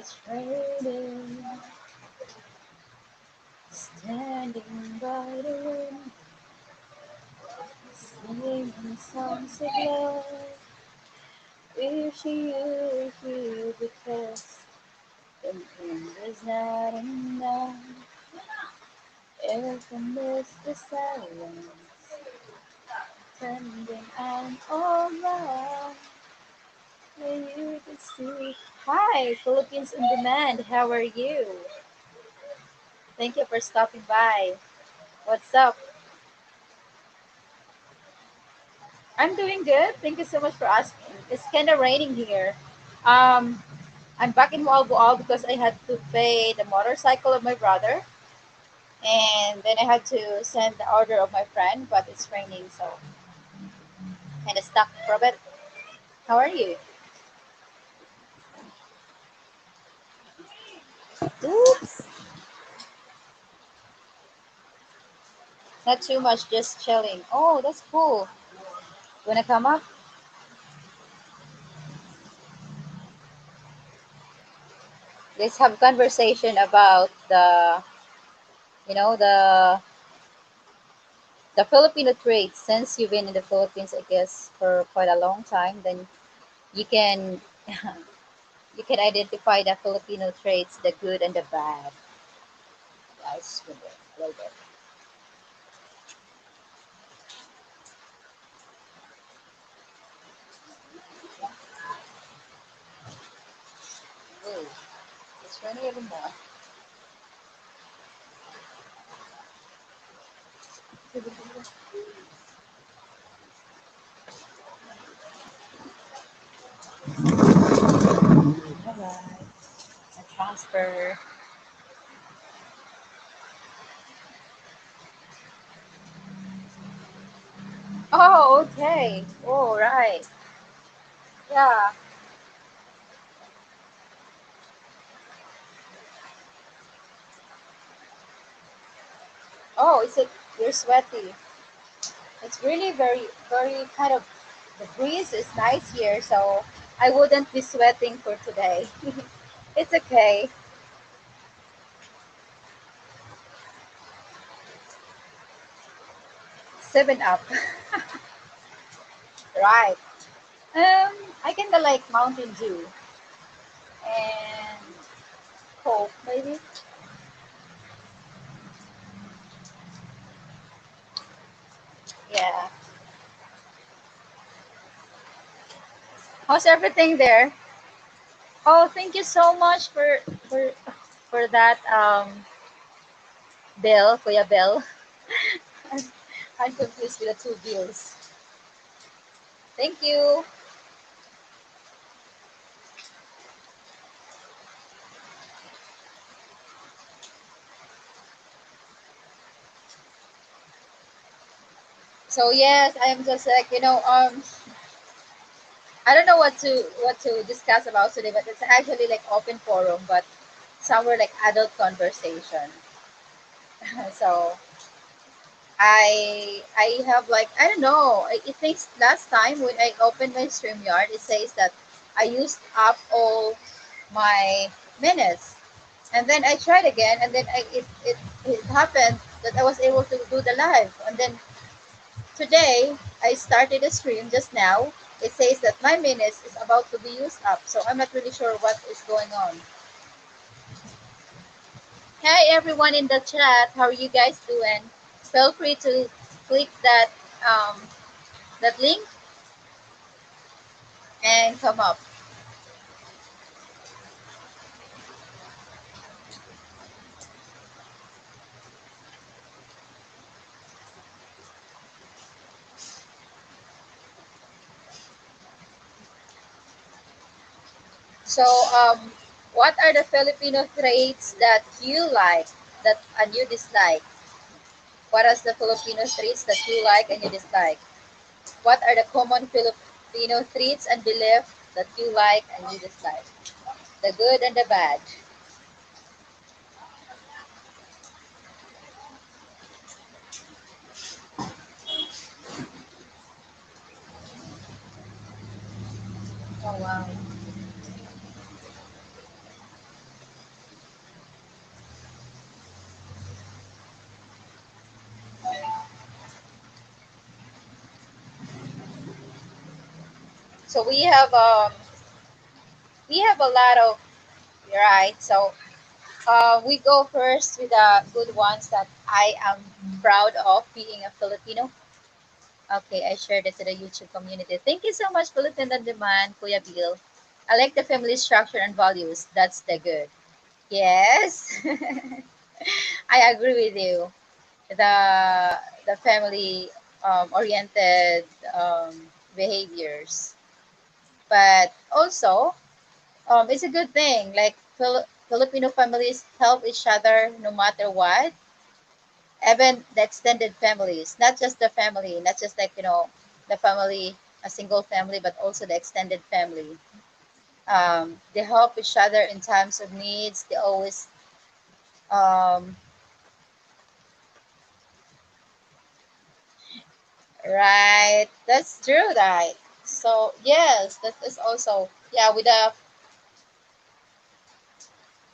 It's raining, standing by the wind, singing songs of love. Wishing you were here because the wind is not enough. If I miss the silence, trembling I'm over. When you can see. Hi, Philippines on Demand. How are you? Thank you for stopping by. What's up? I'm doing good. Thank you so much for asking. It's kind of raining here. Um, I'm back in Walboal because I had to pay the motorcycle of my brother, and then I had to send the order of my friend, but it's raining, so kind of stuck for a bit. How are you? Oops, not too much, just chilling. Oh, that's cool. Wanna come up? Let's have conversation about you know, the Filipino traits. Since you've been in the Philippines, I guess, for quite a long time, then you can you can identify the Filipino traits, the good and the bad. Yes, a little bit. Ooh, it's raining even more. All right, I transfer. Oh, okay. All right. Yeah. Oh, is it? You're sweaty. It's really very kind of. The breeze is nice here, so I wouldn't be sweating for today. It's okay. 7 up. Right. I kind of like Mountain Dew and Coke, maybe. Yeah. How's everything there? Oh, thank you so much for that bill, Kuya Bill. I'm confused with the two bills. Thank you. So yes, I am just like I don't know what to discuss about today, but it's actually like open forum, but somewhere like adult conversation. So I have like I don't know. It thinks last time when I opened my StreamYard, it says that I used up all my minutes, and then I tried again, and then it happened that I was able to do the live, and then today I started a stream just now. It says that my minutes is about to be used up, so I'm not really sure what is going on. Hi everyone in the chat, how are you guys doing? Feel free to click um, that link and come up. So, what are the Filipino traits that you like that and you dislike? What are the Filipino traits that you like and you dislike? What are the common Filipino traits and beliefs that you like and you dislike? The good and the bad. Oh wow. So we have a lot of, right. So we go first with the good ones that I am proud of being a Filipino. Okay, I shared it to the YouTube community. Thank you so much, Philippine on Demand, Kuya Bill. I like the family structure and values. That's the good. Yes, I agree with you. The family oriented behaviors, but also it's a good thing. Like Filipino families help each other no matter what, even the extended families, not just the family, not just like the family, a single family, but also the extended family. They help each other in times of needs. They always um, right. That's true, right? So yes, that is also yeah. With the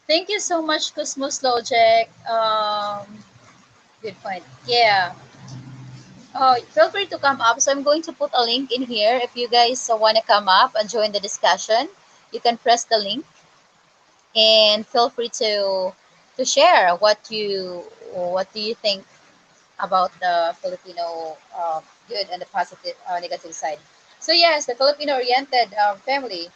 thank you so much, Cosmos Logic. Good point. Yeah. Oh, feel free to come up. So I'm going to put a link in here. If you guys want to come up and join the discussion, you can press the link and feel free to share what do you think about the Filipino good and the positive negative side. So yes, the Filipino oriented family.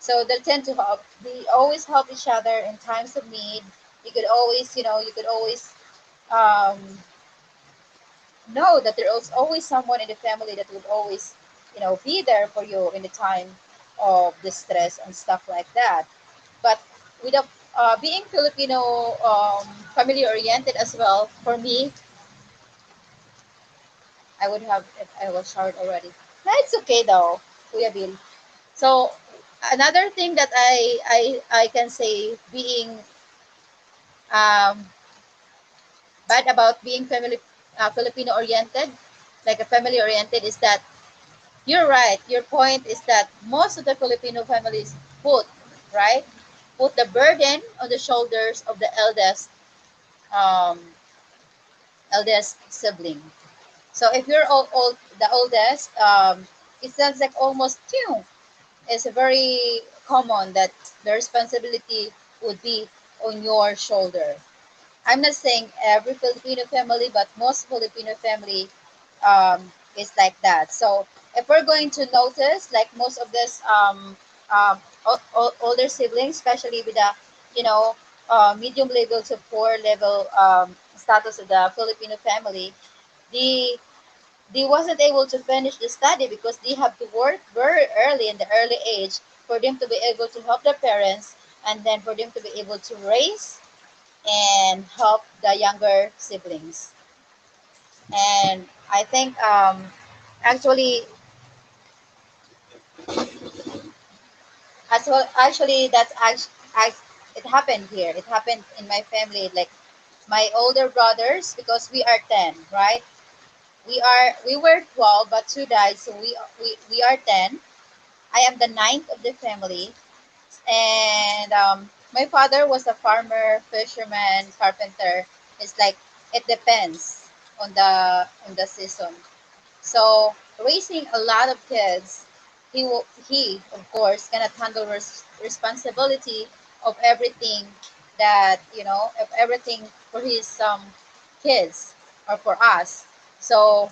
So they tend to help. They always help each other in times of need. You could always um, know that there's always someone in the family that would always, be there for you in the time of distress and stuff like that. But with a being Filipino, family oriented as well, for me, I would have if I was showered already. No, it's okay though, Kuya Bill. So another thing that I can say being um, bad about being family Filipino oriented, like a family oriented, is that you're right. Your point is that most of the Filipino families right, put the burden on the shoulders of the um, eldest sibling. So if you're the oldest, it sounds like almost it's very common that the responsibility would be on your shoulder. I'm not saying every Filipino family, but most Filipino family is like that. So if we're going to notice, like most of this older siblings, especially with the you know medium level to poor level status of the Filipino family, they they wasn't able to finish the study because they have to work very early in the early age for them to be able to help their parents and then for them to be able to raise and help the younger siblings. And I think actually as well actually it happened here. It happened in my family. Like my older brothers, because we are 10, right? We were 12, but two died, so we are 10. I am the ninth of the family, and my father was a farmer, fisherman, carpenter. It's like it depends on the season. So raising a lot of kids, he of course cannot handle responsibility of everything of everything for his kids or for us. So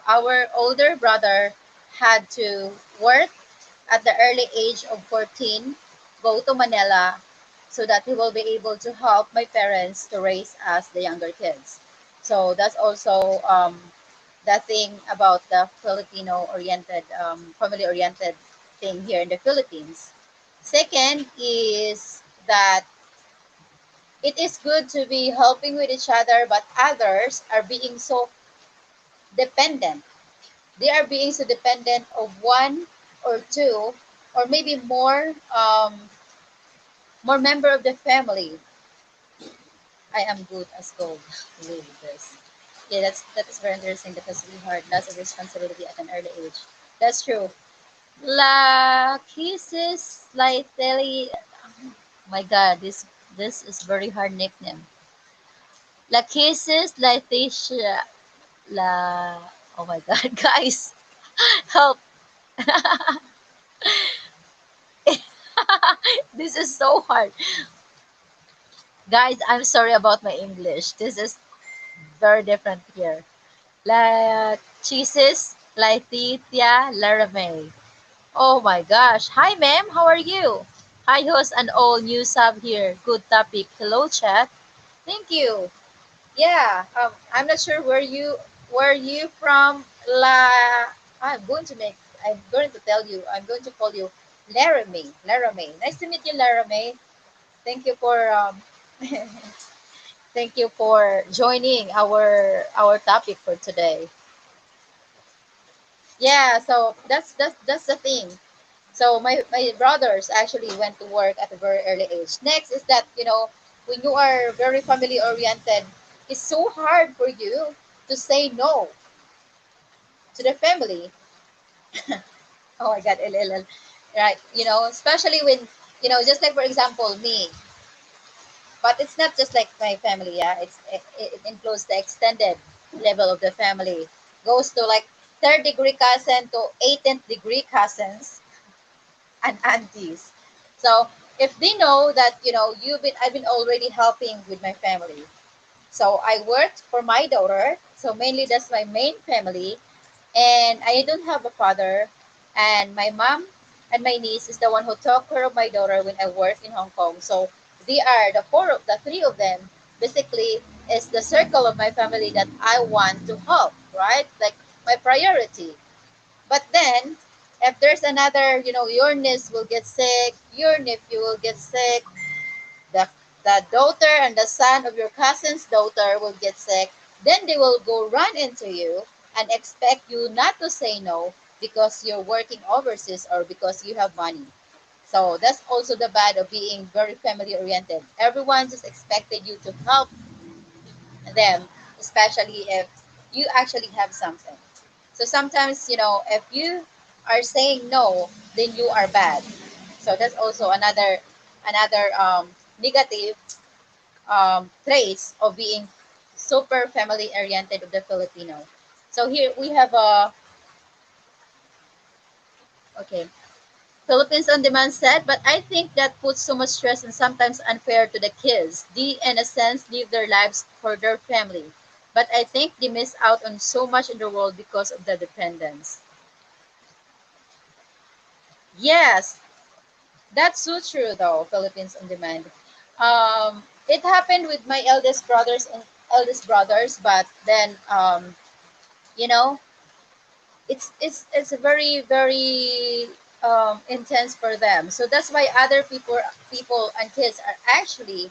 our older brother had to work at the early age of 14, go to Manila so that he will be able to help my parents to raise us, the younger kids. So that's also the thing about the Filipino oriented, family oriented thing here in the Philippines. Second is that it is good to be helping with each other, but others are being so dependent. They are being so dependent of one or two or maybe more member of the family. I am good as gold. Really this. Yeah, that is very interesting because we had lots of responsibility at an early age. That's true. La Kisses Slightly. My God, this is very hard nickname. La Kisses Leticia. La. Oh my God, guys, help! This is so hard. Guys, I'm sorry about my English. This is very different here. La Chisis, Laetitia, Laramay. Oh my gosh. Hi, ma'am. How are you? Hi, host, and all new sub here. Good topic. Hello, chat. Thank you. Yeah. I'm not sure where you from. I'm going to make. I'm going to tell you. I'm going to call you Laramie. Laramie. Nice to meet you, Laramie. Thank you for thank you for joining our topic for today. Yeah. So that's the thing. So my brothers actually went to work at a very early age. Next is that, when you are very family oriented, it's so hard for you to say no to the family. Oh my God, LLL. Right. Especially when, just like for example, me, but it's not just like my family, yeah. It includes the extended level of the family. Goes to like third degree cousin to 18th degree cousins and aunties. So if they know that I've been already helping with my family. So I worked for my daughter. So mainly that's my main family, and I don't have a father. And my mom and my niece is the one who took care of my daughter when I work in Hong Kong. So they are the three of them. Basically, is the circle of my family that I want to help, right? Like my priority. But then, if there's another, your niece will get sick, your nephew will get sick, the, the daughter and the son of your cousin's daughter will get sick, then they will go run into you and expect you not to say no because you're working overseas or because you have money. So that's also the bad of being very family oriented. Everyone just expected you to help them, especially if you actually have something. So sometimes, if you are saying no, then you are bad. So that's also another negative traits of being super family oriented of the Filipino. So here we have okay. Philippines on Demand said, but I think that puts so much stress and sometimes unfair to the kids. They, in a sense, live their lives for their family. But I think they miss out on so much in the world because of the dependence. Yes, that's so true, though. Philippines on Demand. It happened with my eldest brothers, but then you know, it's a very intense for them. So that's why other people and kids are actually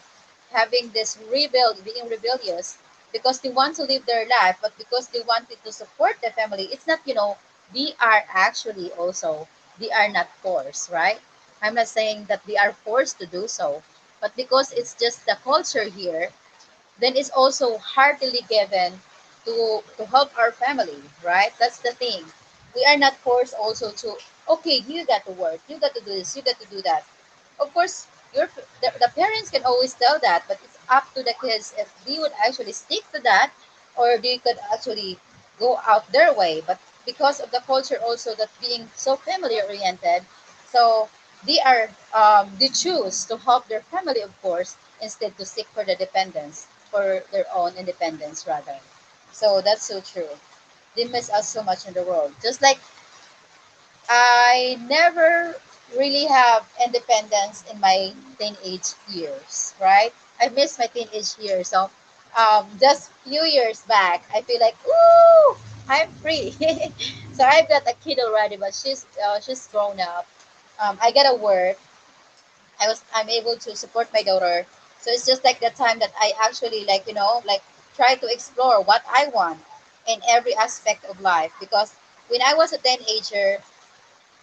having this being rebellious because they want to live their life, but because they wanted to support the family. It's not, they are actually also, they are not forced, right? I'm not saying that they are forced to do so, but because it's just the culture here, then it's also heartily given to help our family, right? That's the thing. We are not forced also to, okay, you got to work, you got to do this, you got to do that. Of course, the parents can always tell that, but it's up to the kids if they would actually stick to that, or they could actually go out their way. But because of the culture also that being so family oriented, so they choose to help their family, of course, instead to seek for the dependence, for their own independence rather. So that's so true. They miss us so much in the world. Just like I never really have independence in my teenage years, right? I miss my teenage years. So just few years back, I feel like, ooh, I'm free. So I've got a kid already, but she's grown up. I gotta work. I'm able to support my daughter. So it's just like the time that I actually, like try to explore what I want in every aspect of life. Because when I was a teenager,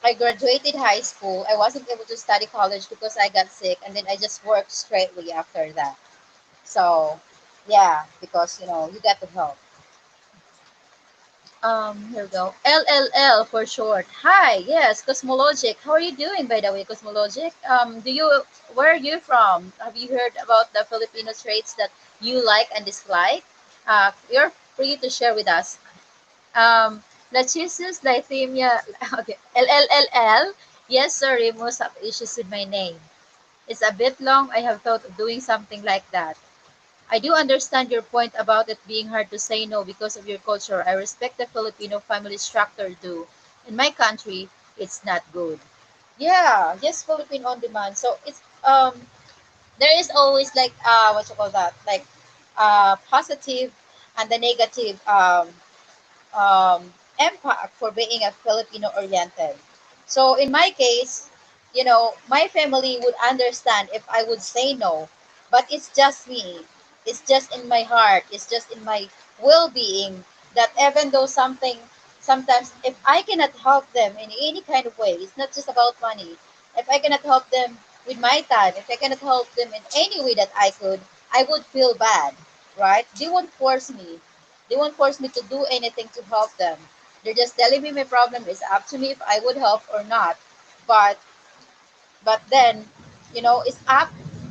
I graduated high school. I wasn't able to study college because I got sick, and then I just worked straightly after that. So yeah, because you got to help. Here we go. LLL for short. Hi, yes, Cosmologic. How are you doing, by the way, Cosmologic? Where are you from? Have you heard about the Filipino traits that you like and dislike? You're free to share with us. Lachesis, Lithemia, okay, LLLL. Yes, sorry, most have issues with my name. It's a bit long. I have thought of doing something like that. I do understand your point about it being hard to say no because of your culture. I respect the Filipino family structure too. In my country, it's not good. Yeah, yes, Philippine on demand. So it's there is always like what you call that, like positive and the negative impact for being a Filipino oriented. So in my case, my family would understand if I would say no, but it's just me. It's just in my heart. It's just in my well-being that even though something, sometimes if I cannot help them in any kind of way, it's not just about money. If I cannot help them with my time, if I cannot help them in any way that I could, I would feel bad, right? They won't force me to do anything to help them. They're just telling me my problem is up to me if I would help or not. But then,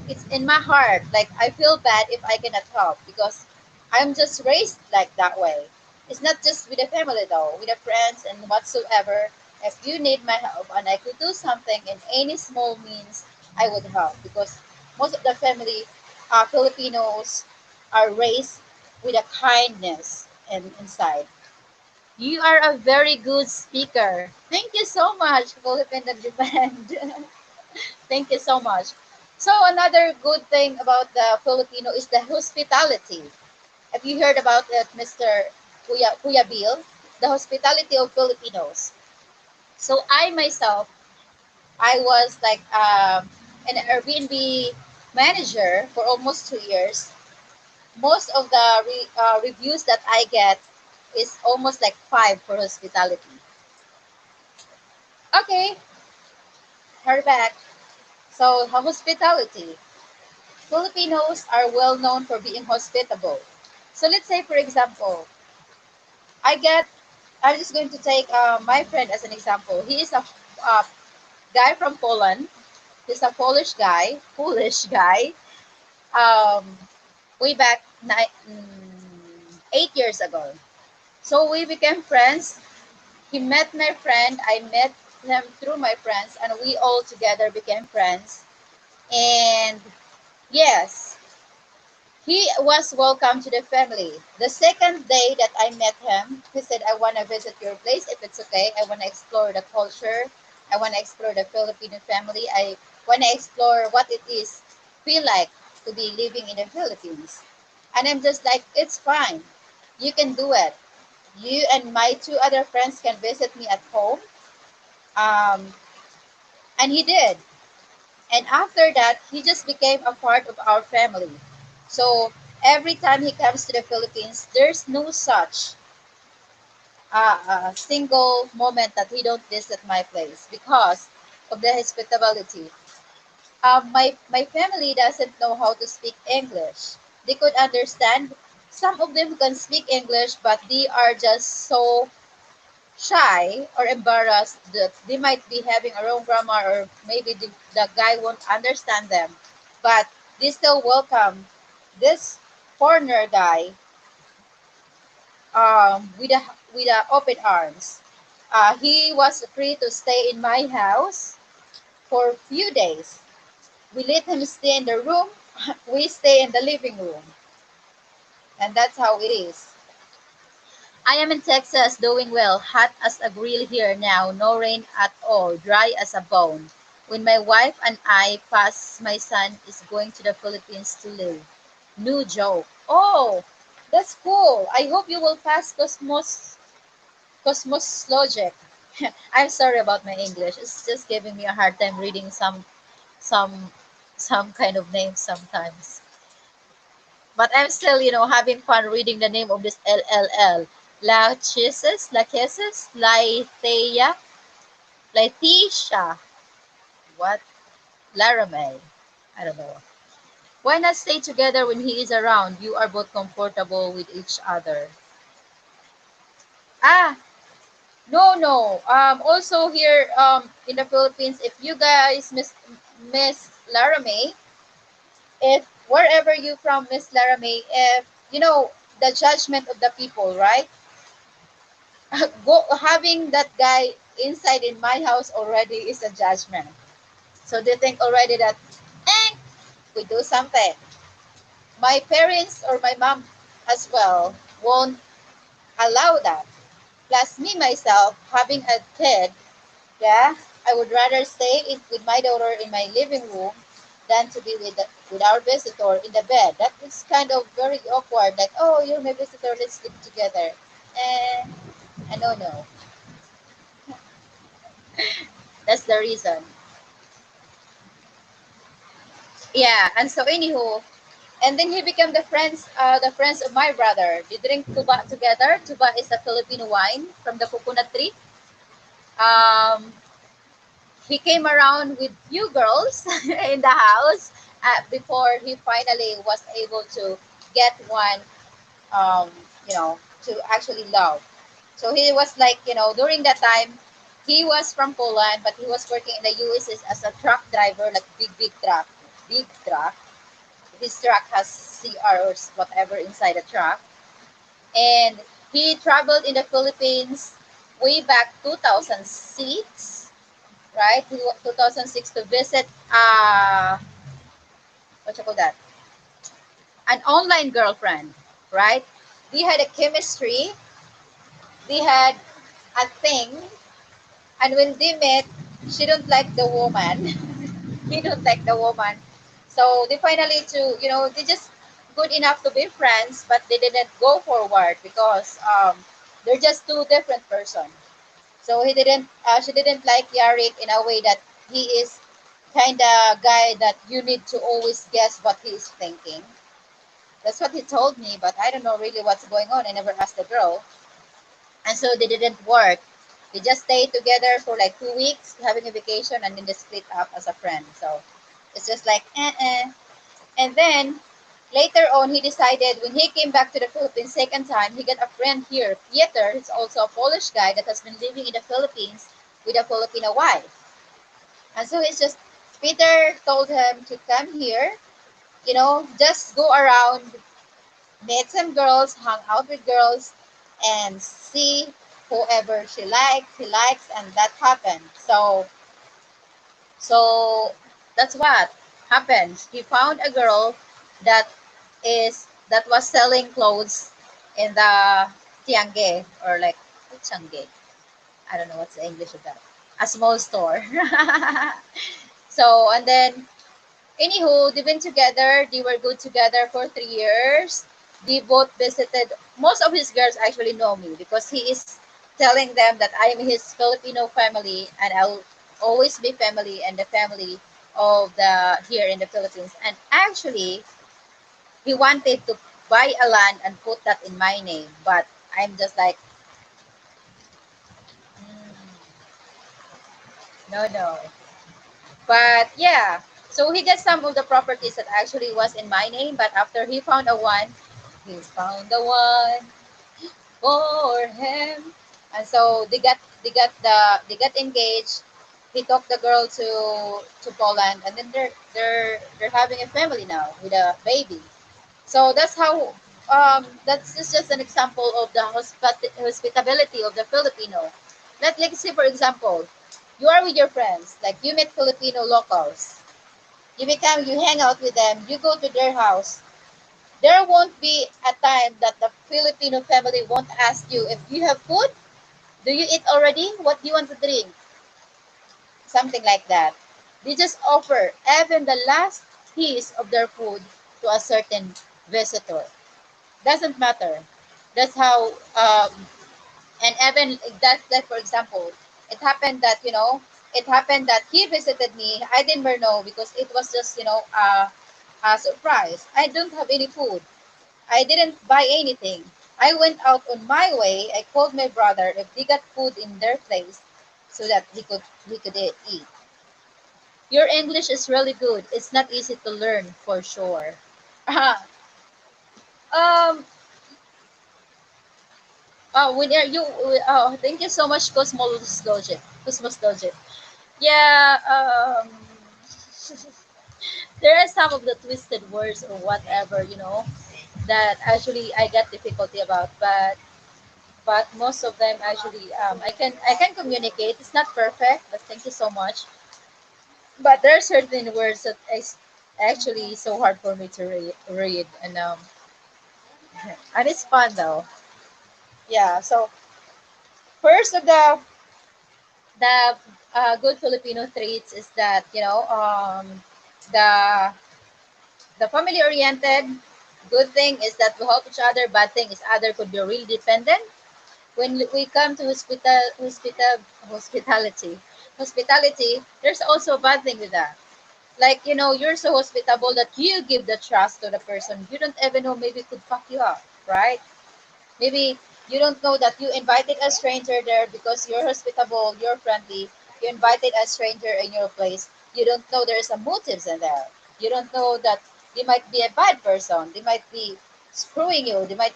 it's in my heart. Like I feel bad if I cannot help because I'm just raised like that way. It's not just with the family though, with the friends and whatsoever. If you need my help and I could do something in any small means, I would help because most of the family, Filipinos, are raised with a kindness and inside. You are a very good speaker. Thank you so much, Philippine Demand. Thank you so much. So another good thing about the Filipino is the hospitality. Have you heard about it, Mr. Kuya Bill? The hospitality of Filipinos. So I myself, I was like an Airbnb manager for almost 2 years. Most of the reviews that I get is almost like five for hospitality. Okay, her back. So hospitality. Filipinos are well known for being hospitable. So let's say, for example, I get. I'm just going to take my friend as an example. He is a guy from Poland. He's a Polish guy. Um, way back 8 years ago. So we became friends. He met my friend. I met him through my friends, and we all together became friends. And yes, he was welcome to the family. The second day that I met him, he said, I want to visit your place if it's okay. I want to explore the culture. I want to explore the Filipino family. I want to explore what it is feel like to be living in the Philippines. And I'm just like, it's fine. You can do it. You and my two other friends can visit me at home. Um, and he did. And after that, he just became a part of our family. So every time he comes to the Philippines, there's no such single moment that he don't visit my place because of the hospitality. My family doesn't know how to speak English. They could understand. Some of them can speak English, but they are just so shy or embarrassed that they might be having a wrong grammar or maybe the guy won't understand them. But they still welcome this foreigner guy with a open arms. He was free to stay in my house for a few days. We let him stay in the room. We stay in the living room, and that's how it is. I am in Texas doing well. Hot as a grill here now. No rain at all. Dry as a bone. When my wife and I pass, my son is going to the Philippines to live. New joke. Oh, that's cool. I hope you will pass Cosmos Logic. I'm sorry about my English. It's just giving me a hard time reading some some kind of names sometimes. But I'm still, having fun reading the name of this LLL. Lachesis, Lithea, Letitia, what? Laramie. I don't know. Why not stay together when he is around? You are both comfortable with each other. Ah, no, no. Also here, in the Philippines, if you guys miss Laramie, if wherever you from, Miss Laramie, if the judgment of the people, right? Go having that guy. inside in my house already is a judgment. So they think already that, eh, we do something. My parents or my mom as well won't allow that. Plus me myself having a kid, yeah, I would rather stay with my daughter in my living room than to be with our visitor in the bed. That is kind of very awkward. Like, oh, you're my visitor, let's sleep together. Eh, no, no. That's the reason. Yeah, and so anywho, and then he became the friends of my brother. They drink tuba together. Tuba is a Filipino wine from the coconut tree. Um, he came around with few girls in the house before he finally was able to get one, um, to actually love. So he was like, during that time, he was from Poland, but he was working in the US as a truck driver, like big truck. His truck has CR or whatever inside the truck. And he traveled in the Philippines way back 2006, right? 2006 to visit, what you call that? An online girlfriend, right? They had a chemistry, they had a thing, and when they met, she don't like the woman. He don't like the woman. So they finally they just good enough to be friends, but they didn't go forward because they're just two different person. So she didn't like Yarik in a way that he is kind of guy that you need to always guess what he is thinking. That's what he told me, but I don't know really what's going on. I never asked the girl. And so they didn't work. They just stayed together for like 2 weeks, having a vacation, and then they split up as a friend. So it's just like, And then later on, he decided when he came back to the Philippines second time, he got a friend here, Peter. He's also a Polish guy that has been living in the Philippines with a Filipino wife. And so it's just, Peter told him to come here, just go around, meet some girls, hang out with girls, and see whoever he likes, and that happened. So that's what happened. He found a girl that that was selling clothes in the Tiange, or like Tiange. I don't know what's the English of that. A small store. So and then anywho, they've been together. They were good together for 3 years. They both visited. Most of his girls actually know me because he is telling them that I am his Filipino family and I'll always be family and the family of the here in the Philippines. And actually, he wanted to buy a land and put that in my name, but I'm just like, no, no. But yeah, so he got some of the properties that actually was in my name, but after he found the one for him, and so they got engaged. He took the girl to Poland, and then they're having a family now with a baby. So that's how. That's just an example of the hospitality of the Filipino. Let's say, for example, you are with your friends, like you meet Filipino locals. You hang out with them, you go to their house. There won't be a time that the Filipino family won't ask you if you have food. Do you eat already? What do you want to drink? Something like that. They just offer even the last piece of their food to a certain visitor. Doesn't matter. That's how and even that for example, it happened that it happened that he visited me. I didn't know because it was just a surprise. I don't have any food. I didn't buy anything. I went out on my way. I called my brother if they got food in their place so that he could eat. Your English is really good. It's not easy to learn for sure. um when you thank you so much, Cosmos Logic. Yeah, there are some of the twisted words or whatever, that actually I get difficulty about. But but most of them actually I can communicate. It's not perfect, but thank you so much. But there are certain words that is actually so hard for me to read and it's fun though. Yeah. So first of the good Filipino traits is that the the family oriented. Good thing is that we help each other. Bad thing is other could be really dependent. When we come to hospitality, there's also a bad thing with that. Like, you're so hospitable that you give the trust to the person you don't even know maybe could fuck you up, right? Maybe you don't know that you invited a stranger there because you're hospitable, you're friendly. You invited a stranger in your place. You don't know there's a motives in there. You don't know that they might be a bad person. They might be screwing you. They might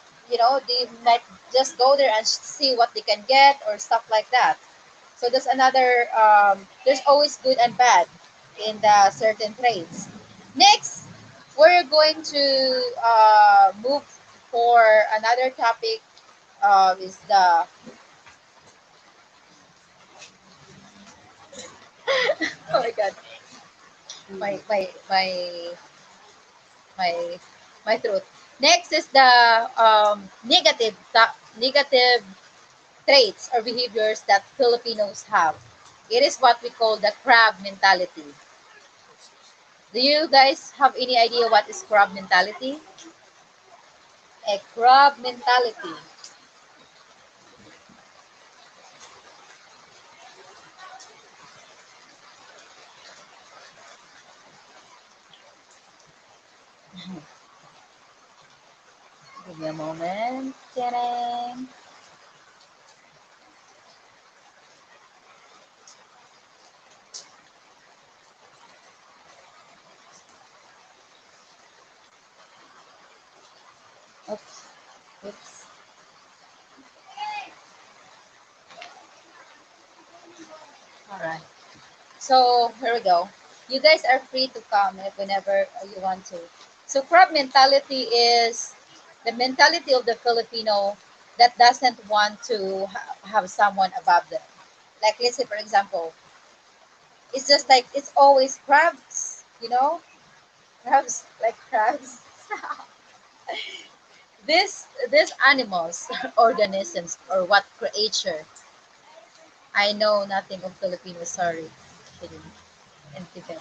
just go there and see what they can get or stuff like that. So there's another. There's always good and bad in the certain traits. Next, we're going to move for another topic. Is the oh my god, my my my throat. Next is the negative traits or behaviors that Filipinos have. It is what we call the crab mentality. Do you guys have any idea what is crab mentality? A crab mentality. Give me a moment. Ta-dang. Oops. Oops. All right. So here we go. You guys are free to comment whenever you want to. So crab mentality is the mentality of the Filipino that doesn't want to have someone above them. Like let's say for example, it's just like it's always crabs, crabs like crabs. These animals, organisms, or what creature. I know nothing of Filipino. Sorry, kidding. And Tibet.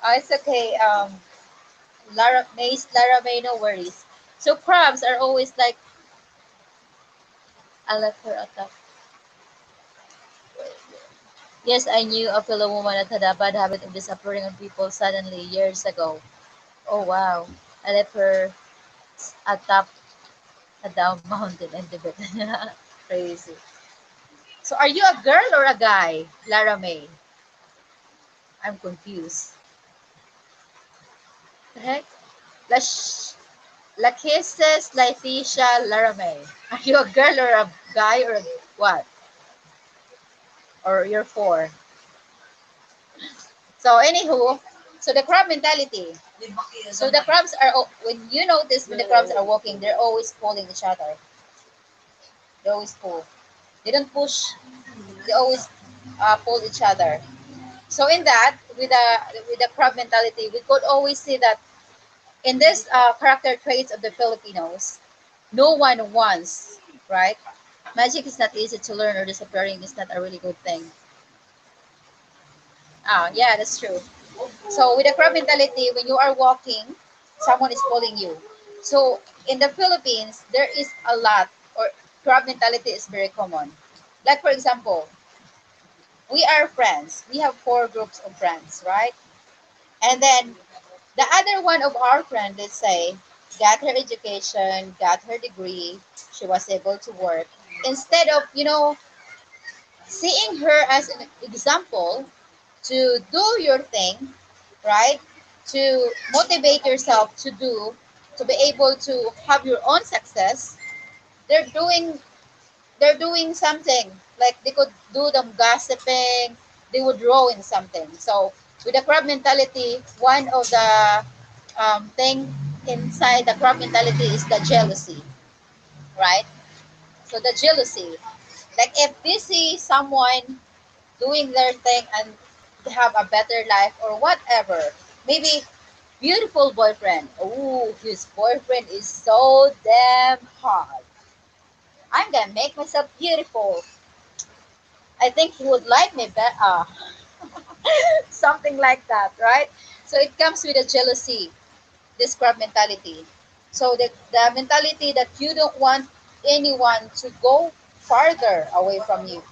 Oh, it's okay. Lara May, no worries. So crabs are always like, I left her at the. Yes, I knew a fellow woman that had a bad habit of disappearing on people suddenly years ago. Oh wow. I left her atop a down mountain in Tibet. Crazy. So are you a girl or a guy, Lara May? I'm confused. The heck? Lash Lachesis Laetitia Lara May. Are you a girl or a guy or what? Or you're four? So anywho, so the crab mentality. So the crabs are when you notice when the crabs are walking, they're always pulling each other. They always pull. They don't push. They always pull each other. So in that, with the crab mentality, we could always see that in this character traits of the Filipinos, no one wants, right? Magic is not easy to learn, or disappearing is not a really good thing. Ah, yeah, that's true. So with the crab mentality, when you are walking, someone is pulling you. So in the Philippines, there is a lot, or crab mentality is very common. Like for example, we are friends. We have four groups of friends, right? And then the other one of our friend, let's say, got her education, got her degree, she was able to work. Instead of, seeing her as an example to do your thing, right? To motivate yourself to be able to have your own success. They're doing they're doing something like they could do them gossiping. They would ruin something. So with the crab mentality, one of the thing inside the crab mentality is the jealousy, right? So the jealousy, like if they see someone doing their thing and they have a better life or whatever, maybe beautiful boyfriend. Oh, his boyfriend is so damn hot. I'm gonna make myself beautiful. I think he would like me better. Something like that, right? So it comes with a jealousy, this crab mentality. So the mentality that you don't want anyone to go farther away from you.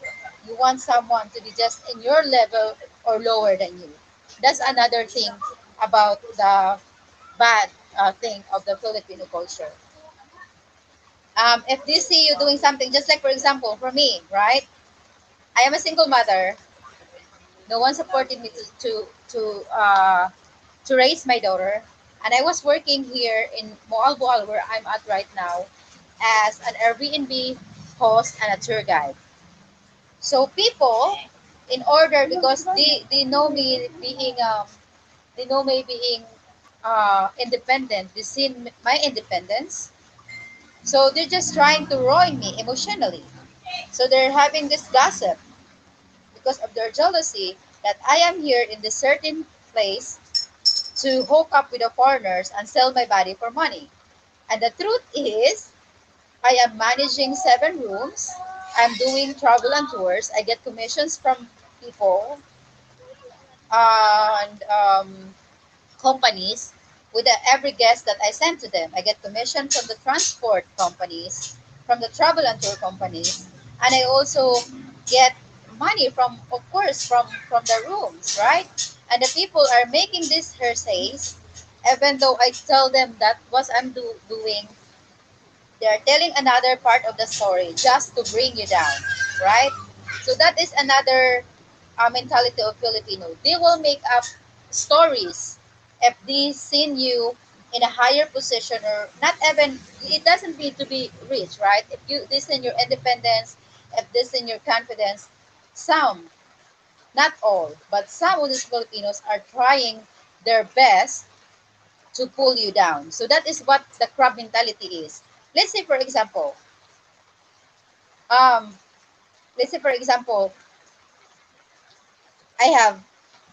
You want someone to be just in your level or lower than you. That's another thing about the bad thing of the Filipino culture. If they see you doing something, just like for example, for me, right? I am a single mother. No one supported me to raise my daughter, and I was working here in Moalboal, where I'm at right now, as an Airbnb host and a tour guide. So people, in order because they know me being independent, they see my independence. So they're just trying to ruin me emotionally. So they're having this gossip because of their jealousy that I am here in this certain place to hook up with the foreigners and sell my body for money. And the truth is, I am managing 7 rooms. I'm doing travel and tours. I get commissions from people and companies with every guest that I send to them. I get commission from the transport companies, from the travel and tour companies, and I also get money from, of course, from the rooms, right? And the people are making these hersays, even though I tell them that what I'm doing, they're telling another part of the story just to bring you down, right? So that is another mentality of Filipino. They will make up stories if they seen you in a higher position or not even. It doesn't need to be rich, right? If you this in your independence, if this in your confidence, some, not all, but some of these Filipinos are trying their best to pull you down. So that is what the crab mentality is. Let's say, for example, um, let's say, for example, I have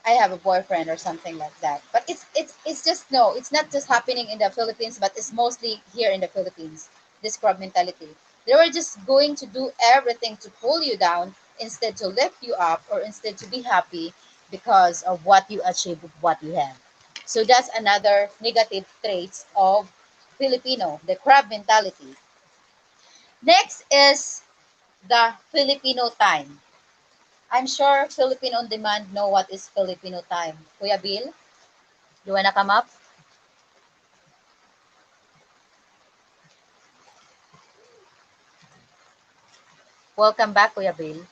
I have a boyfriend or something like that. But it's just no, it's not just happening in the Philippines, but it's mostly here in the Philippines. This crab mentality. They were just going to do everything to pull you down instead to lift you up or instead to be happy because of what you achieve with what you have. So that's another negative traits of Filipino, the crab mentality. Next is the Filipino time. I'm sure Filipino on Demand know what is Filipino time. Kuya Bill, you wanna come up? Welcome back, Kuya Bill.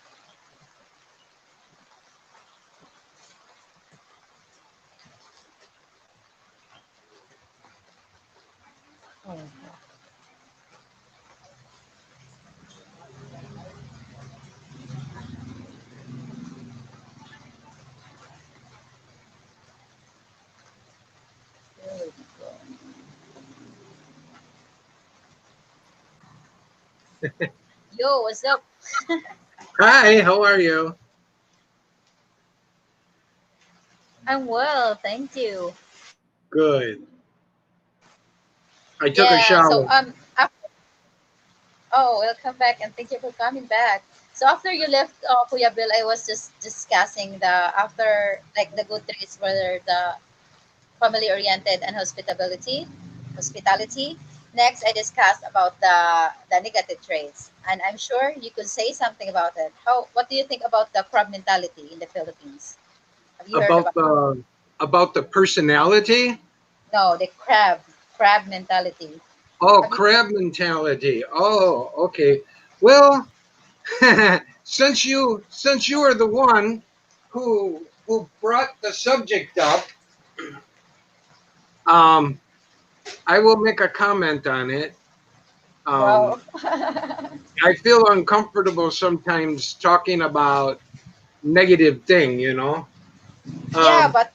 Oh, there we go. Yo, what's up? Hi, how are you? I'm well, thank you. Good. I took a Yeah, so shower. oh, welcome back and thank you for coming back. So after you left, Kuya Bill, I was just discussing the after like the good traits were the family oriented and hospitality. Next, I discussed about the negative traits, and I'm sure you could say something about it. How? What do you think about the crab mentality in the Philippines? Have you heard about about it? the about the personality. No, the crab mentality. Oh, Have you? crab mentality. Oh, okay. Well, since you are the one who brought the subject up, um, I will make a comment on it. Um, Wow. I feel uncomfortable sometimes talking about negative thing. Yeah, Um, but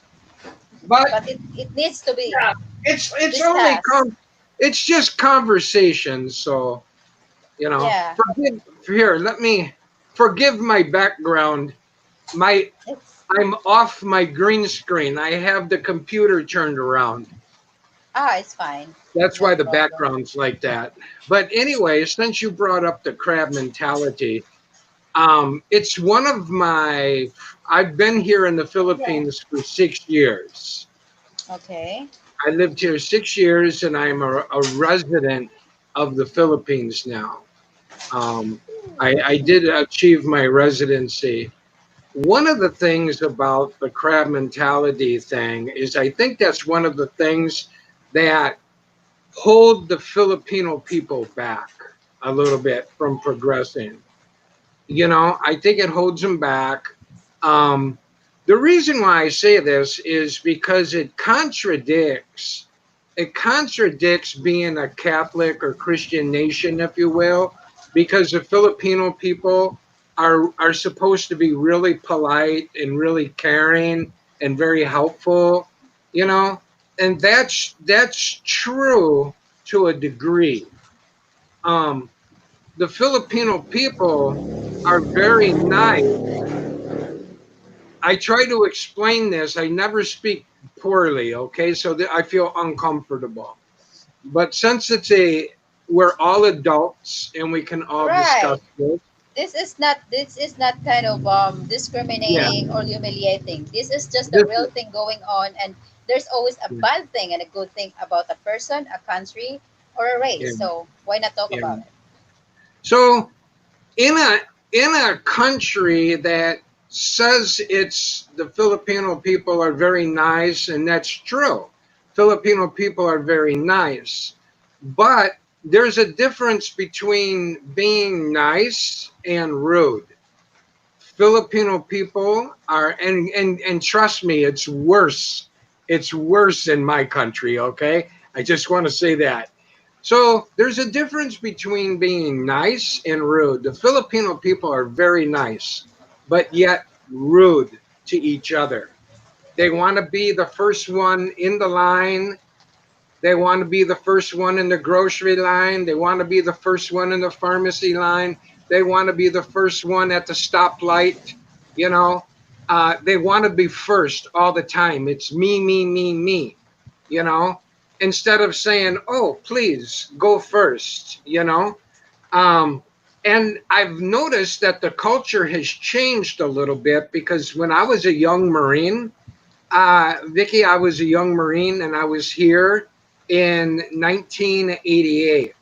but it needs to be yeah, it's only discussed. it's just conversation. So You know, Yeah. forgive here. Let me forgive my background. My It's I'm off my green screen. I have the computer turned around. it's fine. That's No why the problem. background's like that. But anyway, since you brought up the crab mentality, it's one of my. I've been here in the Yeah. Philippines for 6 years. Okay. I lived here 6 years, and I'm a resident of the Philippines now. Um, I did achieve my residency. One of the things about the crab mentality thing is I think that's one of the things that hold the Filipino people back a little bit from progressing. You know, I think it holds them back. Um, the reason why I say this is because it contradicts being a Catholic or Christian nation, if you will, because the Filipino people are supposed to be really polite and really caring and very helpful, you know, and that's true to a degree. Um, the Filipino people are very nice. I try to explain this. I never speak poorly, okay? So that I feel uncomfortable. But since we're all adults and we can all Right. discuss this. This is not kind of Yeah. discriminating or humiliating. This is just a This real thing going on, and there's always a yeah, bad thing and a good thing about a person, a country, or a race. yeah, So why not talk yeah. about it? So in a country that says it's the Filipino people are very nice, and that's true. Filipino people are very nice, but there's a difference between being nice and rude. Filipino people are, and trust me, it's worse. It's worse in my country. Okay, I just want to say that. So there's a difference between being nice and rude. The Filipino people are very nice, but yet rude to each other. They want to be the first one in the line. They want to be the first one in the grocery line. They want to be the first one in the pharmacy line. They want to be the first one at the stoplight. You know, they want to be first all the time. It's me, me, me, me. You know, instead of saying, "Oh, please go first," you know. Um, and I've noticed that the culture has changed a little bit because when I was a young Marine, Vicky, I was a young Marine and I was here in 1988.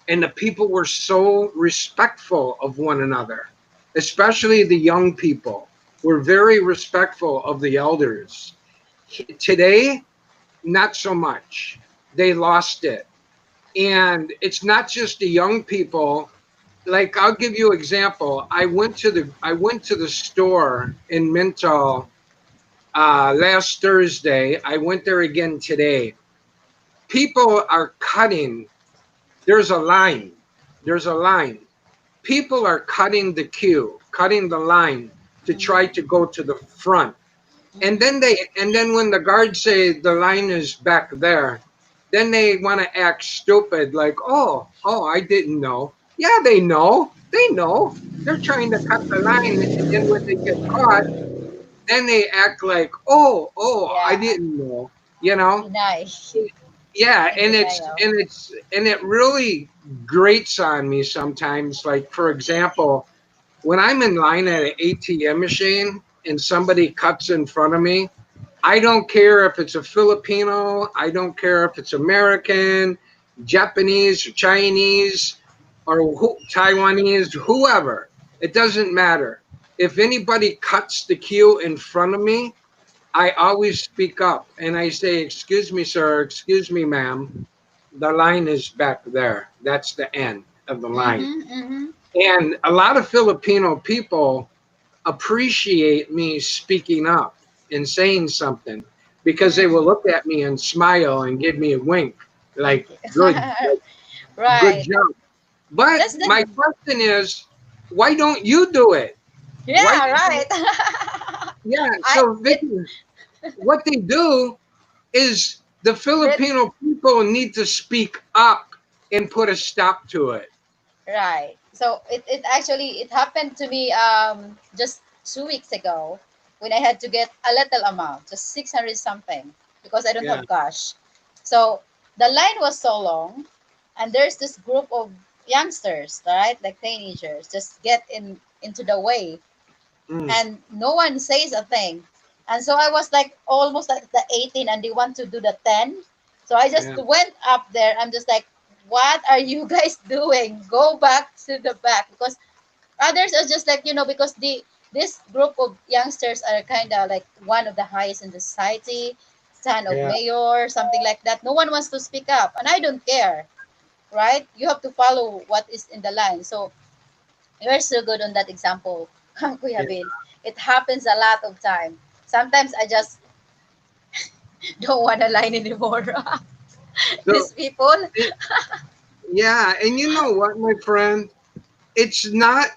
And the people were so respectful of one another, especially the young people were very respectful of the elders. Today, not so much. They lost it. And it's not just the young people. Like I'll give you an example. I went to the store in Mintal last Thursday. I went there again today. People are cutting. There's a line. There's a line. People are cutting the queue, cutting the line to try to Mm-hmm. go to the front. Mm-hmm. And then when the guards say the line is back there, then they want to act stupid, like, oh, I didn't know. Yeah, they know. They know. They're trying to cut the line, and then when they get caught, then they act like, oh, I Yeah. didn't know. You know? Deny. Yeah, In and denial. it really grates on me sometimes. Like for example, when I'm in line at an ATM machine and somebody cuts in front of me, I don't care if it's a Filipino, I don't care if it's American, Japanese, or Chinese, or Taiwanese, whoever. It doesn't matter. If anybody cuts the queue in front of me, I always speak up and I say, "Excuse me, sir, excuse me, ma'am. The line is back there. That's the end of the line." Mm-hmm. Mm-hmm. And a lot of Filipino people appreciate me speaking up and saying something because they will Mm. look at me and smile and give me a wink, Thank like, you. good Right. job. But That's my the. question is, why don't you do it? Why? Yeah. Right. Yeah. I So, it Vicky, what they do is the that Filipino people need to speak up and put a stop to it. Right. So it actually it happened to me just 2 weeks ago when I had to get a little amount, just 600 something, because I don't Yeah. have cash. So the line was so long, and there's this group of youngsters, right, like teenagers, just get into the way, Mm, and no one says a thing. And so I was like almost at the 18 and they want to do the 10. So I just yeah. went up there. I'm just like, what are you guys doing? Go back to the back, because others are just like, because this group of youngsters are kind of like one of the highest in the society, son of Yeah. mayor, something like that. No one wants to speak up, and I don't care, right? You have to follow what is in the line. So you're so good on that example, Kuya Yeah. Bin. It happens a lot of time. Sometimes I just don't want to line anymore. So, These people, it, yeah, and you know what, my friend? It's not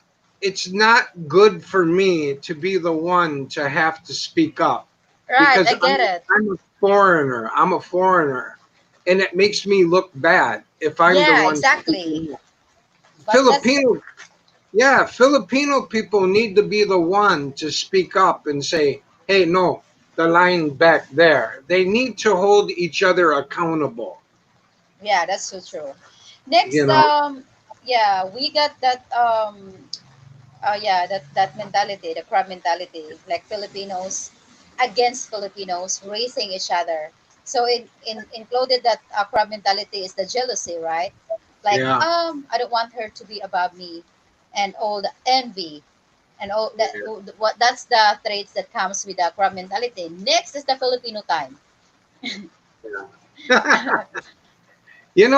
it's not good for me to be the one to have to speak up right? because I get it. I'm a foreigner. I'm a foreigner, and it makes me look bad if I'm the Yeah, one exactly. speaking up. But that's Filipino, yeah, Filipino people need to be the one to speak up and say, "Hey, no, the line back there." They need to hold each other accountable. yeah, that's so true. Next, You know, yeah, we got that yeah, that mentality, the crab mentality, like Filipinos against Filipinos racing each other. So in included that crab mentality is the jealousy, right? Like yeah, I don't want her to be above me, and all the envy and all that. yeah. What that's the traits that comes with the crab mentality. Next is the Filipino time. Yeah. You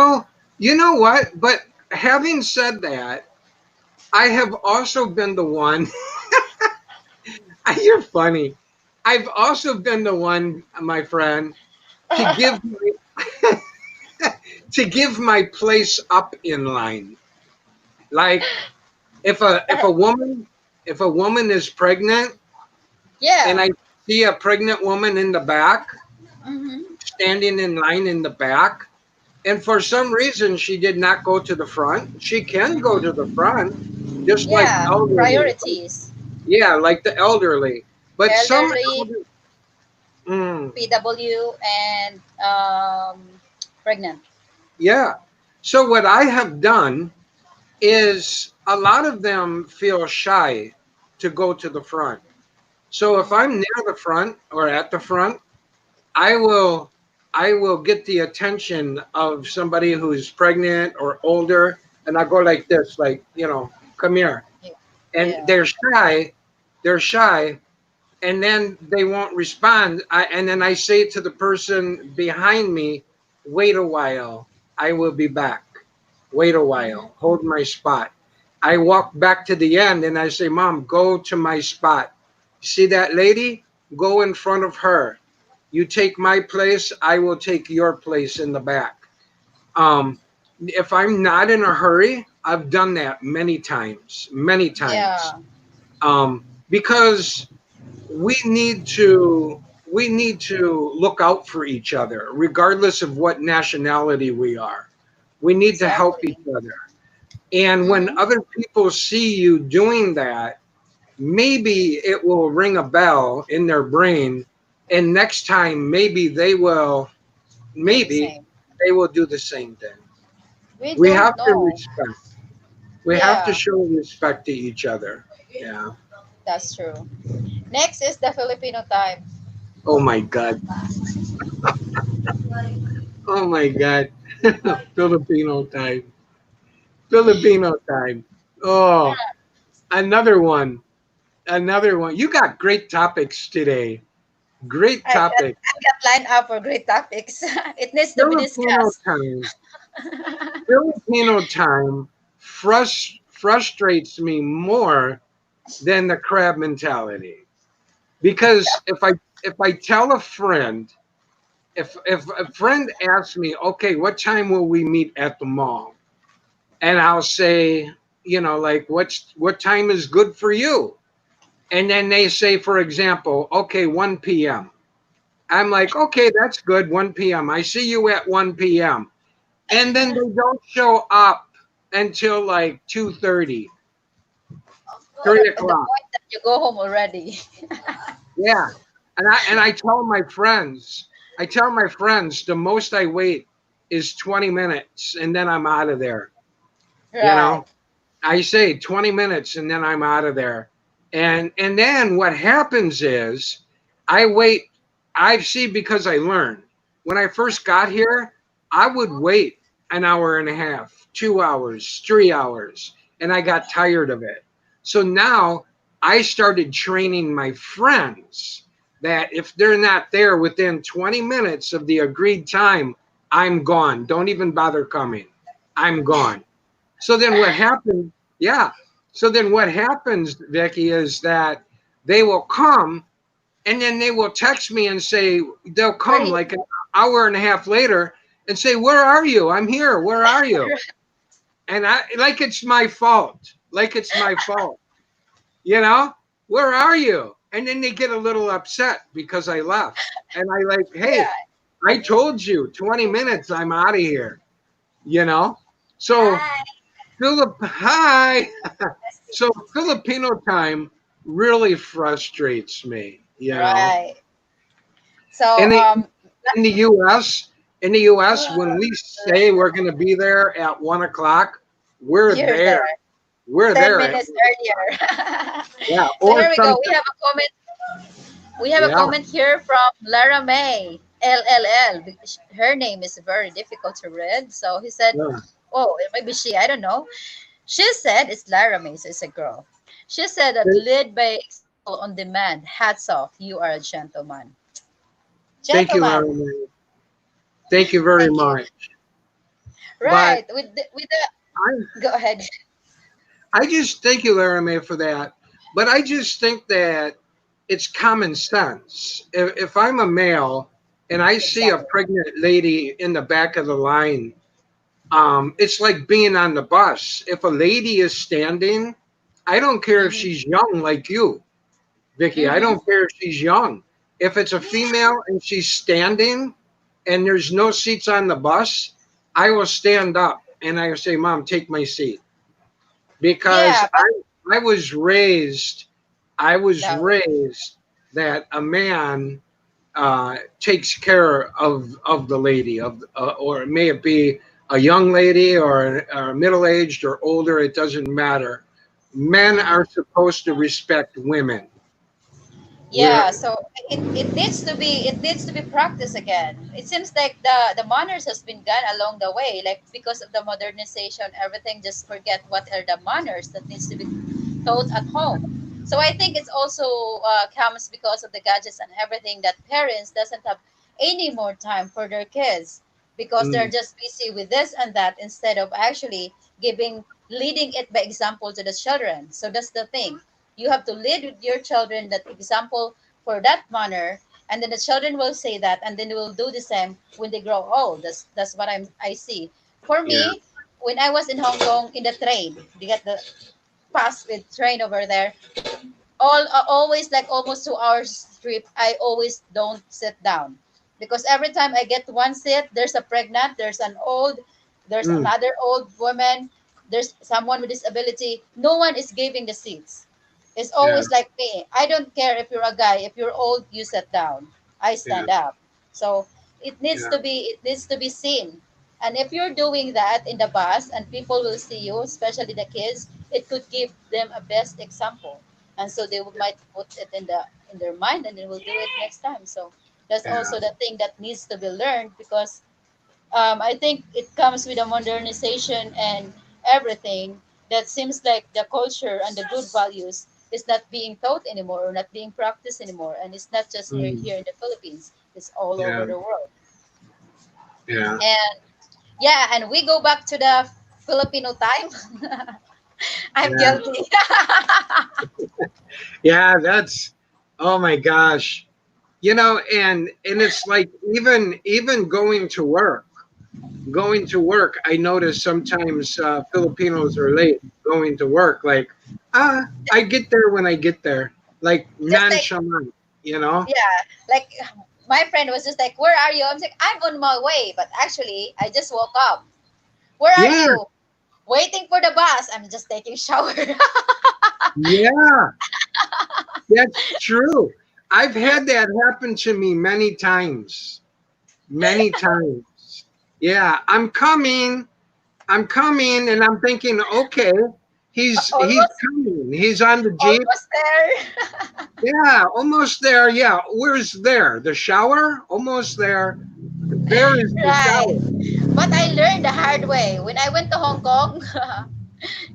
know what? But having said that, I have also been the one. You're funny. I've also been the one, my friend, to give to give my place up in line. Like if a woman is pregnant and Yeah. I see a pregnant woman in the back Mm-hmm. standing in line in the back, and for some reason she did not go to the front, she can go to the front, just like Yeah. elderly. Priorities. Yeah, like the elderly. But some Elderly, elder, mm, PW, and pregnant. yeah. So what I have done is a lot of them feel shy to go to the front. So if I'm Mm-hmm. near the front or at the front, I will I will get the attention of somebody who's pregnant or older, and I go like this, like, come here. Yeah. And Yeah. they're shy, and then they won't respond. And then I say to the person behind me, wait a while, I will be back. Wait a while, Mm-hmm. hold my spot. I walk back to the end and I say, Mom, go to my spot. See that lady? Go in front of her. You take my place, I will take your place in the back. If I'm not in a hurry, I've done that many times. Yeah. Because we need to look out for each other regardless of what nationality we are. We need to help each Exactly. other, and when Mm-hmm. other people see you doing that, maybe it will ring a bell in their brain, and next time Do the maybe same. they will do the same thing. We We don't have to know. respect, we have to Yeah, show respect to each other. Yeah. that's true. Next is the Filipino time. Oh my god. Oh my god. Filipino time. Filipino time. Oh, another one. Another one. You got great topics today. Great topic. I got lined up for great topics. It needs to be Filipino discussed. time. Filipino time frustrates me more than the crab mentality. Because if I tell a friend, if a friend asks me, okay, what time will we meet at the mall? And I'll say, like, what time is good for you? And then they say, for example, okay, 1 p.m. I'm like, okay, that's good, 1 p.m. I see you at 1 p.m. And then they don't show up. until like 2:30, Oh, 3 the o'clock. point that you go home already. Yeah. And I tell my friends the most I wait is 20 minutes and then I'm out of there. You Right. know, I say 20 minutes and then I'm out of there. And then what happens is I wait. I see because I learned. When I first got here, I would wait an hour and a half, 2 hours, 3 hours, and I got tired of it. So now I started training my friends that if they're not there within 20 minutes of the agreed time, I'm gone. Don't even bother coming. I'm gone. So then what happened? Yeah. So then what happens, Vicky, is that they will come and then they will text me and say they'll Where come he, like an hour and a half later and say, "Where are you? I'm here. Where are you?" And I like it's my fault. Like it's my fault. You know? Where are you? And then they get a little upset because I left. And I like, "Hey, right. I told you 20 minutes I'm out of here." You know? So Hi. Hi. So Filipino time really frustrates me, you know. Right. So, In the in the US, when we say we're gonna be there at 1 o'clock, we're you're there there. We're 10 there at minutes earlier. yeah, So or here we go. something. We have a Yeah. comment here from Lara May, LLL. Her name is very difficult to read. So he said, Yeah. oh, it might be she. I don't know. She said, it's Lara May, so it's a girl. She said that lead by example on demand. Hats off. You are a gentleman. Thank you, Gentleman. Larry. Thank you very Thank you. much. But Right. With the, I go ahead. I just thank you, Laramie, for that. But I just think that it's common sense. If I'm a male and I see a Exactly. pregnant lady in the back of the line, it's like being on the bus. If a lady is standing, I don't care if Mm-hmm. she's young like you, Vicky. I Mm-hmm. don't care if she's young. If it's a female and she's standing and there's no seats on the bus, I will stand up and I will say, "Mom, take my seat." Because Yeah, but I was no. raised that a man takes care of the lady or may it be a young lady or middle aged or older, it doesn't matter. Men Mm-hmm. are supposed to respect women. Yeah, We're so it needs to be practiced again. It seems like the manners has been gone along the way, like because of the modernization, everything just forget what are the manners that needs to be taught at home. So I think it's also comes because of the gadgets and everything that parents doesn't have any more time for their kids because they're mm, just busy with this and that instead of actually giving leading it by example to the children. So that's the thing, you have to lead with your children that example for that manner, and then the children will say that, and then they will do the same when they grow old. That's what I see. For yeah, me, when I was in Hong Kong in the train, they get the pass with train over there. Always like almost 2 hours trip. I always don't sit down because every time I get one seat, there's a pregnant, there's an old, there's mm, another old woman, there's someone with disability. No one is giving the seats. It's yeah, always like me. I don't care if you're a guy. If you're old, you sit down. I yeah, stand up. So yeah, it needs to be seen. And if you're doing that in the bus and people will see you, especially the kids, it could give them a best example, and so might put it in their mind and they will do it next time. So that's yeah, also the thing that needs to be learned because I think it comes with the modernization and everything that seems like the culture and the good values is not being taught anymore or not being practiced anymore, and it's not just mm, here in the Philippines, it's all over yeah, the world. yeah, And yeah, and we go back to the Filipino time. I'm yeah, guilty. yeah. That's oh my gosh. And it's like even going to work, I notice sometimes Filipinos are late going to work. Like, I get there when I get there, like Just like, nonchalant, you know? yeah, like my friend was just like, "Where are you?" I'm like, "I'm on my way," but actually, I just woke up. Where are Yeah, you? waiting for the bus. I'm just taking shower. Yeah, that's true. I've had that happen to me many times. Many times. Yeah, I'm coming, and I'm thinking, okay, he's almost, coming. He's on the Jeep. almost there. Yeah, almost there. Yeah, where's there? The shower? Almost there. There is the Right. shower. But I learned the hard way. When I went to Hong Kong,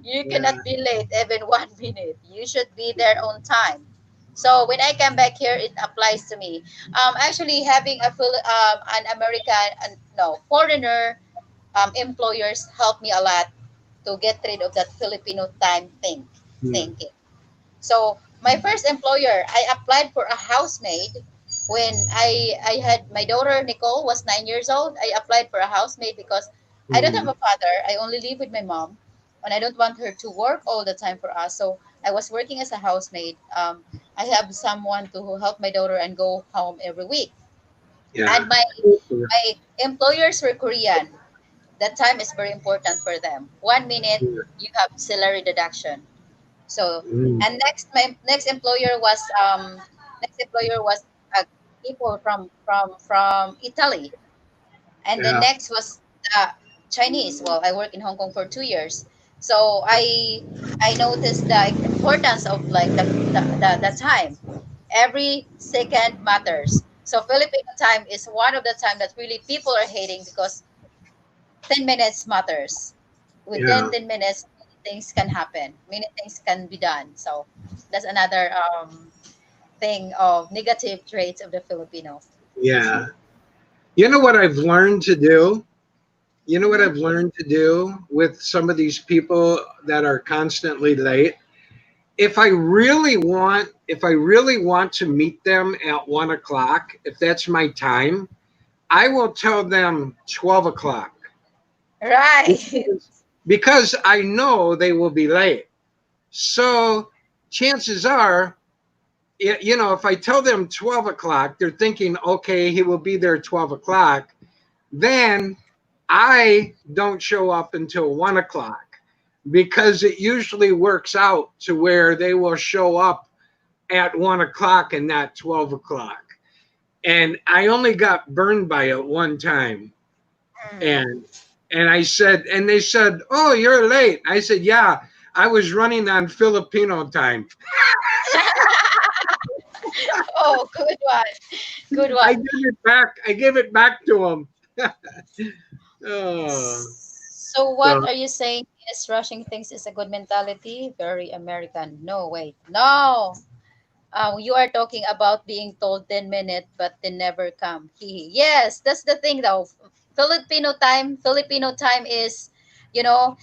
you Yeah. cannot be late even 1 minute. You should be there on time. So when I come back here, it applies to me. Actually, having an American, no, foreigner employers help me a lot to get rid of that Filipino time Hmm. thinking. So my first employer, I applied for a housemaid when I had my daughter Nicole was 9 years old. I applied for a housemaid because I don't have Hmm. a father. I only live with my mom, and I don't want her to work all the time for us. So I was working as a housemaid. I have someone to help my daughter and go home every week. Yeah. And my employers were Korean. That time is very important for them. 1 minute Yeah. you have salary deduction. So, Hmm. and next, my next employer was people from Italy, and the Yeah. next was Chinese. Well, I worked in Hong Kong for 2 years, so I noticed the importance of like the time. Every second matters. So Filipino time is one of the time that really people are hating because 10 minutes matters. Within Yeah. 10 minutes, many things can happen. Many things can be done. So that's another thing of negative traits of the Filipino. Yeah. You know what I've learned to do? You know what Mm-hmm. I've learned to do with some of these people that are constantly late? If I really want to meet them at 1 o'clock, if that's my time, I will tell them 12 o'clock Right. because, because I know they will be late. So chances are, if I tell them 12 o'clock, they're thinking, okay, he will be there 12 o'clock. Then I don't show up until 1 o'clock because it usually works out to where they will show up at 1 o'clock and not 12 o'clock. And I only got burned by it one time. Mm. And and they said, "Oh, you're late." I said, "Yeah, I was running on Filipino time." Oh, good one. Good I one. gave it back. I gave it back to them. Oh, So what so are you saying is rushing things is a good mentality? Very American. No, wait. No. You are talking about being told 10 minutes, but they never come. Yes, that's the thing though. Filipino time is, you know,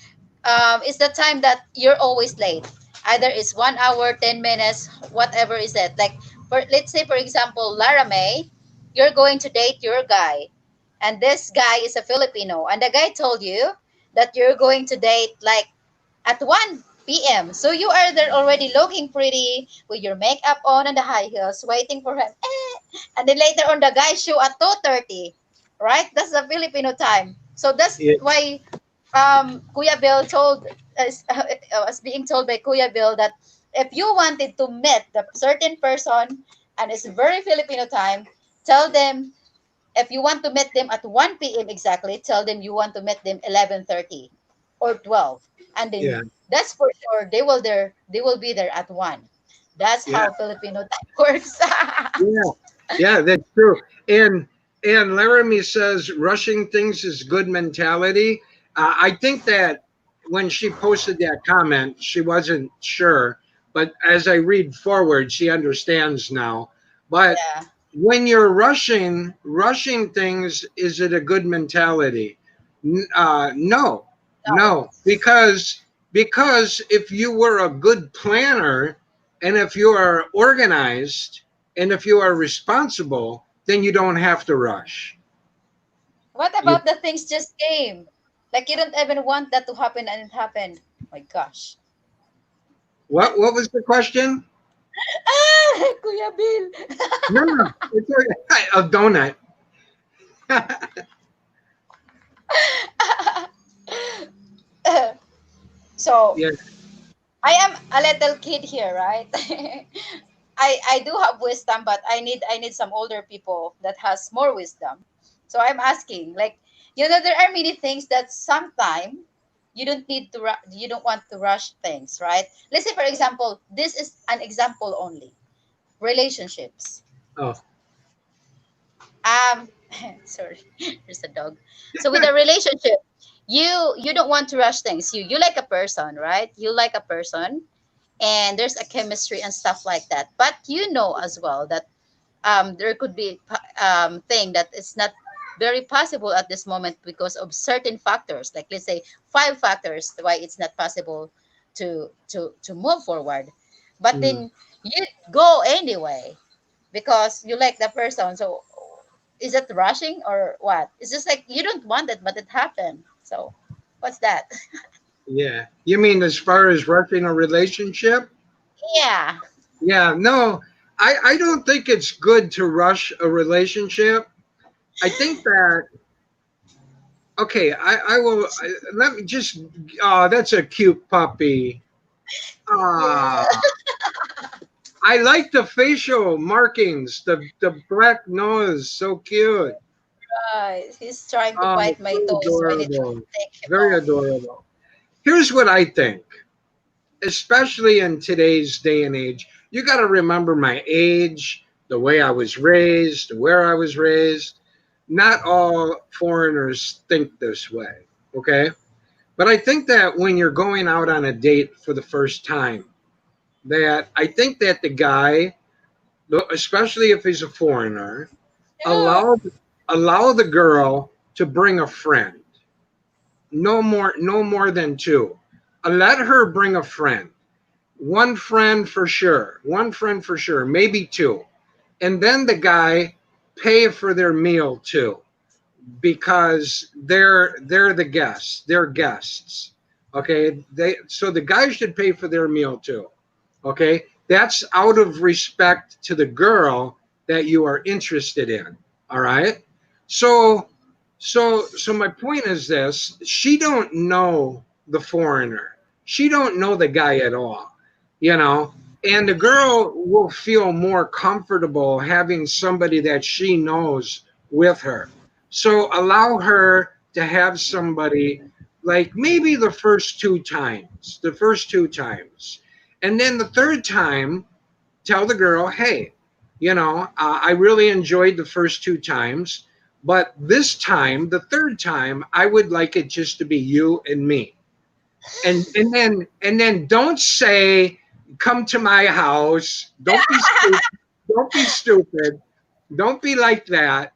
it's the time that you're always late. Either it's 1 hour, 10 minutes, whatever is it. Like, let's say, for example, Lara May, you're going to date your guy, and this guy is a Filipino, and the guy told you that you're going to date like at 1 p.m. So you are there already looking pretty with your makeup on and the high heels, waiting for him. And then later on, the guy show at 2:30. Right? That's the Filipino time. So that's yeah, why Kuya Bill told us, was being told by Kuya Bill that if you wanted to meet the certain person and it's very Filipino time, tell them if you want to meet them at 1 p.m. exactly, tell them you want to meet them 11:30 or 12. And yeah, then that's for sure they will be there at 1. That's yeah, how Filipino time works. yeah, yeah. That's true. And Laramie says rushing things is good mentality. I think that when she posted that comment, she wasn't sure, but as I read forward, she understands now. But Yeah. when you're rushing things, is it a good mentality? No, No. no, because if you were a good planner, and if you are organized, and if you are responsible, then you don't have to rush. What You about the things just came? Like you don't even want that to happen and it happened. My gosh. what was the question? Kuya Bill. No, no, it's a donut. So Yeah. I am a little kid here, right? I do have wisdom, but I need some older people that has more wisdom. So I'm asking, like, there are many things that sometime you don't want to rush things, right? Let's say, for example, this is an example only. Relationships. Oh, Um, sorry, there's a dog. So with a relationship, you don't want to rush things. You like a person, right? You like a person, and there's a chemistry and stuff like that. But you know as well that there could be thing that is not very possible at this moment because of certain factors. Like, let's say, 5 factors why it's not possible to move forward. But mm, then you go anyway because you like the person. So is it rushing or what? It's just like you don't want it, but it happened. So what's that? yeah. You mean as far as rushing a relationship? Yeah. Yeah, no, I don't think it's good to rush a relationship. I think that, okay, I will, let me just, oh, that's a cute puppy. Yeah. Ah, I like the facial markings, the black nose, so cute. Right. He's trying to Oh, bite my so toes. I need to adorable. take him Very off. adorable. Here's what I think, especially in today's day and age. You got to remember my age, the way I was raised, where I was raised. Not all foreigners think this way, okay? But I think that when you're going out on a date for the first time, that I think that the guy, especially if he's a foreigner, Yeah. allow allow the girl to bring a friend. No more than two. Let her bring a friend. One friend for sure. One friend for sure, maybe two. And then the guy pay for their meal too, because they're the guests. They're guests. Okay? So the guy should pay for their meal too. Okay? That's out of respect to the girl that you are interested in. All right? So so my point is this, she don't know the foreigner. She don't know the guy at all. You know, and the girl will feel more comfortable having somebody that she knows with her. So allow her to have somebody, like maybe the first two times. And then the third time, tell the girl, hey, I really enjoyed the first two times, but this time, the third time, I would like it just to be you and me. And then don't say, come to my house. Don't be stupid. Don't be stupid. Don't be like that,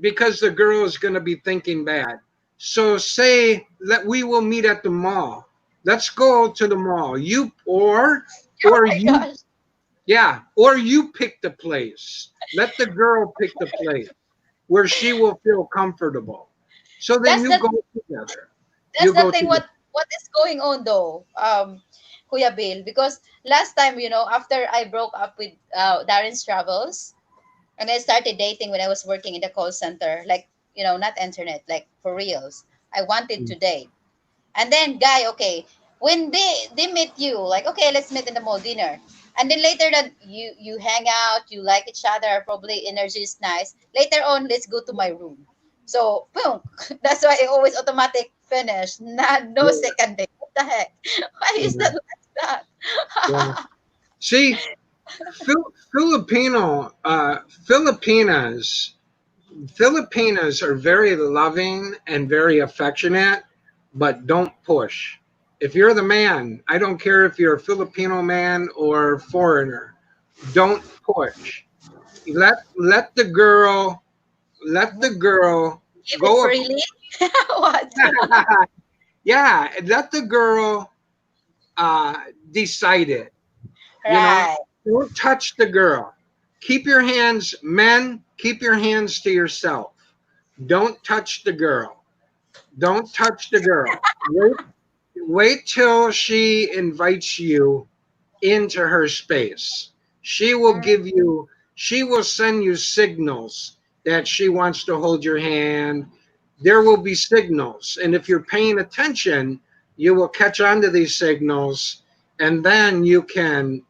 because the girl is going to be thinking bad. So say that we will meet at the mall. Let's go to the mall. You Oh or my you gosh. yeah, or you pick the place. Let the girl pick the place where she will feel comfortable. So then That's you the go together. that's You the go thing. together. What is going on though, Kuya Bill? Because last time, after I broke up with Darren's Travels, and I started dating when I was working in the call center, like, not internet, like for reals. I wanted to date. And then guy, okay, when they meet you, like, okay, let's meet in the mall dinner. And then later that you hang out, you like each other, probably energy is nice. Later on, let's go to my room. So boom. That's why I always automatic finish. No Yeah, second date. What the heck? Why is yeah, that like that? yeah. See, Filipinas Filipinas are very loving and very affectionate, but don't push. If you're the man, I don't care if you're a Filipino man or foreigner, don't push. Let the girl Give it go. freely? What? Yeah, let the girl uh, decide it. You know, Right. don't touch the girl. Keep your hands, men. Keep your hands to yourself. Don't touch the girl. Don't touch the girl. Wait till she invites you into her space. She will Mm, give you, she will send you signals that she wants to hold your hand. There will be signals. And if you're paying attention, you will catch on to these signals, and then you can,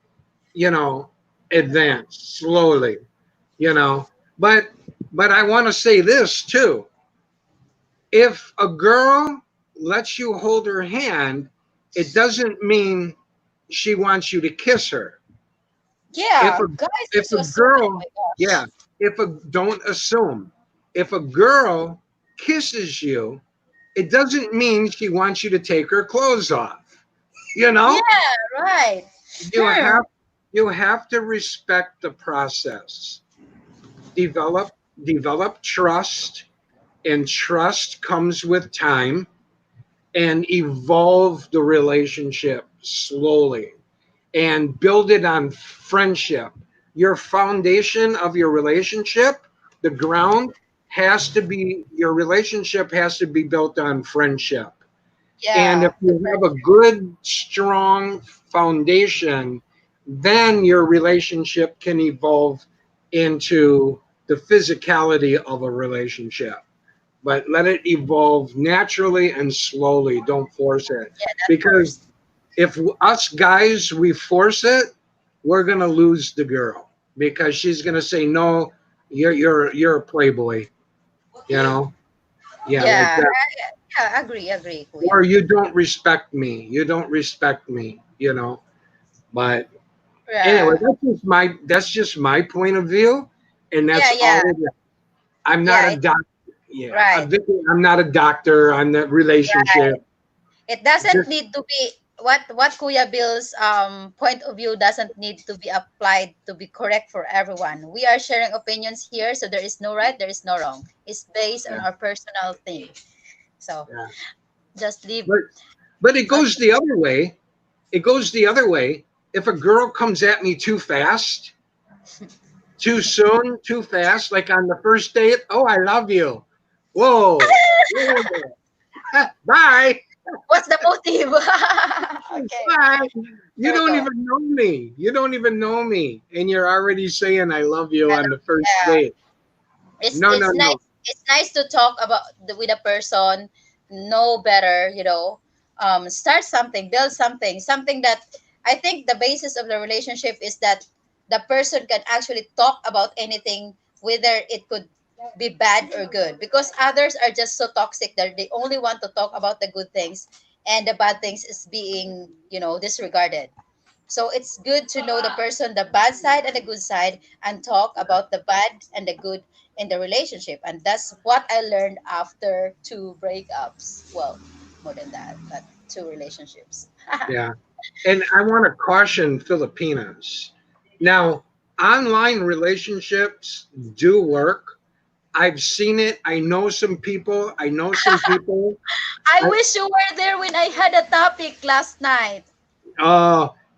you know, advance slowly, you know. But I want to say this too. If a girl lets you hold her hand, it doesn't mean she wants you to kiss her. If Yeah, a guys are if so a assuming. girl, My gosh. yeah, if a don't assume. If a girl kisses you, it doesn't mean she wants you to take her clothes off. You know, Yeah, right. you Hmm. have you have to respect the process. Develop trust, and trust comes with time, and evolve the relationship slowly and build it on friendship. Your foundation of your relationship, the ground has to be, your relationship has to be built on friendship. And if Yeah, the you have a friendship. good, strong foundation, then your relationship can evolve into the physicality of a relationship. But let it evolve naturally and slowly. Don't force it. Yeah, not Because forced. if us guys, we force it, we're going to lose the girl because she's going to say, no, you're a playboy, you know? Yeah, like Yeah, that. yeah, agree, Kuya. Or you don't respect me. You don't respect me, you know. But anyway, Yeah, that's just my point of view, and that's yeah, all it is. I'm not yeah. a It's doctor. Yeah, right, I'm not a doctor on the right. relationship. It doesn't Just need to be what Kuya Bill's point of view doesn't need to be applied to be correct for everyone. We are sharing opinions here, so there is no right, there is no wrong. It's based on yeah, our personal thing. So yeah. just leave. But it goes Okay. the other way. It goes the other way. If a girl comes at me too fast, too soon, too fast, like on the first date, oh, I love you. Whoa, whoa. Bye. What's the motive? Okay. Bye. You There we don't go. even know me. You don't even know me. And you're already saying I love you on the first Yeah. date. it's No, no, it's nice no. it's nice to talk about with a person, know better, start something, build something that I think the basis of the relationship is that the person can actually talk about anything, whether it could be bad or good, because others are just so toxic that they only want to talk about the good things, and the bad things is being disregarded. So it's good to know the person, the bad side and the good side, and talk about the bad and the good in the relationship. And that's what I learned after two breakups. Well, more than that, but two relationships. Yeah. And I want to caution Filipinos. Now, online relationships do work. I've seen it. I know some people. I know some people. I I, wish you were there when I had a topic last night.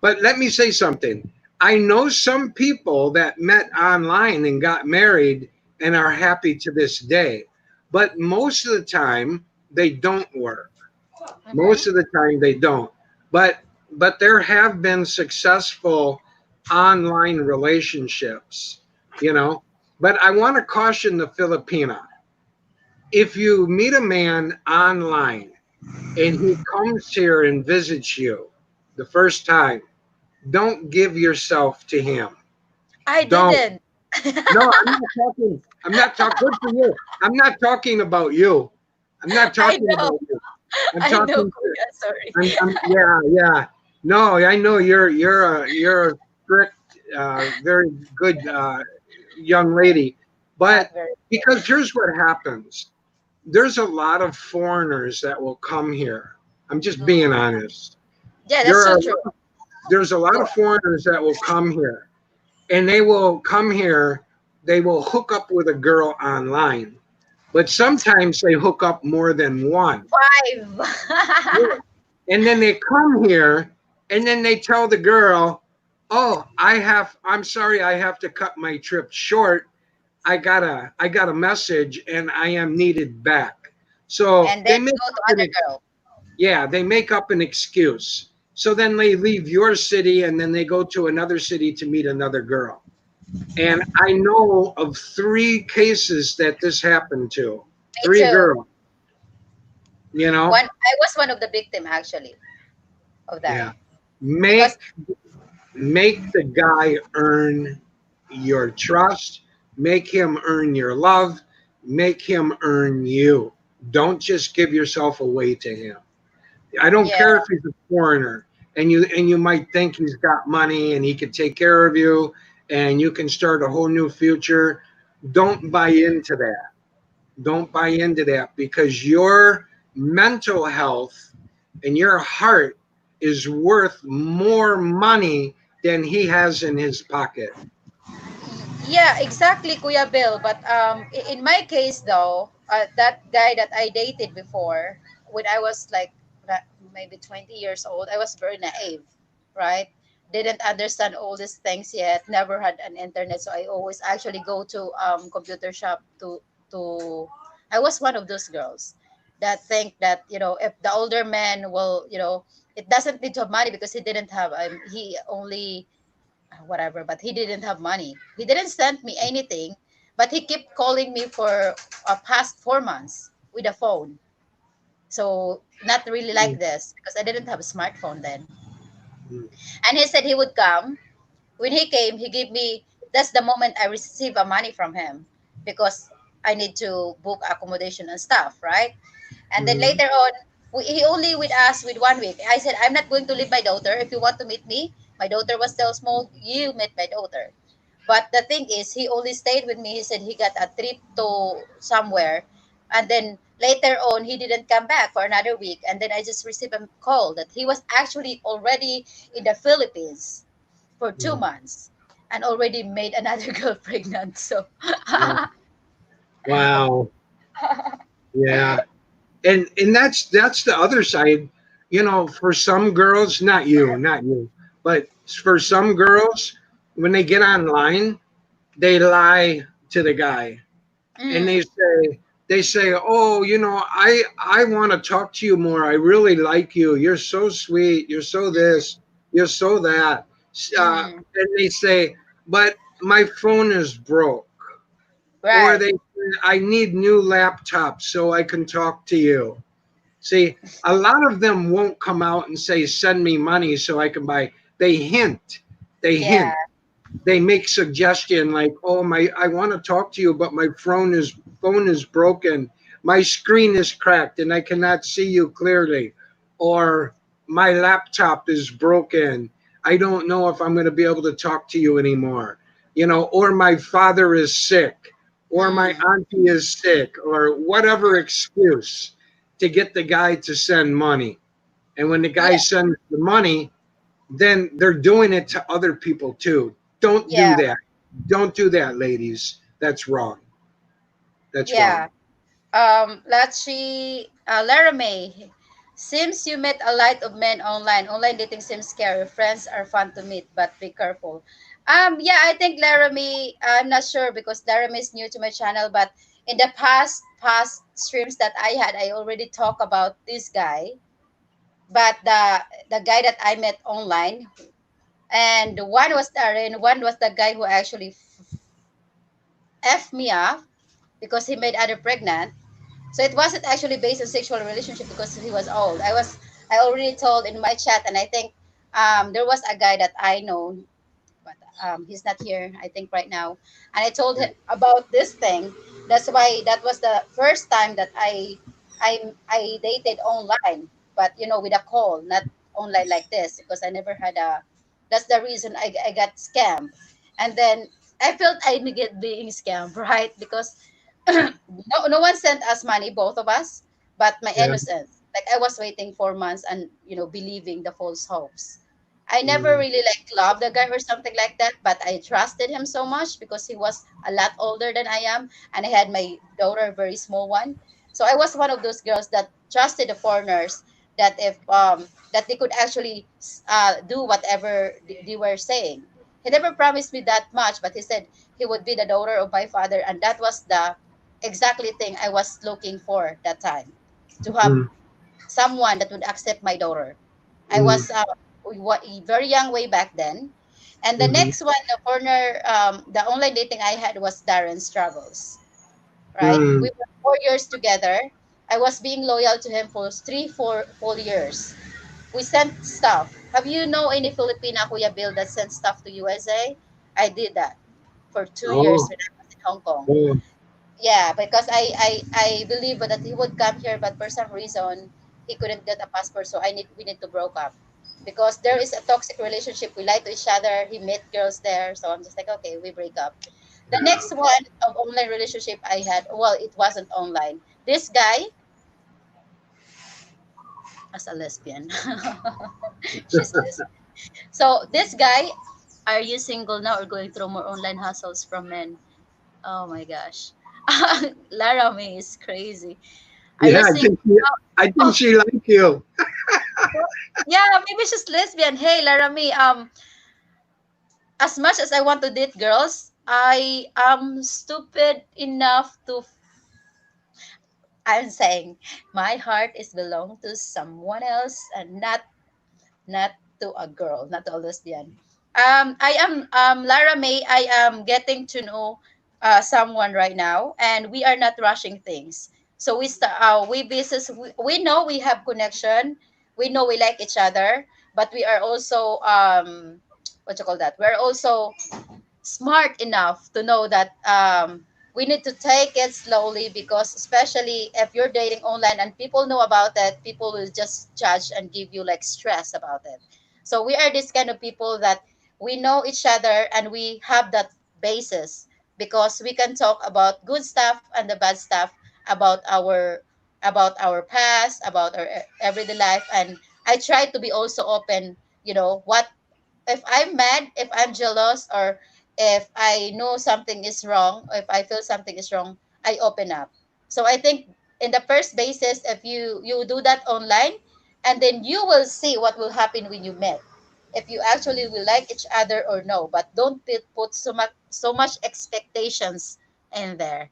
but let me say something. I know some people that met online and got married and are happy to this day. But most of the time, they don't work. Most Mm-hmm. of the time, they don't. But there have been successful online relationships, you know. But I want to caution the Filipina. If you meet a man online and he comes here and visits you the first time, don't give yourself to him. I Don't. didn't. No, I'm not talking. I'm not talking. Good for you. I'm not talking about you. I'm not I talking know. about you. I'm I know, talking. Kuya. Sorry. Yeah, yeah. No, I know you're a strict, very good young lady, but Not very because here's what happens. There's a lot of foreigners that will come here. I'm just good. being honest. Yeah, that's There so are true. there's a lot Go of foreigners that will come here, and they will come here. They will hook up with a girl online, but sometimes they hook up more than one. on. 5. And then they come here, and then they tell the girl, "Oh, I'm sorry, I have to cut my trip short. I got a message, and I am needed back." So And then they make go up to an other girl. yeah, they make up an excuse. So then they leave your city, and then they go to another city to meet another girl. And I know of three cases that this happened to. Me Three too. girls. You know, I was one of the victim actually of that yeah. because Make make the guy earn your trust. Make him earn your love. Make him earn you. Don't just give yourself away to him. I don't yeah, care if he's a foreigner and you might think he's got money and he can take care of you and you can start a whole new future. Don't buy into that. Don't buy into that because your mental health and your heart is worth more money than he has in his pocket. yeah, exactly, Kuya Bill. But in my case though, that guy that I dated before, when I was like maybe 20 years old, I was very naive, right? Didn't understand all these things yet. Never had an internet, so I always actually go to computer shop to. I was one of those girls that think that if the older man will it doesn't need to have money because he didn't have he only whatever, but he didn't have money. He didn't send me anything, but he kept calling me for past 4 months with a phone. So not really like Mm, this because I didn't have a smartphone then. mm, And he said he would come. When he came, he gave me. That's the moment I receive a money from him because I need to book accommodation and stuff, right? And then mm, later on, he only with us with 1 week. I said, I'm not going to leave my daughter. If you want to meet me, my daughter was still small. You meet my daughter. But the thing is, he only stayed with me. He said he got a trip to somewhere. And then later on, he didn't come back for another week. And then I just received a call that he was actually already in the Philippines for two mm. months and already made another girl pregnant. So, Oh, wow. Yeah. And that's the other side. You know, for some girls, not you, but for some girls, when they get online, they lie to the guy and mm, they say, oh, you know, I want to talk to you more. I really like you. You're so sweet. You're so this. You're so that. mm, And they say, but my phone is broke. Or right. they say, I need new laptops so I can talk to you. See, a lot of them won't come out and say, send me money so I can buy. They hint. They Yeah. hint. They make suggestion like, oh my, I want to talk to you, but my phone is broken. My screen is cracked and I cannot see you clearly. Or my laptop is broken. I don't know if I'm going to be able to talk to you anymore. You know, or my father is sick, or my Mm, auntie is sick, or whatever excuse to get the guy to send money. And when the guy yeah. sends the money, then they're doing it to other people too. Don't do Yeah. that. Don't do that, ladies. That's wrong. That's wrong. Yeah. Let's see. Laramie. Seems you met a lot of men online. Online dating seems scary. Friends are fun to meet, but be careful. Yeah, I think Laramie, I'm not sure because Laramie is new to my channel, but in the past streams that I had, I already talked about this guy. But the guy that I met online, and one was Darren, one was the guy who actually F me up because he made other pregnant. So it wasn't actually based on sexual relationship because he was old. I already told in my chat, and I think there was a guy that I know, but he's not here. I think right now, and I told Yeah. him about this thing. That's why that was the first time that I dated online, but with a call, not online like this, because I never had a. That's the reason I got scammed, and then I felt I get being scammed, right? Because no one sent us money, both of us, but my Yeah. innocence. Like I was waiting 4 months and believing the false hopes. I never Mm, really like loved the guy or something like that, but I trusted him so much because he was a lot older than I am, and I had my daughter, a very small one. So I was one of those girls that trusted the foreigners that if that they could actually do whatever they were saying. He never promised me that much, but he said he would be the daughter of my father, and that was the exactly thing I was looking for that time, to have mm, someone that would accept my daughter. I mm, was very young way back then. And the mhm, next one, the corner, the online dating I had was Darren's Travels, right? We mm, were 4 years together. I was being loyal to him for 4 years. We sent stuff. Have you know any Filipina, Kuya Bill, that sent stuff to USA? I did that for 2 years Oh, when I was in Hong Kong. oh, Yeah, because I believe that he would come here, but for some reason he couldn't get a passport, so I need we need to broke up because there is a toxic relationship. We lie to each other. He met girls there, so I'm just like, okay, we break up. The yeah. next one of online relationship I had, well, it wasn't online. This guy as a lesbian, she's lesbian. So this guy, are you single now or going through more online hassles from men? Oh my gosh. Lara May is crazy. Are Yeah, you single? I think Oh, she like you. yeah, maybe she's lesbian. Hey, Lara May, as much as I want to date girls, I am stupid enough to. I'm saying my heart is belong to someone else and not to a girl, not to a lesbian. I am Lara May. I am getting to know someone right now, and we are not rushing things. So we business. We know we have connection. We know we like each other, but we are also what you call that? We're also smart enough to know that we need to take it slowly because especially if you're dating online and people know about it, people will just judge and give you like stress about it. So we are this kind of people that we know each other and we have that basis because we can talk about good stuff and the bad stuff about our past, about our everyday life. And I try to be also open, what if I'm mad, if I'm jealous, or if I know something is wrong, or if I feel something is wrong, I open up. So I think in the first basis, if you do that online, and then you will see what will happen when you met. If you actually will like each other or no, but don't put so much expectations in there.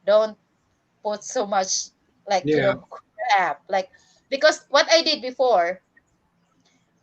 Don't put so much like Yeah, crap like because what I did before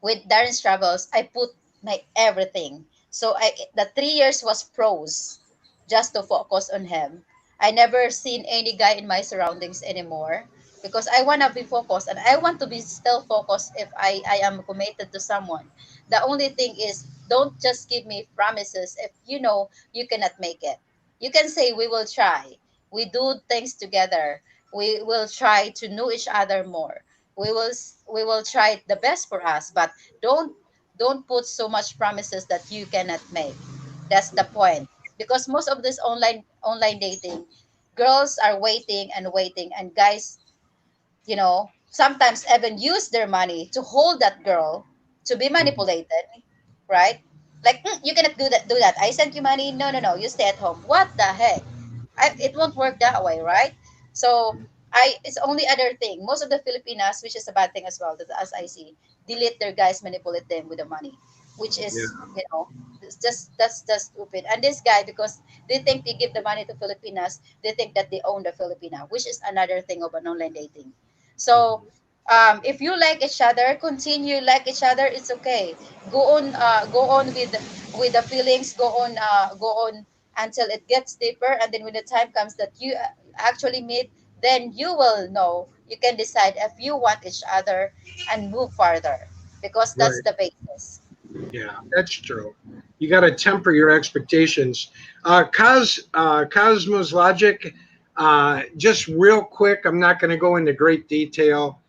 with Darren's Travels, I put my everything. So the 3 years was pros, just to focus on him. I never seen any guy in my surroundings anymore because I wanna be focused and I want to be still focused if I am committed to someone. The only thing is don't just give me promises if you know you cannot make it. You can say we will try. We do things together. We will try to know each other more. We will try the best for us, but don't don't put so much promises that you cannot make. That's the point. Because most of this online dating, girls are waiting and waiting, and guys, sometimes even use their money to hold that girl to be mhm, manipulated, right? Like, you cannot do that. I sent you money. No, no, no. You stay at home. What the heck? It won't work that way, right? So it's only other thing. Most of the Filipinas, which is a bad thing as well, that as I see, delete their guys, manipulate them with the money, which yeah, is it's just that's stupid. And this guy, because they think they give the money to Filipinas, they think that they own the Filipina, which is another thing of an online dating. So mhm, if you like each other, continue like each other. It's okay. Go on with the feelings. Go on until it gets deeper, and then when the time comes that you actually meet, then you will know. You can decide if you want each other and move farther, because that's right. the basis. Yeah, that's true. You got to temper your expectations. Cosmos Logic, just real quick, I'm not going to go into great detail,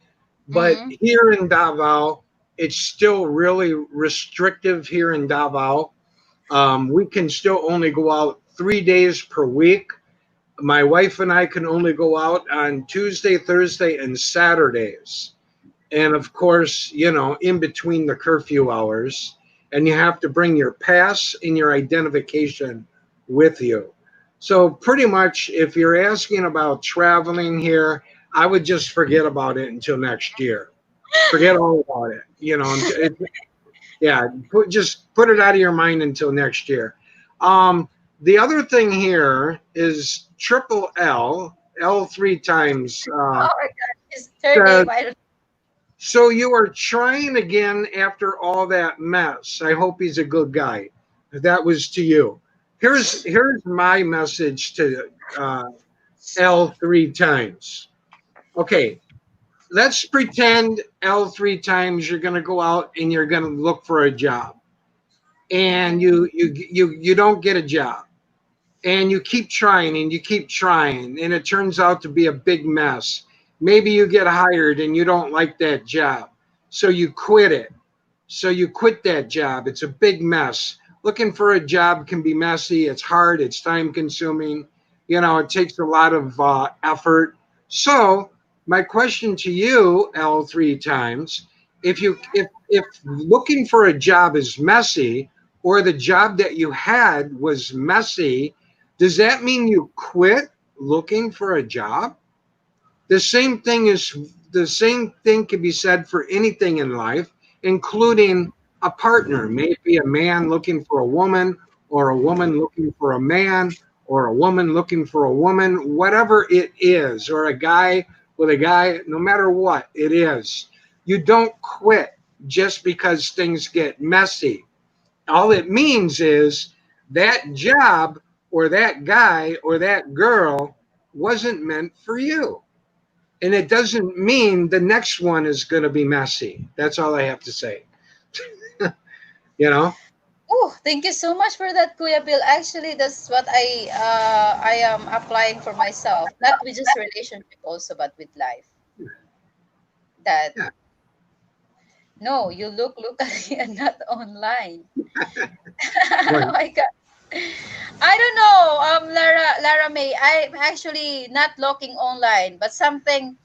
but Mm-hmm. here in Davao, it's still really restrictive here in Davao. We can still only go out 3 days per week. My wife and I can only go out on Tuesday, Thursday, and Saturdays. And of course, in between the curfew hours, and you have to bring your pass and your identification with you. So, pretty much, if you're asking about traveling here, I would just forget about it until next year. Forget all about it. Yeah, just put it out of your mind until next year. Um, the other thing here is triple L three times. Oh my God, his third Says, name. I don't. so you are trying again after all that mess. I hope he's a good guy. That was to you. Here's my message to L three times. Okay, let's pretend L 3 times you're going to go out and you're going to look for a job, and Mm-hmm. you don't get a job, and you keep trying and you keep trying, and it turns out to be a big mess. Maybe you get hired and you don't like that job, so you quit it. So you quit that job. It's a big mess. Looking for a job can be messy. It's hard. It's time consuming. It takes a lot of effort. So my question to you, L 3 times, if looking for a job is messy, or the job that you had was messy, does that mean you quit looking for a job? The same thing can be said for anything in life, including a partner, maybe a man looking for a woman, or a woman looking for a man, or a woman looking for a woman, whatever it is, or a guy with a guy, no matter what it is. You don't quit just because things get messy. All it means is that job or that guy or that girl wasn't meant for you. And it doesn't mean the next one is going to be messy. That's all I have to say. you know? Oh, thank you so much for that, Kuya Bill. Actually, that's what I am applying for myself. Not with just relationship also, but with life. That Yeah. no, you look at me and not online. Right. Oh my God. I don't know, Lara May. I'm actually not looking online, but something,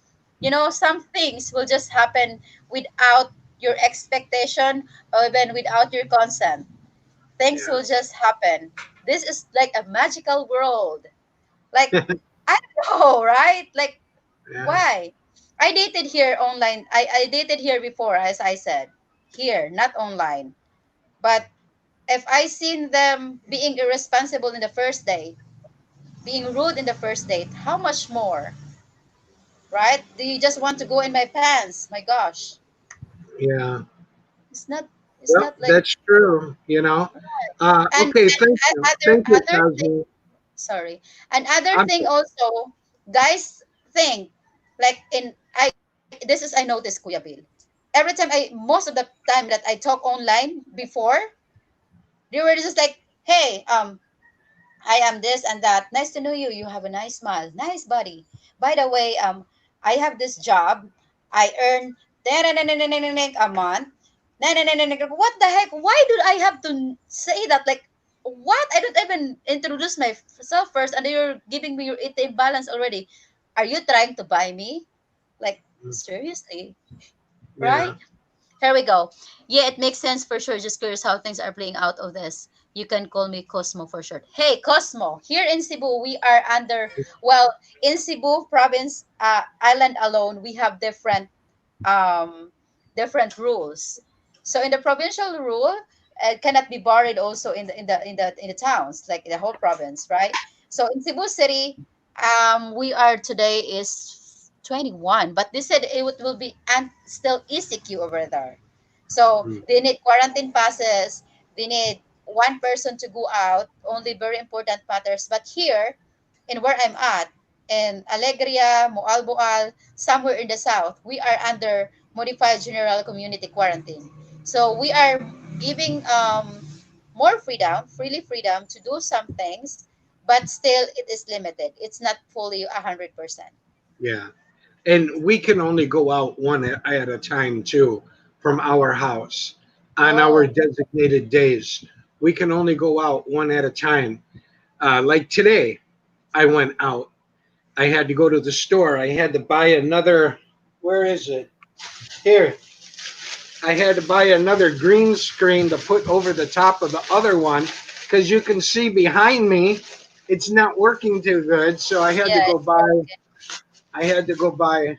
some things will just happen without your expectation or even without your consent. Things Yeah. will just happen. This is like a magical world. Like, I don't know, right? Like, Yeah. why? I dated here online. I dated here before, as I said. Here, not online. But if I seen them being irresponsible in the first day, being rude in the first date, how much more, right? Do you just want to go in my pants? My gosh. Yeah. It's not it's Well, not like that's true. and Okay. Thank you. Thank you, other thing, Cosmo. sorry. Another I'm, thing also, guys think like this is I noticed, Kuya Bill. Every time most of the time that I talk online before, they were just like, hey, I am this and that. Nice to know you. You have a nice smile. Nice body. By the way, I have this job. I earn a month. What the heck? Why do I have to say that? Like, what? I don't even introduce myself first, and you're giving me your ATM balance already. Are you trying to buy me? Like, seriously, right? yeah. Here we go. Yeah, it makes sense for sure. Just curious how things are playing out of this. You can call me Cosmo for short. Hey, Cosmo. Here in Cebu, we are under, well, in Cebu province, island alone, we have um, different rules. So in the provincial rule, it cannot be borrowed also in the towns, like in the whole province, right? So in Cebu City, we are today is 21, but they said will be and still ECQ over there. So Mm. they need quarantine passes. They need one person to go out. Only very important matters. But here, in where I'm at, in Alegria, Moalboal, somewhere in the south, we are under modified general community quarantine. So we are giving more freely freedom to do some things, but still it is limited. It's not fully 100%. Yeah. And we can only go out one at a time, too, from our house on our Oh, designated days. We can only go out one at a time. Like today, I went out. I had to go to the store. I had to buy another. Where is it? Here. I had to buy another green screen to put over the top of the other one because you can see behind me it's not working too good. So I had to yeah, go it's buy. broken. I had to go buy.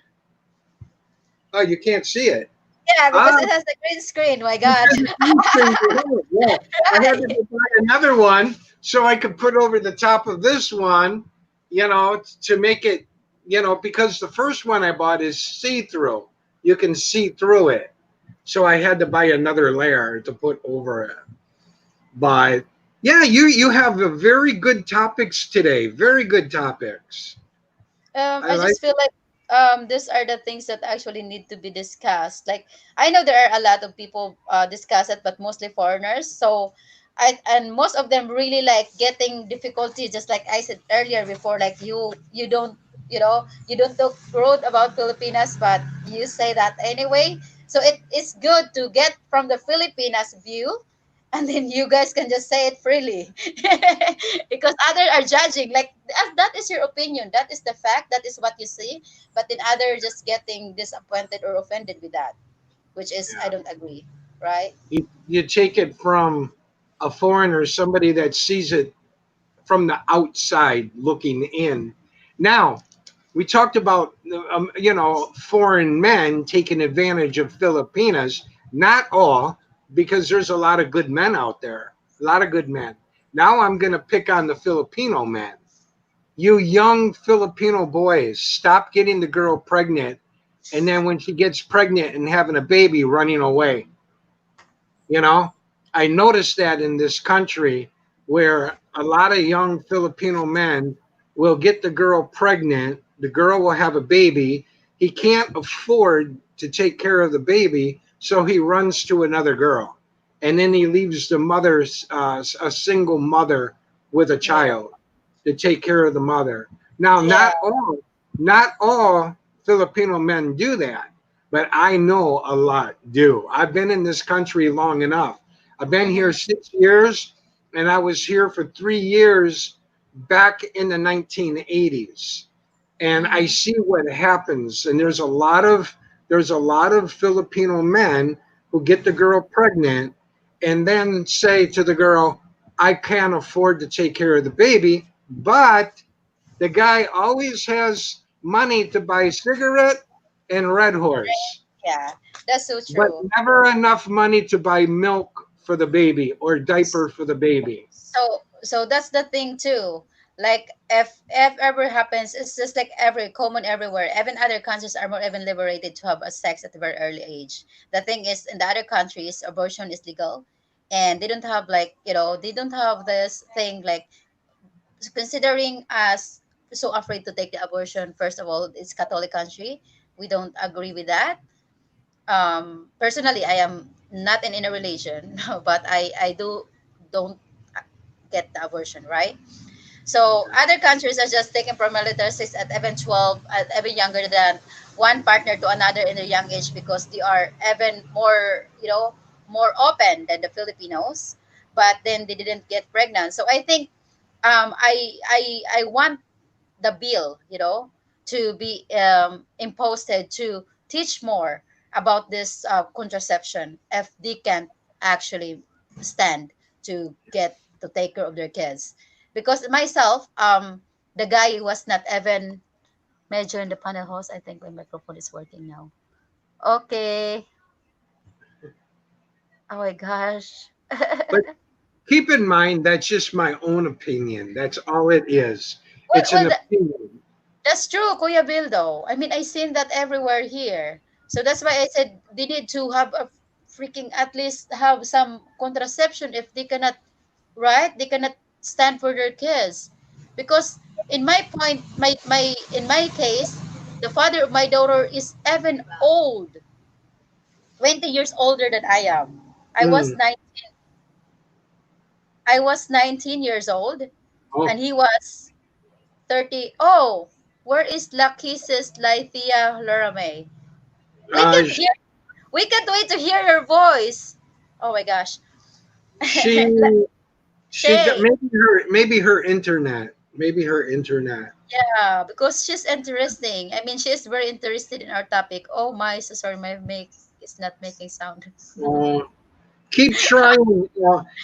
Oh, you can't see it. Yeah, Ah, because it has the green screen. My God. because the green screen behind it. Yeah, I had to Right. go buy another one so I could put over the top of this one. To make it. Because the first one I bought is see through. You can see through it. So I had to buy another layer to put over it. But yeah, you have a very good topics today. Very good topics. I I like just feel like it. these are the things that actually need to be discussed. Like, I know there are a lot of people discuss it, but mostly foreigners. So and most of them really like getting difficulty, just like I said earlier before, like you don't, you don't talk rude about Filipinas, but you say that anyway. So it is good to get from the Filipinas view, and then you guys can just say it freely. Because others are judging, like that is your opinion, that is the fact, that is what you see, but then other just getting disappointed or offended with that, which is I Yeah. don't agree, right? You take it from a foreigner, somebody that sees it from the outside looking in. Now, we talked about foreign men taking advantage of Filipinas. Not all, because there's a lot of good men out there, a lot of good men. Now I'm going to pick on the Filipino men. You young Filipino boys, stop getting the girl pregnant, and then when she gets pregnant and having a baby, running away. You know, I noticed that in this country where a lot of young Filipino men will get the girl pregnant, the girl will have a baby. He can't afford to take care of the baby, so he runs to another girl. And then he leaves the mother, a single mother with a Yeah. child to take care of the mother. Now, Yeah. not all Filipino men do that, but I know a lot do. I've been in this country long enough. I've been here Mm-hmm. 6 years, and I was here for 3 years back in the 1980s, and I Mm-hmm. see what happens. And there's a lot of Filipino men who get the girl pregnant and then say to the girl, "I can't afford to take care of the baby," but the guy always has money to buy cigarette and Red Horse, Yeah, that's so but true. never enough money to buy milk for the baby or diaper for the baby. So that's the thing too. Like if ever happens, it's just like every common everywhere. Even other countries are more even liberated to have a sex at a very early age. The thing is, in the other countries, abortion is legal, and they don't have like, they don't have this thing like, considering us so afraid to take the abortion. First of all, it's Catholic country. We don't agree with that. Personally, I am not in a relation, but I don't get the abortion, right? So other countries are just taking premarital sex at even 12, at even younger than one partner to another in their young age, because they are even more, more open than the Filipinos. But then they didn't get pregnant. So I think I want the bill, to be imposed to teach more about this contraception if they can't actually stand to get to take care of their kids. Because myself, the guy was not even major in the panel host. I think my microphone is working now. Okay. Oh my gosh. But keep in mind, that's just my own opinion. That's all it is. well, It's an well, opinion. That's true, Kuya Bill, though. I mean, I seen that everywhere here. So that's why I said they need to have a freaking, at least have some contraception if they cannot, right? They cannot stand for their kids. Because in my point, in my case, the father of my daughter is even old, 20 years older than I am. I was Mm. nine, I was 19 years old, Oh, and he was 30. Oh, where is Lakisis Lythia Laramay? We uh, can't hear. We can't wait to hear your voice. Oh my gosh. she she got Say, maybe her internet, maybe her internet. yeah, because she's interesting. I mean, she's very interested in our topic. Oh my, so sorry, my make is not making sound. Uh, keep trying.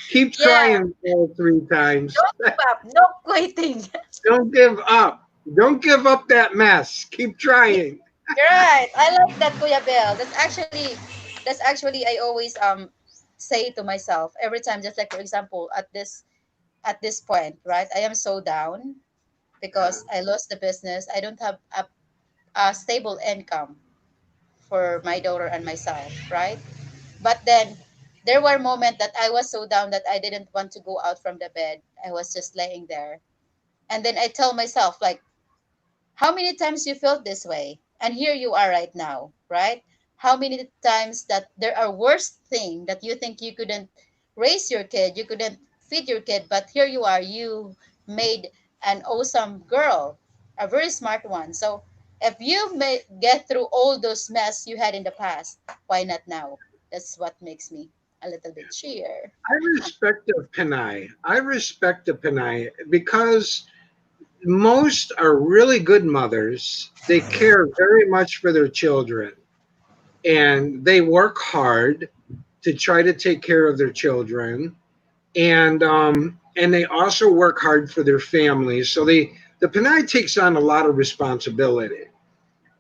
Keep Yeah, trying all 3 times. don't give up. No quitting. Don't give up. Don't give up that mess. Keep Yeah, trying. you're right. I like that, Kuya Bell. That's actually I always say to myself every time. Just like for example, at this point, right? I am so down because I lost the business. I don't have a stable income for my daughter and myself, right? But then there were moments that I was so down that I didn't want to go out from the bed. I was just laying there. And then I tell myself, like, how many times you felt this way? And here you are right now, right? How many times that there are worse thing that you think you couldn't raise your kid, you couldn't feed your kid, but here you are, you made an awesome girl, a very smart one. So if you may get through all those mess you had in the past, why not now? That's what makes me a little bit cheer. I respect the Pinay. I respect the Pinay because most are really good mothers. They care very much for their children and they work hard to try to take care of their children. And they also work hard for their families. So the Pinay takes on a lot of responsibility.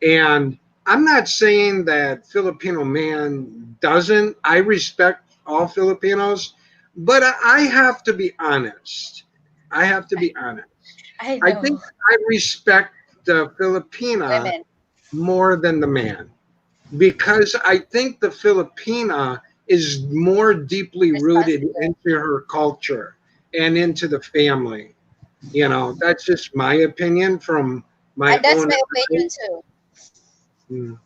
And I'm not saying that Filipino man doesn't. I respect all Filipinos, but I have to be honest. I have to be honest. I I know. think I respect the Filipina Women. more than the man because I think the Filipina is more deeply rooted Responsible. into her culture and into the family. You know, that's just my opinion from my And that's own my opinion eyes. too. Mm.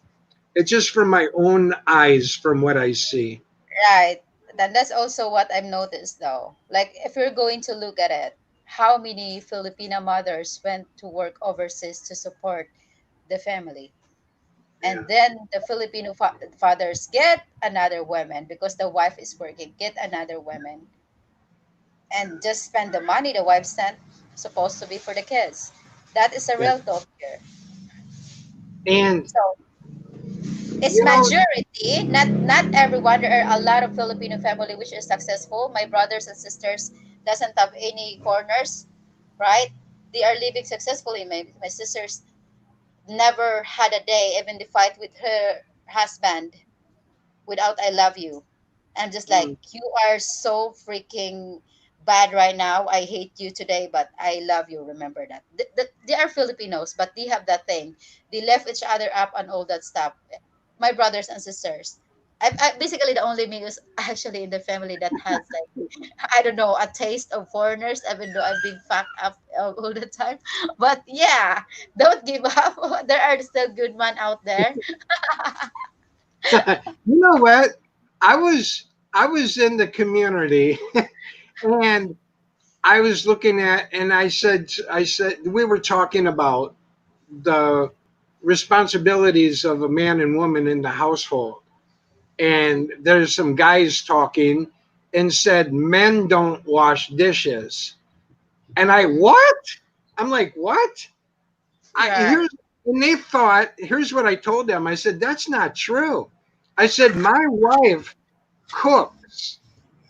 It's just from my own eyes from what I see. Right. Then that's also what I've noticed though. Like if you're going to look at it, how many Filipino mothers went to work overseas to support the family? Yeah. And then the Filipino fathers get another woman because the wife is working, get another woman and just spend the money the wife sent supposed to be for the kids. That is a Yeah. real talk here. And So it's you know, majority, not everyone. There are a lot of Filipino family which is successful. My brothers and sisters doesn't have any corners, right? They are living successfully. My sisters never had a day, even the fight with her husband without I love you. I'm just like, mm, you are so freaking bad right now. I hate you today, but I love you. Remember that. They are Filipinos, but they have that thing. They left each other up and all that stuff. My brothers and sisters. I basically the only me who's actually in the family that has like I don't know a taste of foreigners, even though I've been fucked up all the time. But yeah, don't give up. There are still good men out there. you know what? I was in the community and I was looking at and I said we were talking about the responsibilities of a man and woman in the household. And there's some guys talking and said men don't wash dishes. And I Mm-hmm. what? I'm like, what? I Right. here's and they thought, here's what I told them. I said, that's not true. I said, my wife cooks,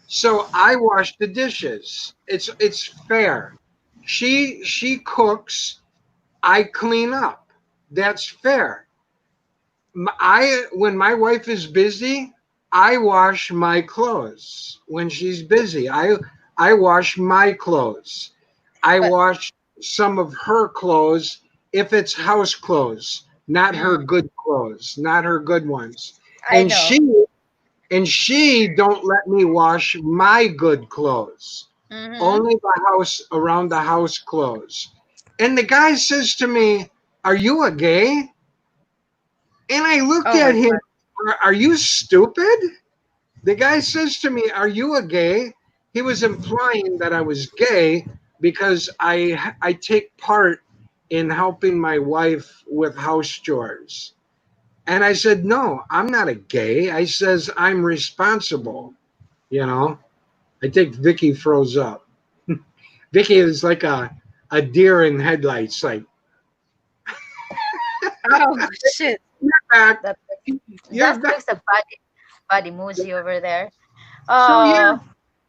so I wash the dishes. It's fair. She cooks, I clean up. That's fair. I when my wife is busy, I wash my clothes. When she's busy, I wash my clothes. I But wash some of her clothes if it's house clothes, not her mm, good clothes, not her good ones. I And know. she don't let me wash my good clothes. Mm-hmm. Only the house around the house clothes. And the guy says to me, "Are you a gay?" And I looked Oh at my him, God. are you stupid? The guy says to me, are you a gay? He was implying that I was gay because I take part in helping my wife with house chores. And I said, no, I'm not a gay. I says, I'm responsible. You know, I think Vicky froze up. Vicky is like a deer in headlights, like, Oh shit. you're back. That You're that back. looks a body emoji over there. So yeah, Uh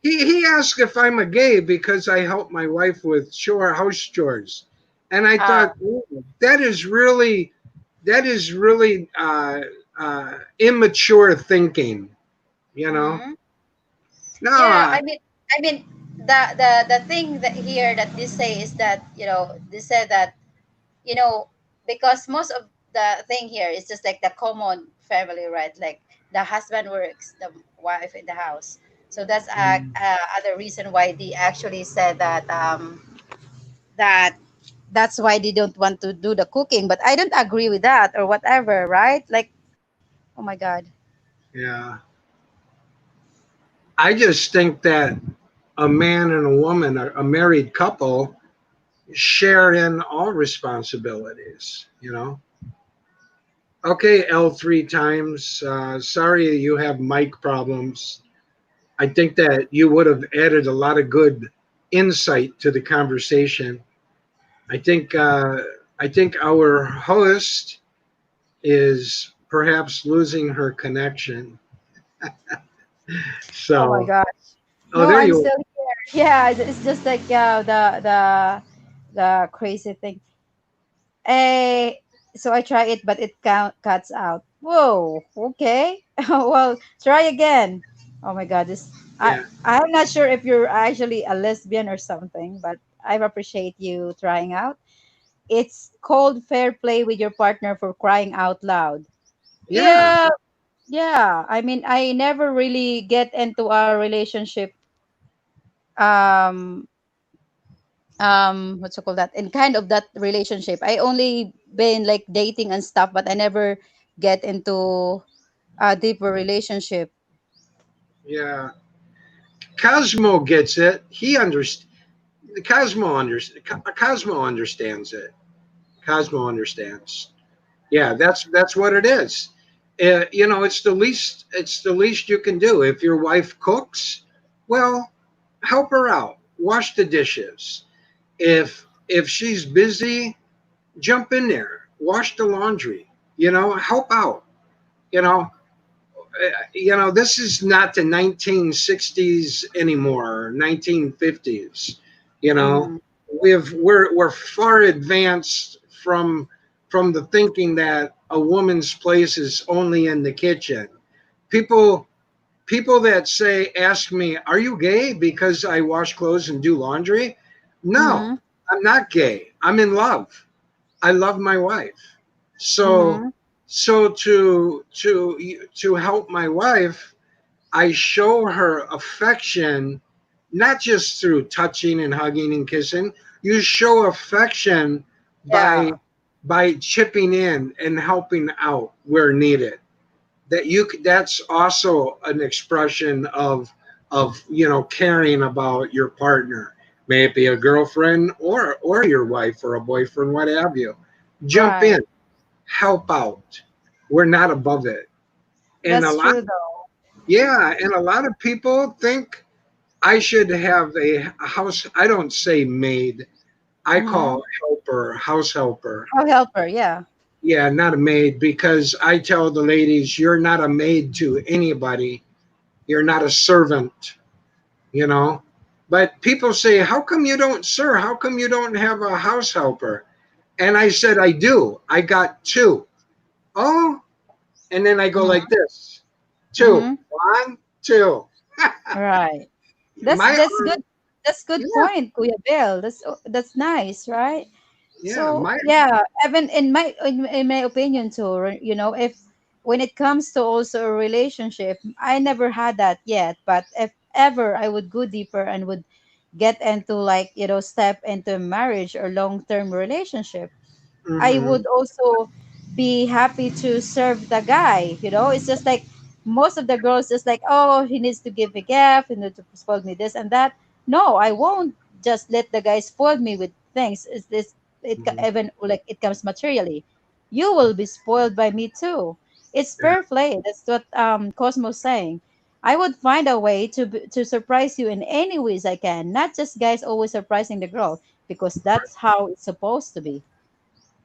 he asked if I'm a gay because I help my wife with house chores, and I uh thought, "Ooh, that is really immature thinking, you know. mm-hmm. No, Yeah, I mean the thing that here that they say is that, they said that, you know, because most of the thing here is just like the common family, right? Like the husband works, the wife in the house. So that's mm, other reason why they actually said that that that's why they don't want to do the cooking. But I don't agree with that or whatever, right? Like, oh my god. Yeah. I just think that a man and a woman, a married couple, share in all responsibilities, you know. Okay, L three times. Sorry you have mic problems. I think that you would have added a lot of good insight to the conversation. I think uh, I think our host is perhaps losing her connection. Oh my So, gosh. oh, No, there I'm you are. still here. Yeah, it's just like the crazy thing. Eh, so I try it, but it cuts out. Whoa. Okay. Well, try again. Oh my God. This Yeah, I'm not sure if you're actually a lesbian or something, but I appreciate you trying out. It's called fair play with your partner for crying out loud. yeah, Yeah. Yeah. I mean, I never really get into a relationship um what's it called that in kind of that relationship. I only been like dating and stuff, but I never get into a deeper relationship. yeah. Cosmo gets it. He understands. Cosmo understands it. Cosmo understands. Yeah, that's what it is. It's the least you can do. If your wife cooks, well, help her out. Wash the dishes. If she's busy, jump in there. Wash the laundry. Help out. You know, this is not the 1960s anymore, 1950s. You know, Mm-hmm. we're far advanced from the thinking that a woman's place is only in the kitchen. People people that say ask me, "Are you gay because I wash clothes and do laundry?" No, Mm-hmm. I'm not gay. I'm in love. I love my wife. So Mm-hmm. so to help my wife, I show her affection not just through touching and hugging and kissing. You show affection by Yeah, by chipping in and helping out where needed. That's also an expression of caring about your partner, may it be a girlfriend or your wife or a boyfriend, what have you. Jump right. in, help out. We're not above it. And a That's lot true though. Yeah, and a lot of people think I should have a house. I don't say maid. I Mm-hmm. call helper, house helper. I'll help her. Yeah. Yeah, not a maid, because I tell the ladies, you're not a maid to anybody. You're not a servant, you know. But people say, how come you don't, sir? How come you don't have a house helper? And I said, I do. I got two. Oh, and then I go Mm-hmm. like this: two, Mm-hmm. one, two. Right. That's My that's arm, good. That's good yeah, point, Kuya Bill. That's nice, right? yeah, So my, yeah, even in my opinion too, if when it comes to also a relationship, I never had that yet. But if ever I would go deeper and would get into like step into a marriage or long term relationship, I hmm would also be happy to serve the guy. It's just like most of the girls just like, oh, he needs to give me gift, he needs to spoil me this and that. No, I won't just let the guy spoil me with things. Is this even like it comes materially? You will be spoiled by me too. It's yeah, fair play. That's what Cosmo's saying. I would find a way to surprise you in any ways I can, not just guys always surprising the girl because that's how it's supposed to be.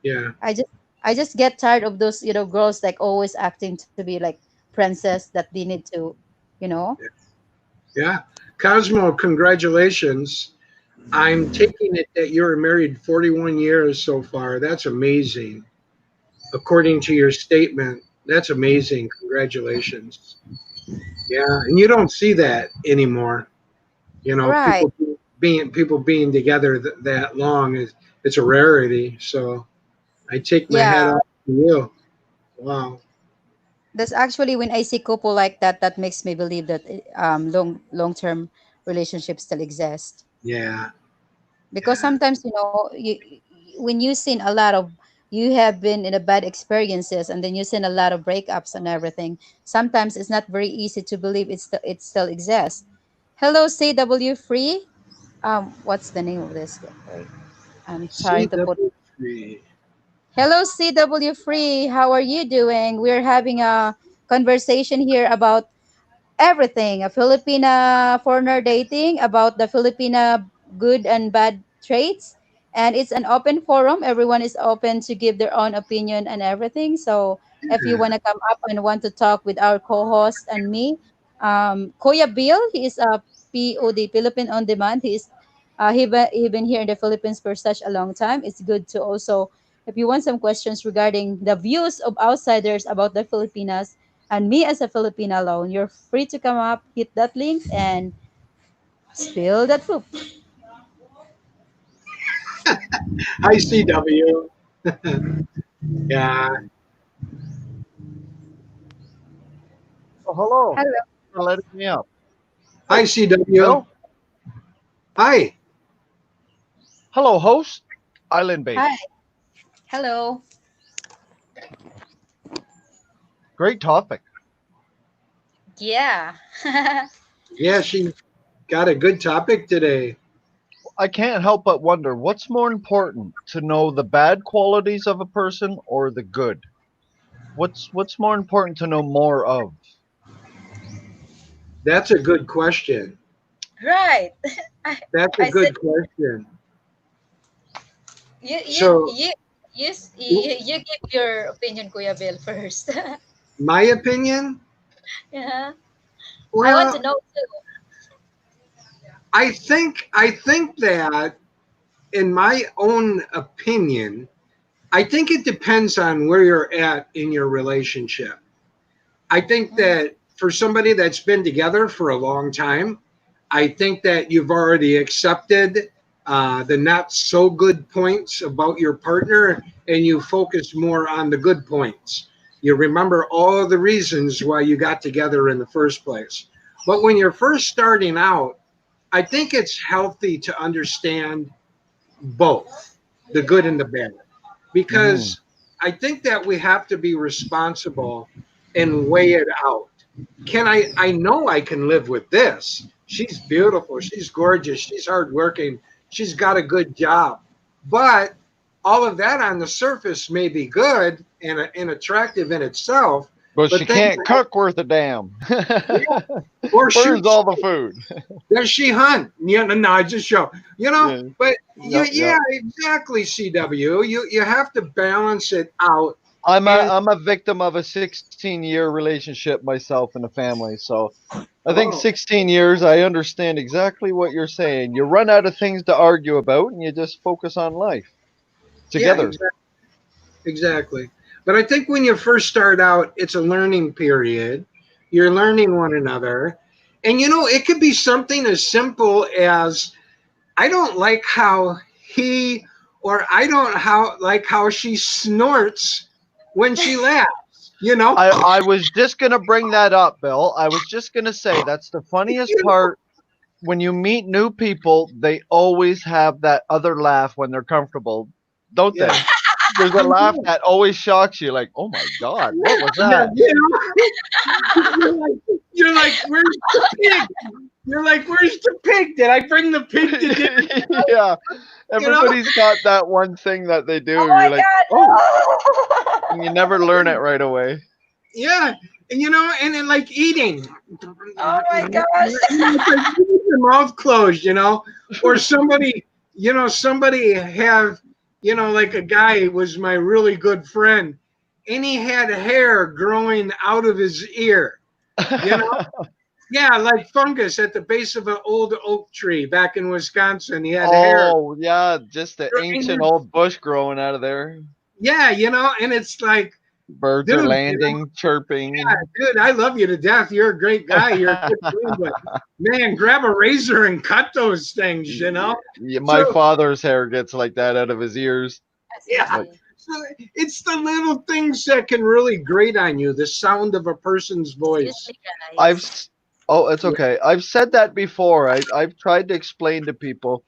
yeah, I just I just get tired of those girls like always acting to be like princess that they need to, you know. yeah. Cosmo, congratulations. I'm taking it that you're married 41 years so far. That's amazing. According to your statement, that's amazing. Congratulations. Yeah, and you don't see that anymore. Right. People being together that long is it's a rarity. So I take my Yeah. hat off to you. Wow. That's actually when I see couple like that, that makes me believe that long term relationships still exist. Yeah. Because Yeah. sometimes when you seen a lot of, you have been in a bad experiences, and then you seen a lot of breakups and everything, sometimes it's not very easy to believe it still exists. Hello, CW Free. What's the name of this? Wait, I'm trying to put. CW3. Hello, CW Free. How are you doing? We're having a conversation here about everything, a Filipina foreigner dating, about the Filipina good and bad traits. And it's an open forum. Everyone is open to give their own opinion and everything. So if you want to come up and want to talk with our co-host and me, Kuya Bill, he is a POD, Philippine On Demand. He been here in the Philippines for such a long time. It's good to also, if you want some questions regarding the views of outsiders about the Filipinas, and me as a Filipina alone, you're free to come up, hit that link, and spill that poop. Hi, CW. Yeah. Oh, hello. Hello. For letting me up. Hi, Hey, CW. Bill. Hi. Hello, host. Island Hi. base. Hello. Great topic. Yeah. Yeah, she got a good topic today. I can't help but wonder what's more important to know the bad qualities of a person or the good? What's more important to know more of? That's a good question. Right. I, That's a I said good question. you you So, you w- you give your opinion, Kuya Bill, first. my opinion? Yeah. I want to Well, know too. I think that in my own opinion, I think it depends on where you're at in your relationship. I think Mm, that for somebody that's been together for a long time, I think that you've already accepted the not so good points about your partner and you focus more on the good points. You remember all the reasons why you got together in the first place. But when you're first starting out, I think it's healthy to understand both the good and the bad Mm. because I think that we have to be responsible and weigh it out. I know I can live with this. She's beautiful, she's gorgeous, she's hardworking, she's got a good job. But all of that on the surface may be good and attractive in itself, But she but then can't cook worth a damn. or Burns shoots all the food. does she hunt? Yeah, no, I just show. Yeah. But Yep, yeah, yep. exactly. CW, you have to balance it out, I'm a and I'm a victim of a 16-year relationship myself and a family. So I think oh 16 years I understand exactly what you're saying. You run out of things to argue about and you just focus on life yeah, together. exactly. But I think when you first start out, it's a learning period. You're learning one another, and it could be something as simple as I don't like how he or I don't like how she snorts when she laughs. I was just gonna bring that up, Bill. I was just gonna say that's the funniest part. When you meet new people, they always have that other laugh when they're comfortable, don't Yeah. they? There's a laugh that always shocks you, like, "Oh my God, what was Yeah, that?" you're like, where's the pig? You're like, where's the pig? Did I bring the pig to dinner? Yeah, You know? everybody's got that one thing that they oh do. my You're like, "Oh," God! and you never learn it right away. Yeah. And and then like eating. Oh my It's gosh! like keep your mouth closed. Or somebody have, like a guy was my really good friend, and he had hair growing out of his ear. You know? Yeah, like fungus at the base of an old oak tree back in Wisconsin. He had hair. Oh yeah, just the ancient old bush growing out of there. Yeah, and it's like, Birds are dude, landing, yeah, chirping. dude, I love you to death. You're a great guy. You're a good friend, but man, grab a razor and cut those things. Yeah, my So father's hair gets like that out of his ears. I yeah, Like see. so it's the little things that can really grate on you. The sound of a person's Excuse voice. me, I've guys. s- oh, it's okay. I've said that before. I've tried to explain to people.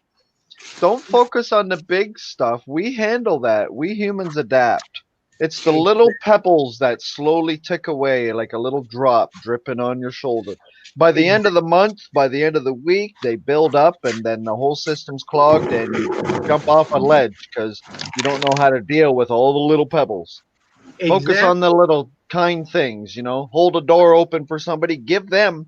Don't focus on the big stuff. We handle that. We humans adapt. It's the little pebbles that slowly tick away like a little drop dripping on your shoulder. By the end of the month, by the end of the week, they build up and then the whole system's clogged and you jump off a ledge because you don't know how to deal with all the little pebbles. Focus on Exactly. the little kind things, you know. Hold a door open for somebody, give them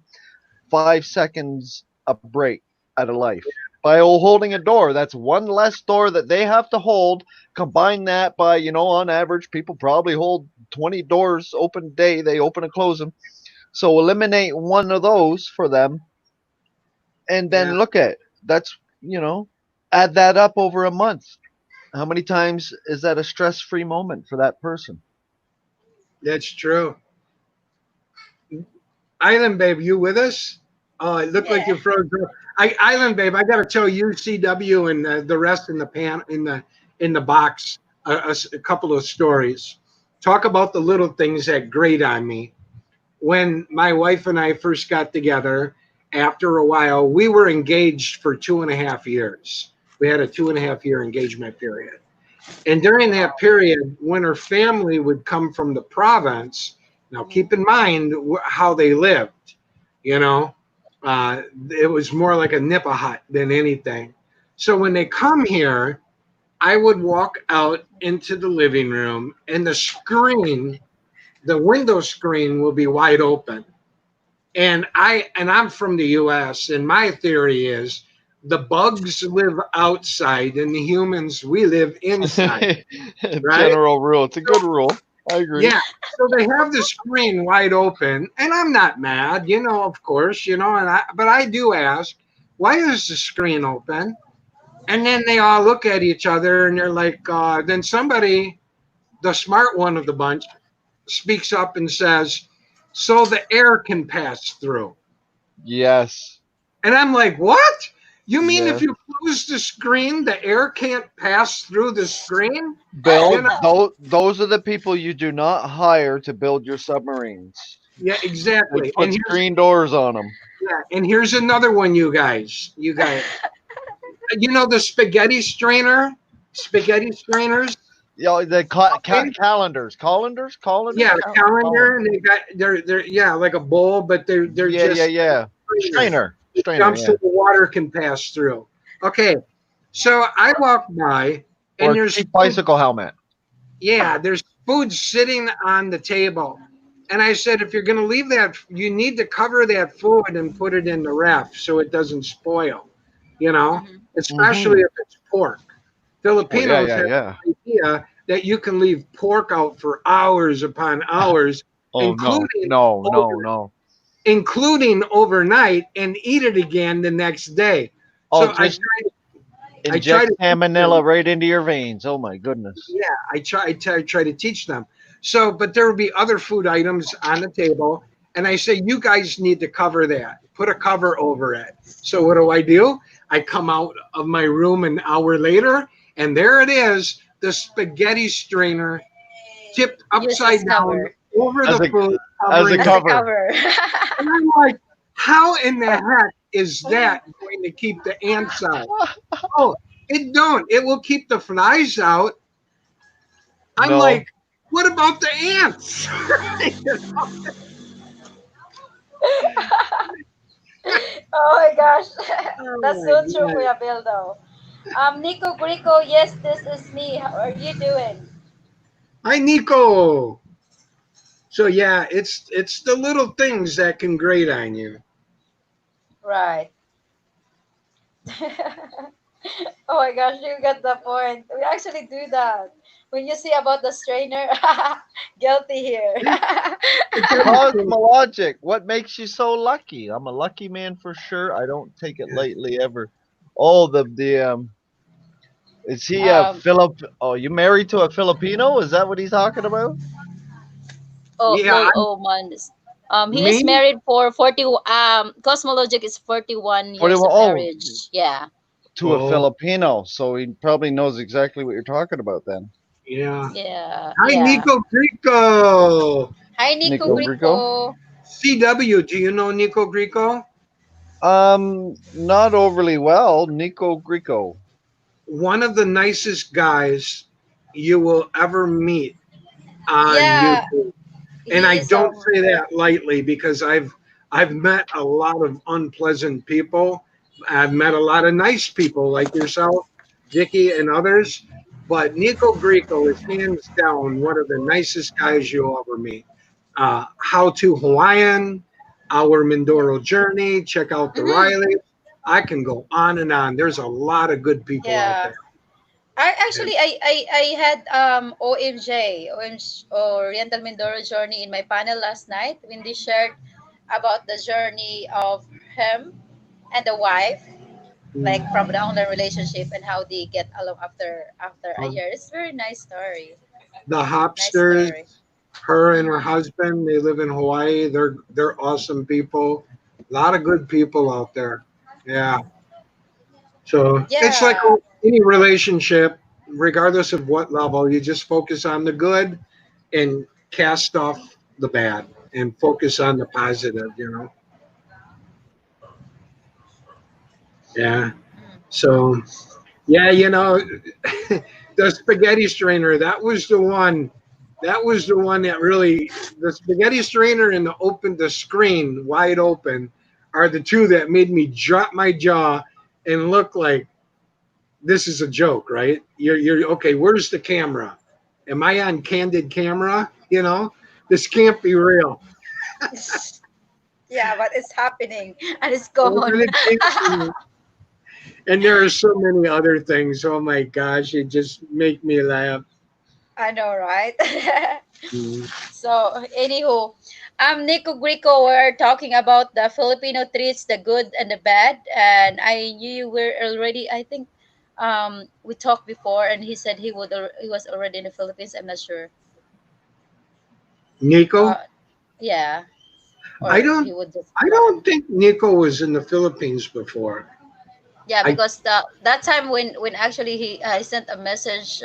5 seconds a break out of life. By holding a door, that's one less door that they have to hold. Combine that by, on average, people probably hold 20 doors open a day. They open and close them. So eliminate one of those for them and then Yeah, look at that's, add that up over a month. How many times is that a stress free moment for that person? that's true. Island Babe, you with us? Oh, it looked like Yeah. you froze. Island Babe, I got to tell you, CW and the rest in the in the box, a couple of stories. Talk about the little things that grate on me. When my wife and I first got together, after a while, we were engaged for 2.5 years. We had a 2.5 year engagement period. And during that Wow. period, when her family would come from the province, now Mhm. keep in mind how they lived, you know, it was more like a nipa hut than anything. So when they come here, I would walk out into the living room and the window screen will be wide open. And I'm from the US, and my theory is the bugs live outside and the humans we live inside, right? General rule. It's a So good rule. I agree. yeah, so they have the screen wide open, and I'm not mad, of course, but I do ask, why is the screen open? And then they all look at each other and they're like, then somebody, the smart one of the bunch, speaks up and says, so the air can pass through. Yes. And I'm like, what? You mean if Yes. you close the screen, the air can't pass through the screen? You Bill, know, those are the people you do not hire to build your submarines. yeah, They exactly. put screen doors on them. And here's another one, you guys. The spaghetti strainer, spaghetti strainers. The Okay? colanders, Yeah, the calendar, and they got they're yeah, like a bowl, but they're yeah, yeah, just yeah. strainers. It Strainer, jumps yeah. so the water can pass through. Okay, so I walk by Or and a there's cheap food. bicycle helmet. Yeah, there's food sitting on the table. And I said, if you're going to leave that, you need to cover that food and put it in the ref so it doesn't spoil, you know, Mhm. especially Mm-hmm. if it's pork. Oh yeah, Filipinos yeah, have yeah. the idea that you can leave pork out for hours upon hours, Oh no, including no, no, over, no. including overnight, and eat it again the next day. Oh, So just I try inject to teach them. salmonella right into your veins. Oh my goodness. Yeah, I try to teach them. So, but there will be other food items on the table, and I say you guys need to cover that. Put a cover over it. So what do? I come out of my room an hour later, and there it is, the spaghetti strainer tipped Use as upside down cover. over As the a food, as a covering As it. a cover. cover. And I'm like, how in the heck is that going to keep the ants out? Oh, it don't. It will keep the flies out. I'm No. like, what about the ants? Oh my gosh. Oh That's my so true, god. Kuya Bill, though. Nico Grico, yes, this is me. How are you doing? Hi, Nico. So yeah, it's the little things that can grate on you. Right. Oh my gosh, you got the point. We actually do that. When you see about the strainer, guilty here. Cosmologic. What makes you so lucky? I'm a lucky man for sure. I don't take it lightly ever. Oh, the is he a um, Philip? Oh, you married to a Filipino? Is that what he's talking about? oh, Yeah, lol, oh man. He is me. married for 40. Cosmologic is 41 years 41. of Oh, marriage. Yeah. to a Oh Filipino. So he probably knows exactly what you're talking about then. yeah. Yeah. Hi, Yeah. Nico Grico. Hi, Nico Nico Grico. Grico. CW. Do you know Nico Grico? Not overly well. Nico Grico. one of the nicest guys you will ever meet on Yeah, YouTube. And he I is don't say that lightly because I've met a lot of unpleasant people. I've met a lot of nice people like yourself, Vicky, and others. But Nico Grieco is hands down one of the nicest guys you'll ever meet. How to Hawaiian, our yeah. Mindoro journey. Check out the Hmm. Rileys. I can go on and on. There's a lot of good people out Yeah. there. I And, actually I had OMJ Oriental Mindoro journey in my panel last night when they shared about the journey of him and the wife, like mm, from the online relationship and how they get along after a um, year. It's a very nice story. the Nice Hopsters, story. her and her Mm-hmm. husband, they live in Hawaii. They're awesome people. A lot of good people out there. Yeah. So it's like Yeah. any relationship, regardless of what level, you just focus on the good and cast off the bad and focus on the positive, you know? Yeah. Mm. So, yeah, the spaghetti strainer, that was the one. That was the one that really, the spaghetti strainer and the screen wide open are the two that made me drop my jaw and look like this is a joke, right? You're okay. Where's the camera? Am I on candid camera? This can't be real. Yeah, but it's happening and it's And common. it can't- and there are so many other things. Oh my gosh, it just make me laugh. I know, right? Mm. So, anywho, Nico Grico, we're talking about the Filipino treats, the good and the bad, and I knew you were already. I think, we talked before, and he said he was already in the Philippines. I'm not sure. Nico, Uh, yeah, I or he don't, would just I plan. don't think Nico was in the Philippines before. Yeah, I because that time when actually he I sent a message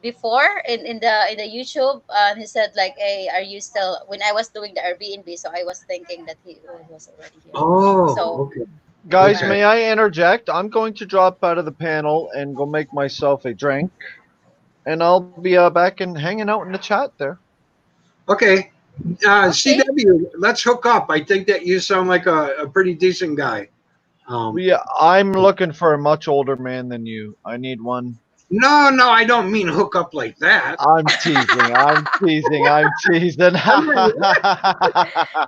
before in the YouTube, and he said like, "Hey, are you still?" When I was doing the Airbnb, so I was thinking that he was already here. Oh, So, okay, Guys, okay, may I interject? I'm going to drop out of the panel and go make myself a drink, and I'll be back and hanging out in the chat there. okay. okay, CW, let's hook up. I think that you sound like a pretty decent guy. Um, Yeah, I'm looking for a much older man than you. I need one. no, no, I don't mean hook up like that. I'm teasing. I'm teasing. I'm teasing. I'm like,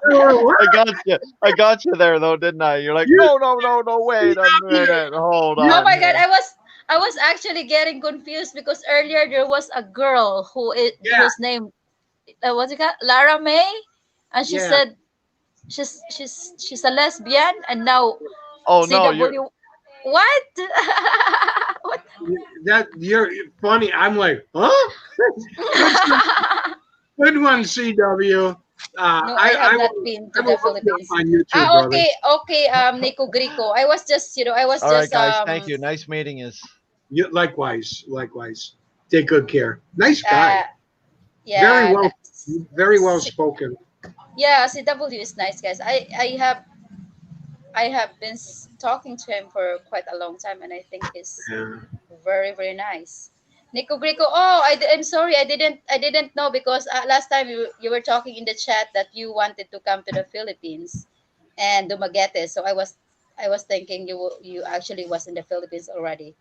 what? I got you. I got you there, though, didn't I? You're like, You, no, no, no, no. Wait a minute. Hold oh on my God, here. I was actually getting confused because earlier there was a girl yeah, whose name what's it called, Lara May, and she yeah. said she's a lesbian, and now Oh no, you're. CW. What? What? That you're funny. I'm like, huh? good, good one, CW. No, I have not been I to the will look you up Philippines. on YouTube, brother. Okay, okay. Nico Grico. I was All right, just guys. Thank you. Nice meeting you. You, likewise, likewise. Take good care. Nice guy. uh, Very yeah, well, very well spoken. yeah. CW is nice, guys. I have been talking to him for quite a long time, and I think he's Yeah. very very nice. Nico Grico. Oh, I'm sorry. I didn't know because last time you were talking in the chat that you wanted to come to the Philippines and Dumaguete. So I was thinking you actually was in the Philippines already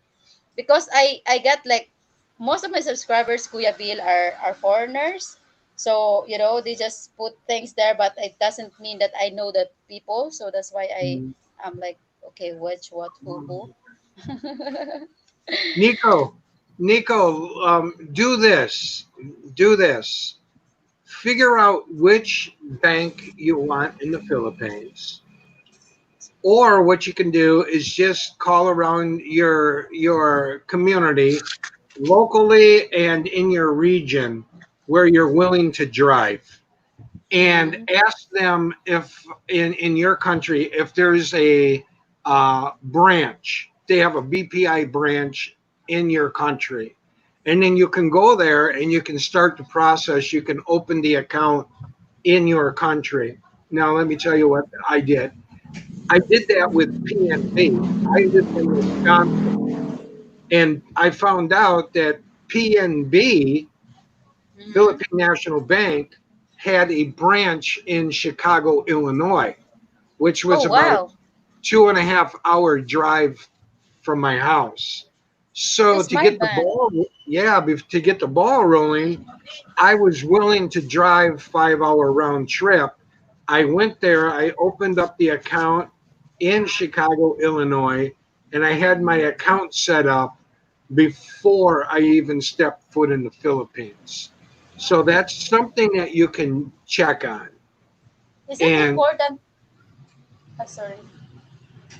because I got like most of my subscribers, Kuya Bill, are foreigners. So they just put things there, but it doesn't mean that I know the people. So that's why Mm. I'm like, okay, which what who. Nico, Nico, do this. Do this. Figure out which bank you want in the Philippines. Or what you can do is just call around your community locally and in your region where you're willing to drive and Mm, ask them if in your country if there's a branch, they have a BPI branch in your country, and then you can go there and you can start the process. You can open the account in your country. Now let me tell you what I did. I did that with PNB. I lived in Wisconsin And I found out that PNB, Mm-hmm. Philippine National Bank, had a branch in Chicago, Illinois, which Oh was about a wow, 2.5 hour drive from my house. So that's to my get the band. ball, yeah, to get the ball rolling, I was willing to drive 5 hour round trip. I went there, I opened up the account in Chicago, Illinois, and I had my account set up before I even stepped foot in the Philippines. So that's something that you can check on. Is it And important? Sorry.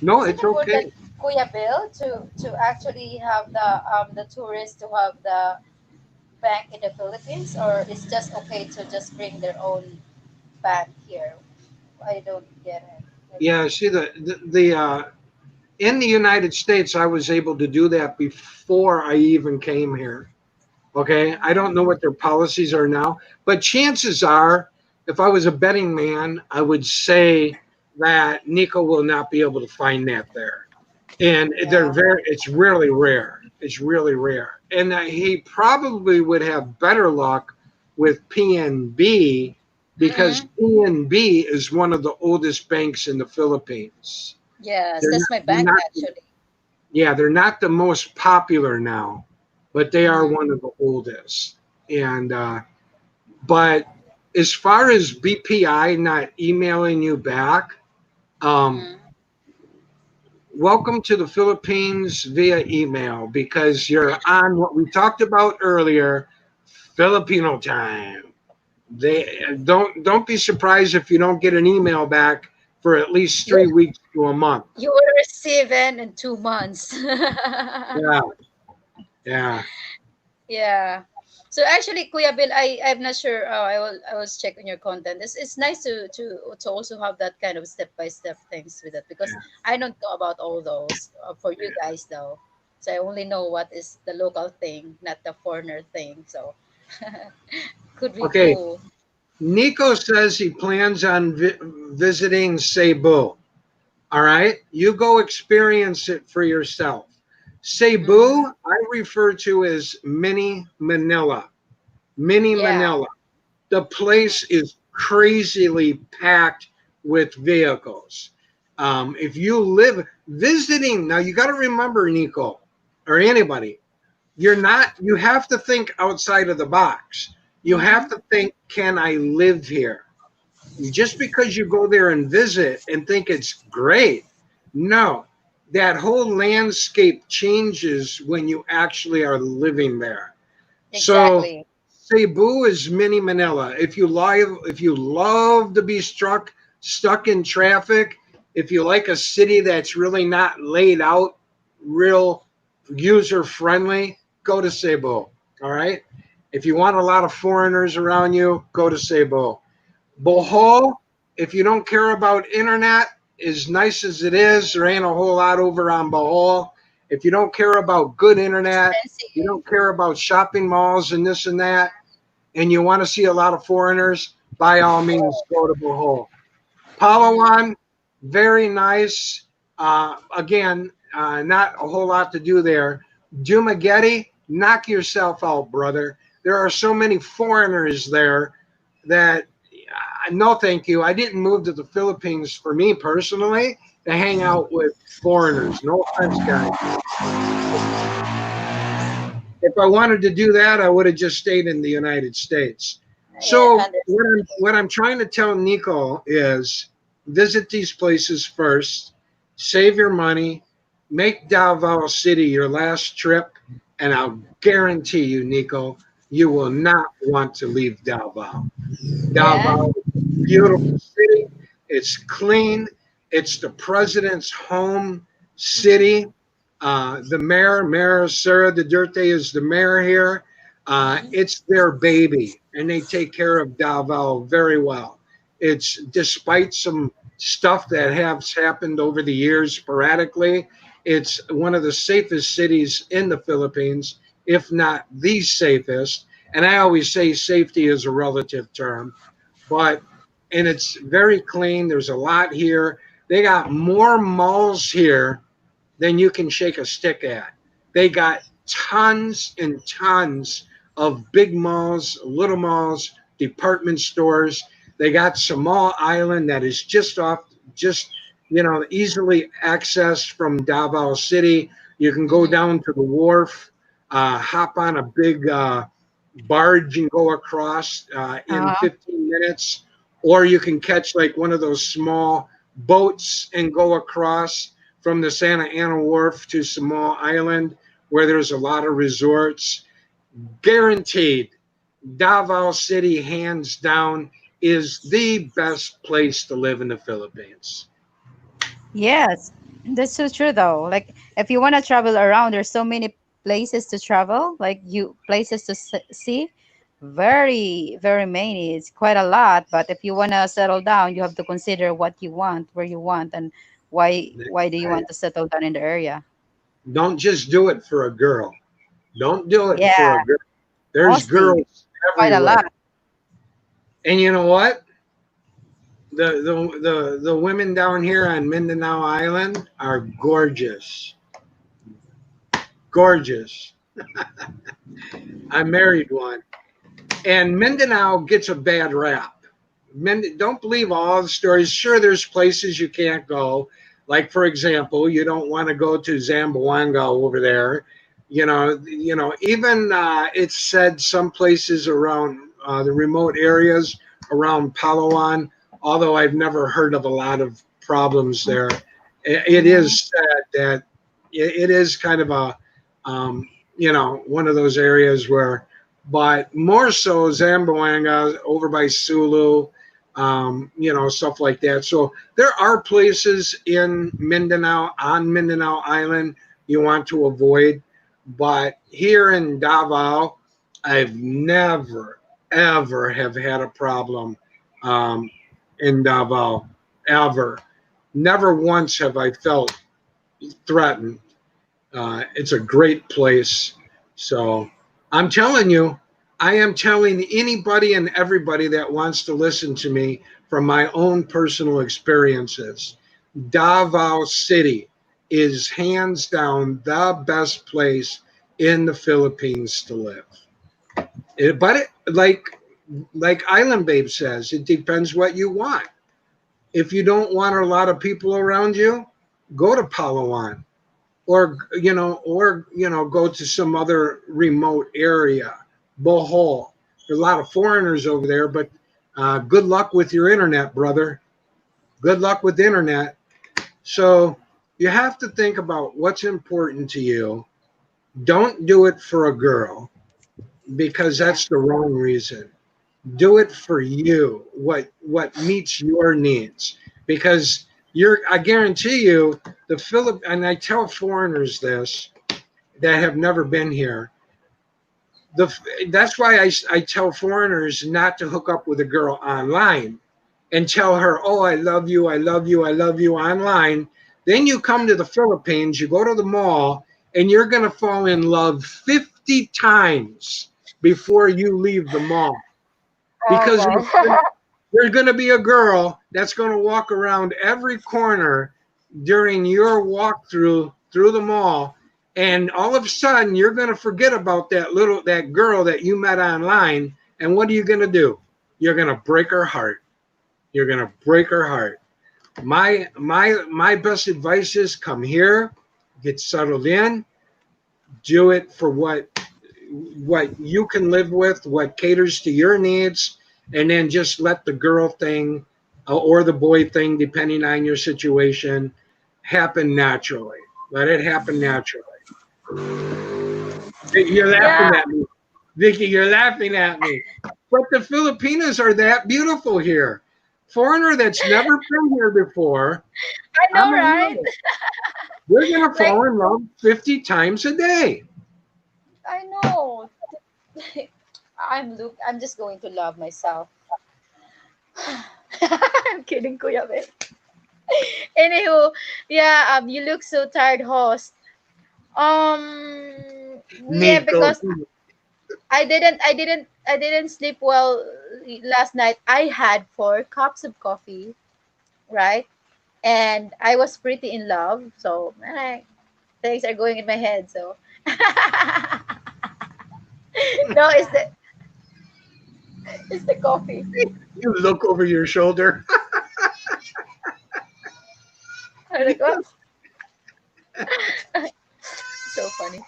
no, Is it it's okay. important, Kuya Bill, to actually have the tourists to have the bank in the Philippines, or it's just okay to just bring their own bank here? I don't get it. Yeah, see the in the United States, I was able to do that before I even came here. Okay, I don't know what their policies are now, but chances are, if I was a betting man, I would say that Nico will not be able to find that there, and they're Yeah. very. It's really rare. It's really rare, and he probably would have better luck with PNB because Mm-hmm. PNB is one of the oldest banks in the Philippines. Yes, They're that's not, my they're bank not actually. yeah, they're not the most popular now, but they are Mm-hmm. one of the oldest. And but as far as BPI not emailing you back, um, Mm-hmm. welcome to the Philippines via email because you're on what we talked about earlier, Filipino time. They don't be surprised if you don't get an email back for at least You 3 weeks to a month. you will receive it in 2 months. Yeah, yeah. Yeah. So actually, Kuya Bill, I'm not sure. I was checking your content. It's nice to also have that kind of step by step things with it because Yeah. I don't know about all those for you guys though. So I only know what is the local thing, not the foreigner thing. So could be Okay, cool. Nico says he plans on visiting Cebu. All right, you go experience it for yourself. Mm-hmm. Cebu, I refer to as mini Manila. Mini Yeah. Manila. The place Mm-hmm. is crazily packed with vehicles. If you live visiting, now you got to remember, Nico, or anybody, you have to think outside of the box. You have Mm-hmm. to think, can I live here? Just because you go there and visit and think it's great, no, that whole landscape changes when you actually are living there. So Exactly. Cebu is mini Manila. If you love to be stuck in traffic, if you like a city that's really not laid out, real user friendly, go to Cebu. All right. If you want a lot of foreigners around you, go to Cebu. Mm-hmm. Bohol, if you don't care about internet, as nice as it is, there ain't a whole lot over on Bohol. If you don't care about good internet, you Expensive. don't care about shopping malls and this and that, and you want to see a lot of foreigners, by all means, go to Bohol. Mm-hmm. Palawan, very nice. Again, not a whole lot to do there. Dumaguete, knock yourself out, brother. There are so many foreigners there that no, thank you. I didn't move to the Philippines for me personally to hang out with foreigners. No offense, guys. If I wanted to do that, I would have just stayed in the United States. Yeah, So understandable. what I'm trying to tell Nico is visit these places first, save your money, make Davao City your last trip, and I'll guarantee you, Nico, you will not want to leave Davao. Yeah. Davao is a beautiful city. It's clean. It's the president's home Mm-hmm. city. Mayor Sara Duterte, is the mayor here. Mm-hmm. It's their baby, and they take care of Davao very well. It's despite some stuff that has happened over the years sporadically. It's one of the safest cities in the Philippines, if not the safest. And I always say safety is a relative term, but and it's very clean. There's a lot here. They got more malls here than you can shake a stick at. They got tons and tons of big malls, little malls, department stores. They got Samal Island that is just easily accessed from Davao City. You can go Mm-hmm. down to the wharf, hop on a big barge and go across in Uh-huh. 15 minutes, or you can catch like one of those small boats and go across from the Santa Ana Wharf to Samal Island, where there's a lot of resorts. Guaranteed, Davao City, hands down, is the best place to live in the Philippines. Yes, that's so true though. Like if you want to travel around, there's so many places to travel, like you places to see. Very, very many. It's quite a lot. But if you want to settle down, you have to consider what you want, where you want, and why do you want to settle down in the area? Don't just do it for a girl. Don't do it for a Yeah, girl. There's mostly girls quite a lot. everywhere. And you know what? The women down here on Mindanao Island are gorgeous. Gorgeous. I married one. And Mindanao gets a bad rap. Don't believe all the stories. Sure, there's places you can't go. Like for example, you don't want to go to Zamboanga over there. Even it's said some places around the remote areas around Palawan, although I've never heard of a lot of problems there. It Mm-hmm. is said that it is kind of a, one of those areas where, but more so Zamboanga over by Sulu, stuff like that. So there are places in Mindanao, on Mindanao Island, you want to avoid. But here in Davao, I've never, ever have had a problem um, in Davao, ever. Never once have I felt threatened. It's a great place. So I'm telling you, I am telling anybody and everybody that wants to listen to me from my own personal experiences. Davao City is hands down the best place in the Philippines to live. But like Island Babe says, it depends what you want. If you don't want a lot of people around you, go to Palawan or go to some other remote area. Bohol. There's a lot of foreigners over there, but good luck with your internet, brother. Good luck with the internet. So you have to think about what's important to you. Don't do it for a girl because Yeah. that's the wrong reason. Do it for you. What meets your needs? Because I guarantee you, and I tell foreigners this that have never been here. The That's why I tell foreigners not to hook up with a girl online and tell her, "Oh, I love you, I love you, I love you" online. Then you come to the Philippines, you go to the mall, and you're going to fall in love 50 times before you leave the mall Oh because my. there's going to be a girl that's going to walk around every corner during your walk through the mall, and all of a sudden you're going to forget about that girl that you met online, and what are you going to do? You're going to break her heart. You're going to break her heart. My best advice is come here, get settled in, do it for what you can live with, what caters to your needs, and then just let the girl thing or the boy thing, depending on your situation, happen naturally. Let it happen naturally. You're Yeah, laughing at me, Vicky. You're laughing at me. But the Filipinos are that beautiful here. Foreigner that's never been here before, I I'm know, a right? real. We're gonna Like fall in love 50 times a day. I know. I'm just going to love myself. I'm kidding, Kuya Bel. Anywho, yeah, you look so tired, host. Yeah, Nico, because I didn't sleep well last night. I had 4 cups of coffee, right? And I was pretty in love, so things are going in my head. So No, it's the coffee. You look over your shoulder. I'm like, what? So funny.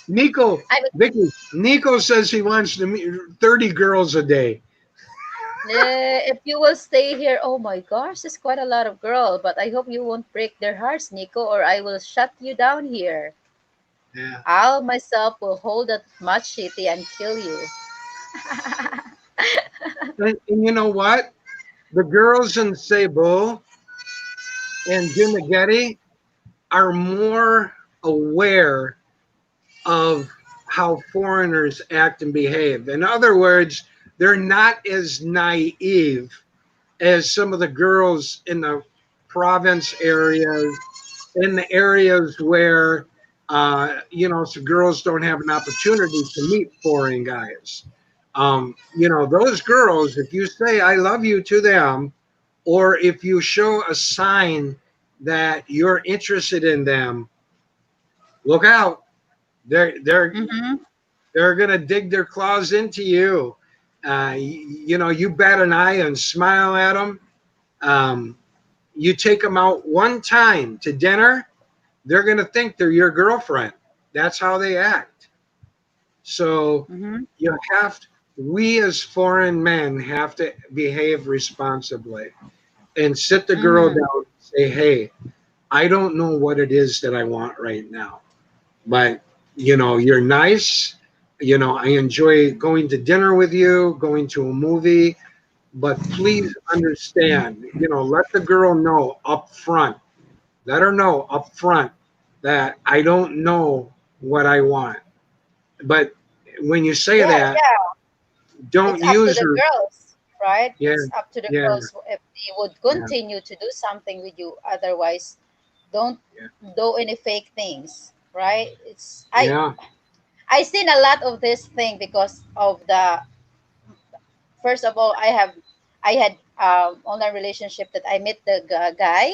Nico, I mean, Vicky, Nico says he wants to meet 30 girls a day. if you will stay here, oh my gosh, there's quite a lot of girls. But I hope you won't break their hearts, Nico, or I will shut you down here. Yeah. I myself will hold that machete and kill you. And you know what? The girls in Cebu and Dumaguete are more aware of how foreigners act and behave. In other words, they're not as naive as some of the girls in the province areas, in the areas where, so girls don't have an opportunity to meet foreign guys. Those girls, if you say I love you to them, or if you show a sign that you're interested in them, look out. Mm-hmm. They're gonna dig their claws into you. You bat an eye and smile at them. Um, you take them out one time to dinner, they're gonna think they're your girlfriend. That's how they act. So Mm-hmm. you have to, we as foreign men have to behave responsibly and sit the girl Mm-hmm. down and say, hey, I don't know what it is that I want right now, but you're nice. I enjoy going to dinner with you, going to a movie, but please understand, let the girl know up front. Let her know up front that I don't know what I want. But when you say Yeah, that, yeah. It's don't up to use the her. girls, right? Yeah, It's up to the yeah, girls if they would yeah, continue to do something with you. Otherwise, don't yeah, do any fake things, right? It's yeah. I seen a lot of this thing because of the first of all I had online relationship that I met the guy.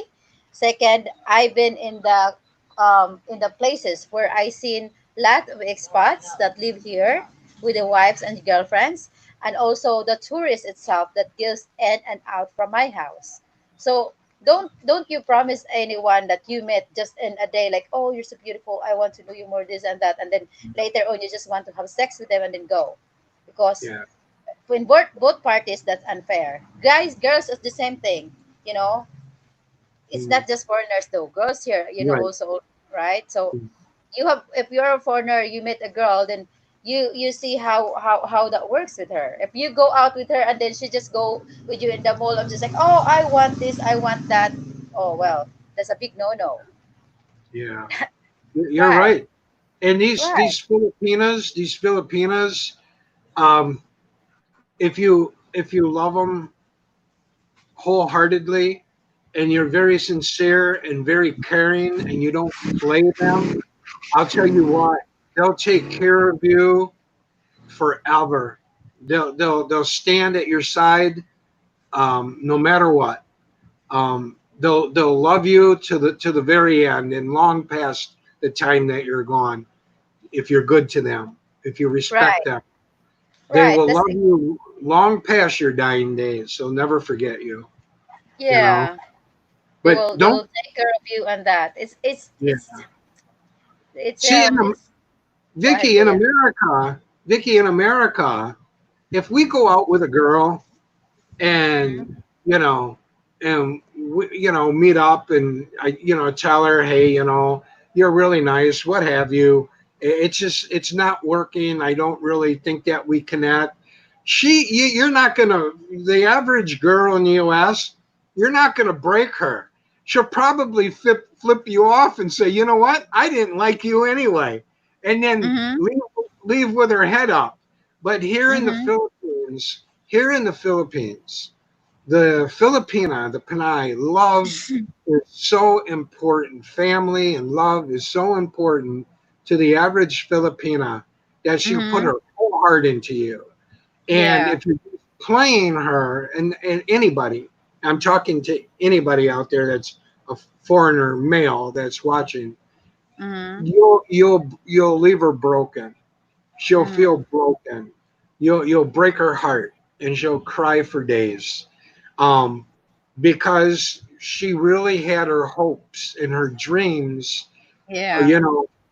Second, I've been in the places where I seen lot of expats that live here with their wives and girlfriends, and also the tourist itself that goes in and out from my house. So don't you promise anyone that you met just in a day like, oh, you're so beautiful, I want to know you more, this and that, and then later on you just want to have sex with them and then go, because Yeah. when both parties, that's unfair. Guys, girls is the same thing, you know. It's Mm, not just foreigners though, girls here, right. also, right? So Mm, you have, if you're a foreigner, you meet a girl, then you see how that works with her. If you go out with her and then she just go with you in the mall and just like, oh, I want this, I want that, oh well, that's a big no. yeah. You're Right, right. And these right. these Filipinas, um, if you love them wholeheartedly, and you're very sincere and very caring, and you don't play them, I'll tell you what, they'll take care of you forever. They'll stand at your side, no matter what. They'll love you to the very end and long past the time that you're gone. If you're good to them, if you respect Right, them, they right, will that's love you long past your dying days. They'll never forget you. You know, yeah. They but will, don't. take care of you, and that Yeah. See, it's go ahead, Vicky, in kuya. America, Vicky, in America, if we go out with a girl and Mhm. you know and we, meet up and I tell her, hey, you're really nice, what have you, it's just it's not working, I don't really think that we connect. You're not gonna, the average girl in the US, you're not gonna break her. She'll probably flip you off and say, you know what, I didn't like you anyway, and then Mhm. leave with her head up. But Mhm. here in the Philippines, the Filipina, the Pinay, love is so important. Family and love is so important to the average Filipina that she'll put Mhm. her whole heart into you. And Yeah. if you're playing her, and anybody, I'm talking to anybody out there that's a foreigner male that's watching, Mm-hmm. you'll leave her broken. She'll feel Mm-hmm. broken. You'll break her heart, and she'll cry for days, um, because she really had her hopes and her dreams, Yeah.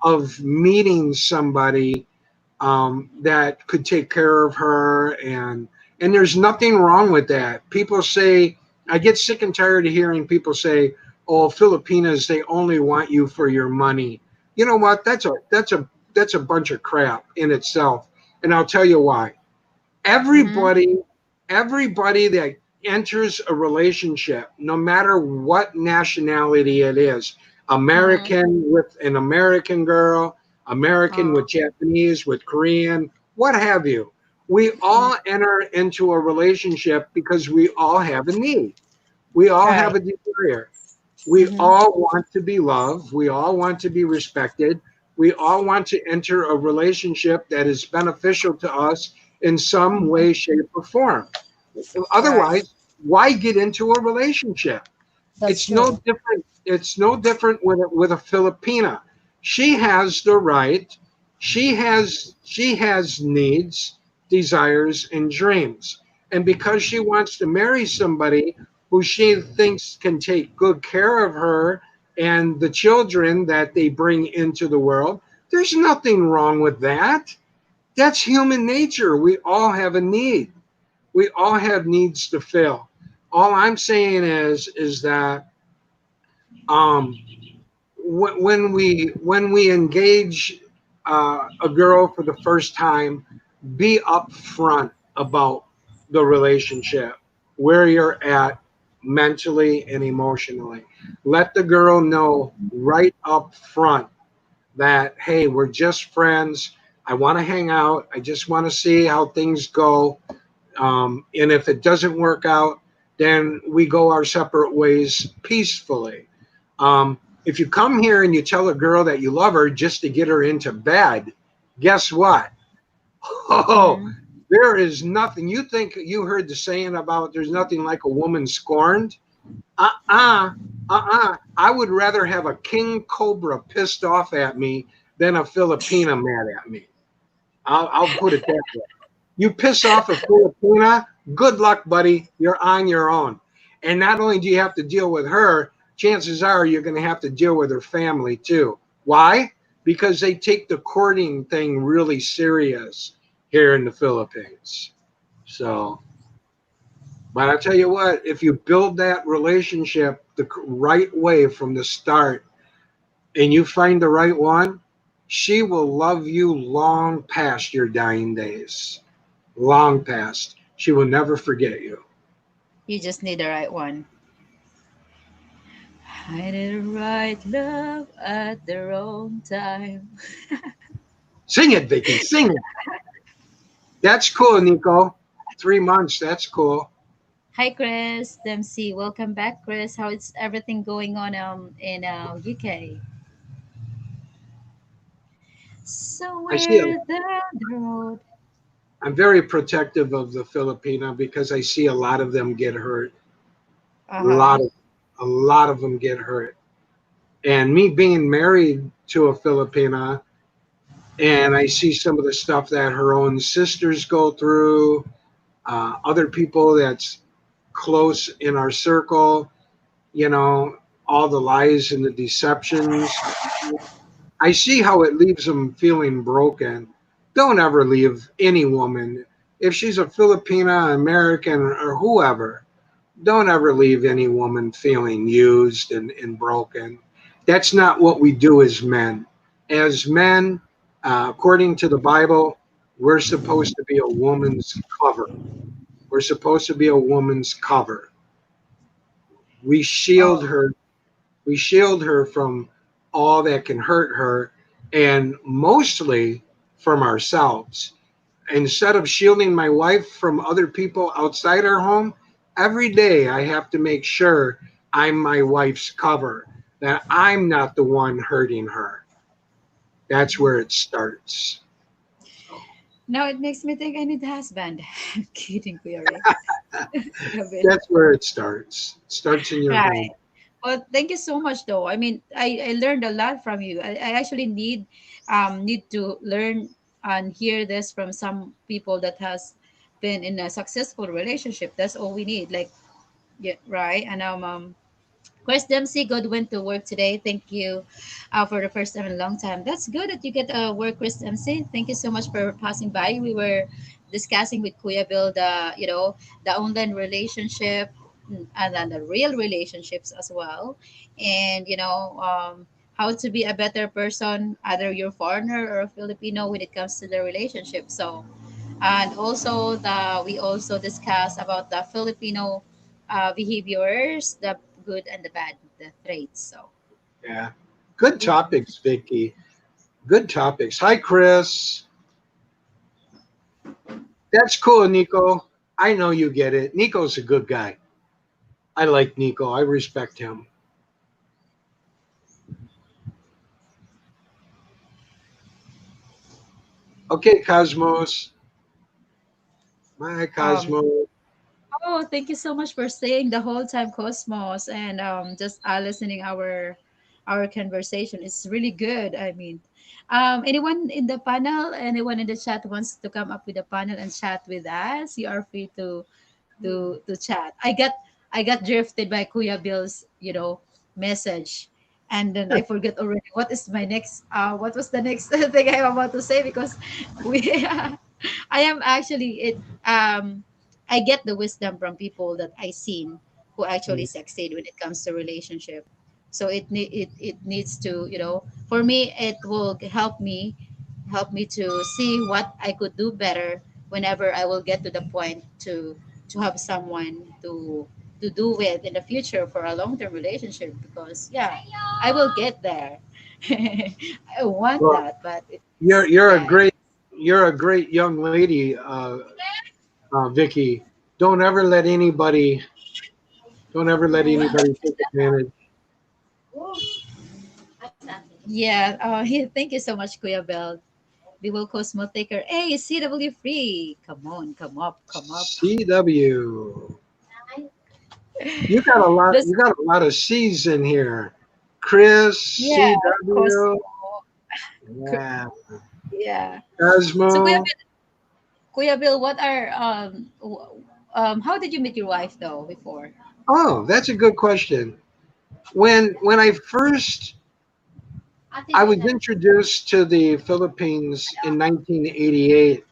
of meeting somebody, that could take care of her, and there's nothing wrong with that. People say, I get sick and tired of hearing people say, "Oh, Filipinas, they only want you for your money." You know what? That's a bunch of crap in itself, and I'll tell you why. Mm-hmm. Everybody everybody that enters a relationship, no matter what nationality it is, Mm-hmm. American with an American girl, American with Oh. Japanese, with Korean, what have you, we Mm-hmm. all enter into a relationship because we all have a need. We all have Right. a desire. We Mm-hmm. all want to be loved. We all want to be respected. We all want to enter a relationship that is beneficial to us in some Mm-hmm. way, shape, or form. Right. Otherwise, why get into a relationship? That's It's no true. different. It's no different with a Filipina. She has the right. She has needs, desires, and dreams. And because she wants to marry somebody who she thinks can take good care of her and the children that they bring into the world, there's nothing wrong with that. That's human nature. We all have a need. We all have needs to fill. All I'm saying is that, um, when we engage, a girl for the first time, be upfront about the relationship, where you're at mentally and emotionally. Let the girl know right up front that, hey, we're just friends. I want to hang out. I just want to see how things go. And if it doesn't work out, then we go our separate ways peacefully. If you come here and you tell a girl that you love her just to get her into bed, guess what? Oh, Mm-hmm. there is nothing. You think you heard the saying about there's nothing like a woman scorned? I would rather have a king cobra pissed off at me than a Filipina mad at me. I'll put it that way. You piss off a Filipina, good luck, buddy. You're on your own. And not only do you have to deal with her, chances are you're going to have to deal with her family too. Why? Because they take the courting thing really serious here in the Philippines. So, but I tell you what, if you build that relationship the right way from the start and you find the right one, she will love you long past your dying days. Long past. She will never forget you. You just need the right one. I need the right love at the wrong time. Sing it, Vicky. Sing it. That's cool, Nico. 3 months. That's cool. Hi, Chris Dempsey. Welcome back, Chris. How is everything going on in UK? I see it. Somewhere down the road. I'm very protective of the Filipino because I see a lot of them get hurt. Uh A huh. lot of a lot of them get hurt. And me being married to a Filipina, and I see some of the stuff that her own sisters go through, other people that's close in our circle, you know, all the lies and the deceptions. I see how it leaves them feeling broken. Don't ever leave any woman, if she's a Filipina, American, or whoever, don't ever leave any woman feeling used and broken. That's not what we do as men. As men, according to the Bible, we're supposed to be a woman's cover. We're supposed to be a woman's cover. We shield Oh, her We shield her from all that can hurt her, and mostly from ourselves. Instead of shielding my wife from other people outside our home, every day I have to make sure I'm my wife's cover, that I'm not the one hurting her. That's where it starts. So now it makes me think I need a husband. I'm kidding, Kuya Rick. A bit. that's where it starts. It starts in your Right. home. Well, thank you so much, though. I mean, I learned a lot from you. I actually need to learn and hear this from some people that has been in a successful relationship. That's all we need. Like, yeah, right. And Chris Dempsey, good went to work today. Thank you for the first time in a long time. That's good that you get work, Chris Dempsey. Thank you so much for passing by. We were discussing with Kuya Bill the online relationship, and then the real relationships as well. And, how to be a better person, either you're foreigner or a Filipino when it comes to the relationship. So, and also we also discuss about the Filipino behaviors, the good and the bad, the traits. So Yeah. Good topics, Vicky. Good topics. Hi, Chris. That's cool, Nico. I know you get it. Nico's a good guy. I like Nico. I respect him. Okay, Cosmos. My um Cosmos. oh, thank you so much for staying the whole time, Cosmos, and just listening our conversation. It's really good. I mean, anyone in the panel, anyone in the chat wants to come up with a panel and chat with us, you are free to chat. I got drifted by Kuya Bill's, message. And then I forget already what was the next thing I'm about to say, because we I am actually it I get the wisdom from people that I seen who actually succeed when it comes to relationship. So it needs to, for me it will help me to see what I could do better whenever I will get to the point to have someone to do with in the future for a long term relationship, because yeah, I will get there. I want Well, that, but you're a yeah. great young lady, Vicky. Don't ever let anybody don't ever let anybody take advantage. Yeah, thank you so much, Kuya Bell. We will Cosmo Taker. Hey, CW free. Come on, come up, come up. CW. You got a lot. Let's, You got a lot of C's in here. Chris, yeah, CW. Cosmo. Yeah. Yeah. So Cosmo. Kuya Bill, what are how did you meet your wife though before? Oh, that's a good question. When I was introduced to the Philippines in 1988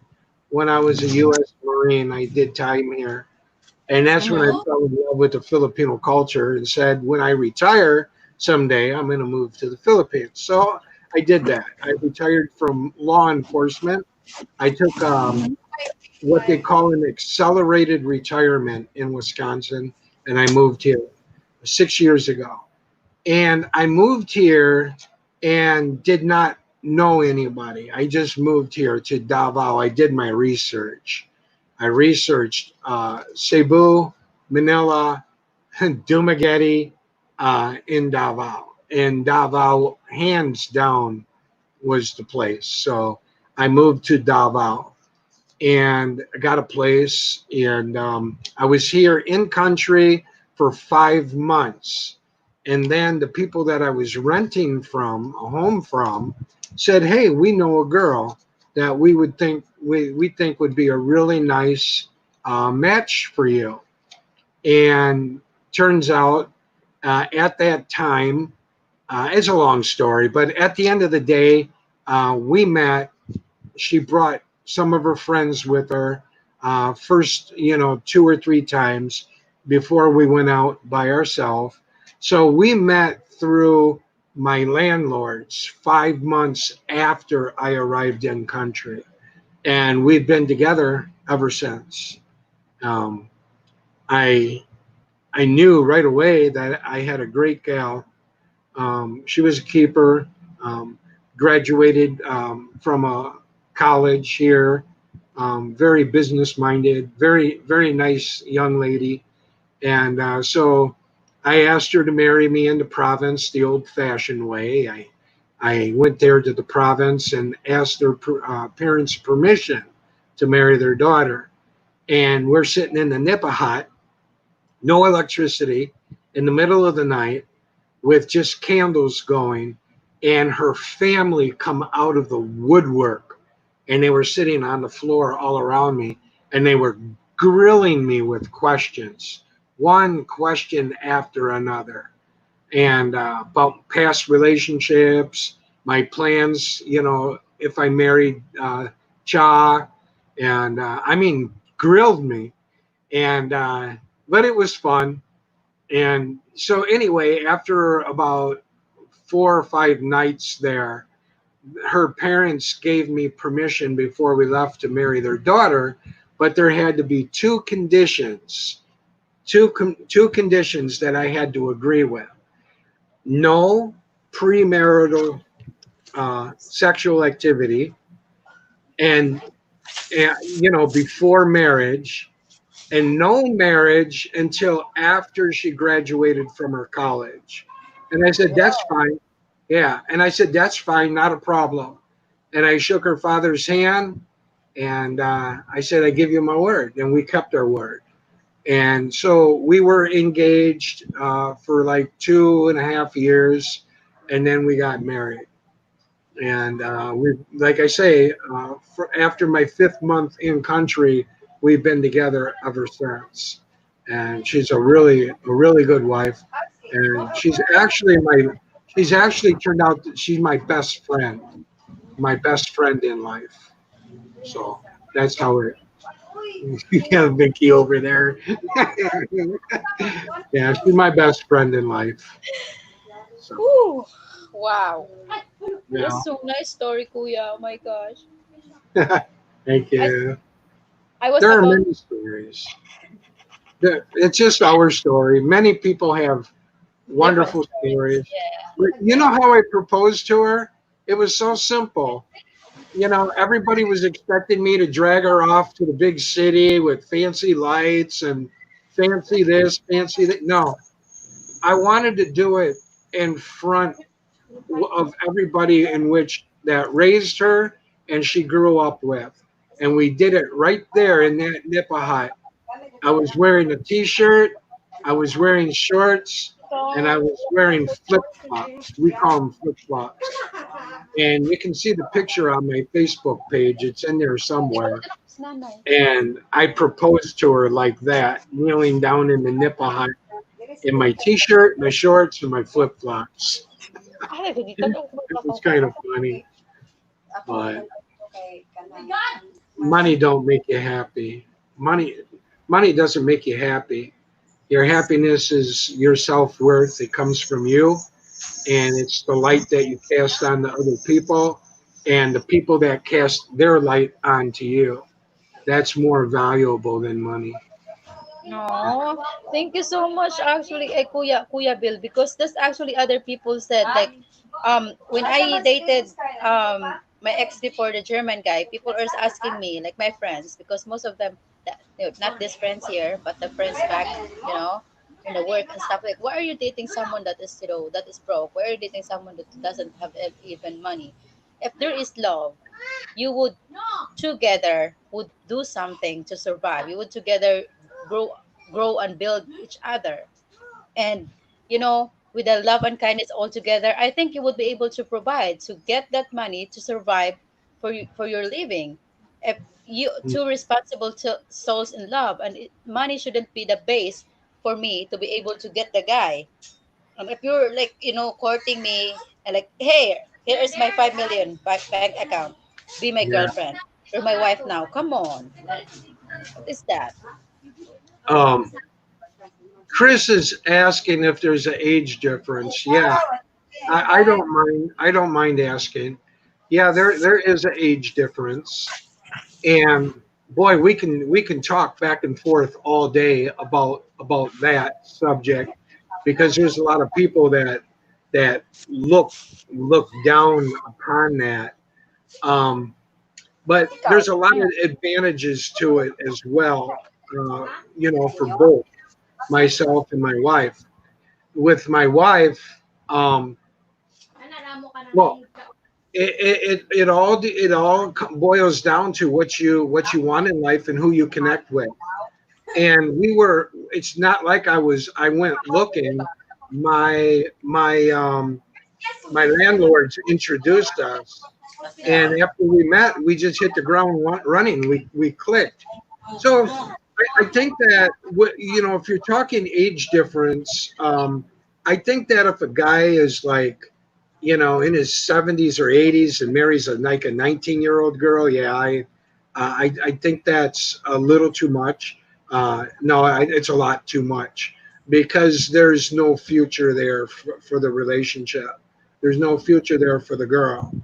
when I was a U.S. Marine. I did time here, and that's when I Mm-hmm. fell in love with the Filipino culture and said, when I retire someday, I'm going to move to the Philippines. So I did that. I retired from law enforcement. I took what they call an accelerated retirement in Wisconsin, and I moved here 6 years ago. And I moved here and did not know anybody. I just moved here to Davao. I did my research. I researched Cebu, Manila, Dumaguete, in Davao. And Davao, hands down, was the place. So I moved to Davao and I got a place. And I was here in country for 5 months. And then the people that I was renting from, a home from, said, "Hey, we know a girl that we think would be a really nice match for you." And turns out at that time, it's a long story, but at the end of the day, we met. She brought some of her friends with her, first, 2 or 3 times before we went out by ourselves. So we met through my landlords 5 months after I arrived in country, and we've been together ever since. Um, I I knew right away that I had a great gal. She was a keeper, graduated from a college here, very business minded, very nice young lady. And so I asked her to marry me in the province the old fashioned way. I went there to the province and asked their parents' permission to marry their daughter. And we're sitting in the Nipa hut, no electricity, in the middle of the night. with just candles going, and her family come out of the woodwork, and they were sitting on the floor all around me, and they were grilling me with questions, one question after another, and about past relationships, my plans, if I married Cha, and I mean, grilled me, and but it was fun. And so anyway, after about 4 or 5 nights there, her parents gave me permission before we left to marry their daughter, but there had to be two conditions that I had to agree with. No premarital sexual activity, and, before marriage, and no marriage until after she graduated from her college. And I said, that's Wow. fine. Yeah. And I said, that's fine, not a problem. And I shook her father's hand, and I said, I give you my word. And we kept our word. And so we were engaged for like 2.5 years, and then we got married. And like I say, after my 5th month in country, we've been together ever since. And she's a really good wife, and she's actually turned out that she's my best friend in life. So that's how it. You have Vicky over there. Yeah, she's my best friend in life. So Whew. Wow. yeah, That's so nice story, Kuya. Oh my gosh. thank I you. I was There are about many stories. It's just our story. Many people have different wonderful stories. stories. Yeah. But you know how I proposed to her? It was so simple. Everybody was expecting me to drag her off to the big city with fancy lights and fancy this, fancy that. No, I wanted to do it in front of everybody in which that raised her and she grew up with. And we did it right there in that Nipa hut. I was wearing a t-shirt, I was wearing shorts, and I was wearing flip-flops. We call them flip-flops. And you can see the picture on my Facebook page. It's in there somewhere. And I proposed to her like that, kneeling down in the Nipa hut in my t-shirt, my shorts, and my flip-flops. It was kind of funny, but money don't make you happy. Money doesn't make you happy. Your happiness is your self-worth. It comes from you, and it's the light that you cast on the other people, and the people that cast their light onto you. That's more valuable than money. No, thank you so much. Actually, Kuya Bill, because that's actually other people said like, when I dated my ex before, the German guy, people are asking me like my friends, because most of them, not these friends here, but the friends back, you know, in the work and stuff, like, why are you dating someone that is, that is broke? Why are you dating someone that doesn't have even money? If there is love, you would together would do something to survive. You would together grow grow and build each other. And with the love and kindness all together, I think you would be able to provide to get that money to survive for your living. If you two responsible souls in love, and money shouldn't be the base for me to be able to get the guy. If you're like, courting me and like, hey, here is my 5 million bank account, be my Yeah. girlfriend, you're my wife now, come on, what is that? Um, Chris is asking if there's an age difference. Yeah, I don't mind. I don't mind asking. Yeah, there is an age difference, and boy, we can talk back and forth all day about that subject, because there's a lot of people that look down upon that. Um, but there's a lot of advantages to it as well. For both myself and my wife. With my wife, well, it all boils down to what you want in life and who you connect with. And it's not like I went looking. my landlords introduced us, and after we met, we just hit the ground running. We clicked. So I think that if you're talking age difference, I think that if a guy is like, in his 70s or 80s and marries like a 19-year-old girl, yeah, I think that's a little too much. No, it's a lot too much because there's no future there for the relationship. There's no future there for the girl.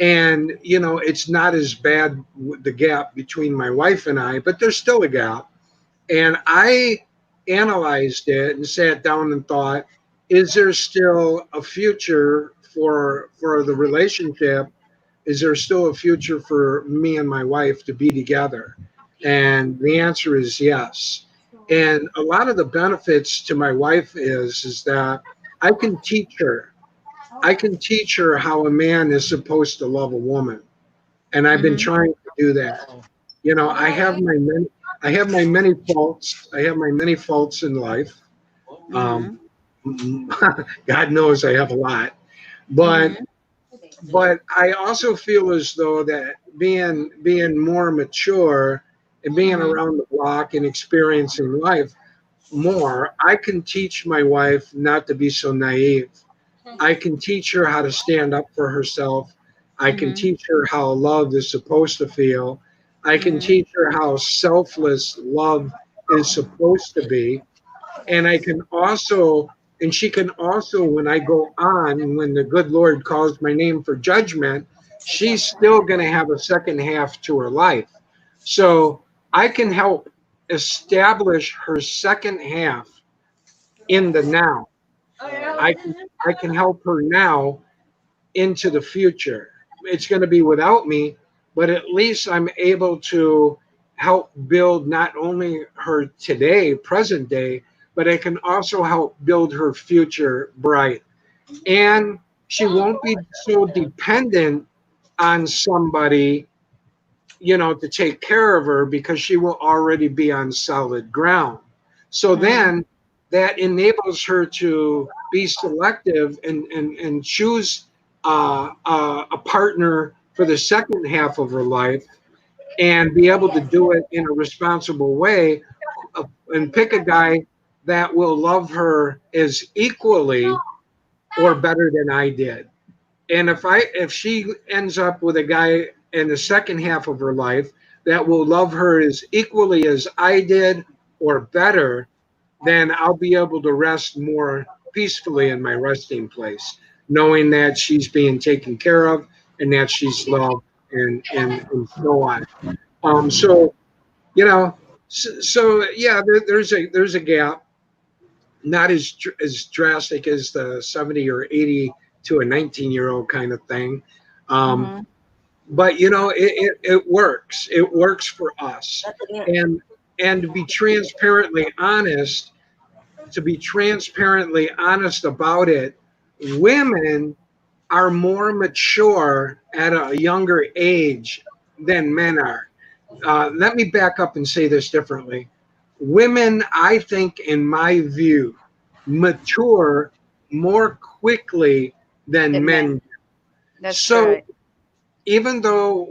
And, it's not as bad with the gap between my wife and I, but there's still a gap. And I analyzed it and sat down and thought, is there still a future for the relationship? Is there still a future for me and my wife to be together? And the answer is yes. And a lot of the benefits to my wife is that I can teach her. I can teach her how a man is supposed to love a woman. And I've been Mm-hmm. trying to do that. I have my many faults. I have my many faults in life. Um, Mm-hmm. God knows I have a lot, but Mm-hmm. I also feel as though that being more mature and being Mm-hmm. around the block and experiencing life more, I can teach my wife not to be so naive. I can teach her how to stand up for herself. I can Mm-hmm. teach her how love is supposed to feel. I can Mm-hmm. teach her how selfless love is supposed to be. And I can also, and she can also, when I go on, when the good Lord calls my name for judgment, she's still going to have a second half to her life. So I can help establish her second half in the now. I can help her now into the future. It's going to be without me, but at least I'm able to help build not only her today, present day, but I can also help build her future bright. And she won't be so dependent on somebody, to take care of her because she will already be on solid ground. So Mm-hmm. then that enables her to be selective and choose a partner for the second half of her life and be able to do it in a responsible way, and pick a guy that will love her as equally or better than I did. And if she ends up with a guy in the second half of her life that will love her as equally as I did or better, then I'll be able to rest more peacefully in my resting place, knowing that she's being taken care of and that she's loved and so on. So yeah, there's a gap, not as drastic as the 70 or 80 to a 19-year-old kind of thing. Um, Mm-hmm. but it works. It works for us. And to be transparently honest about it, women are more mature at a younger age than men are. Let me back up and say this differently. Women, I think, in my view, mature more quickly than The men. men. That's So correct. even though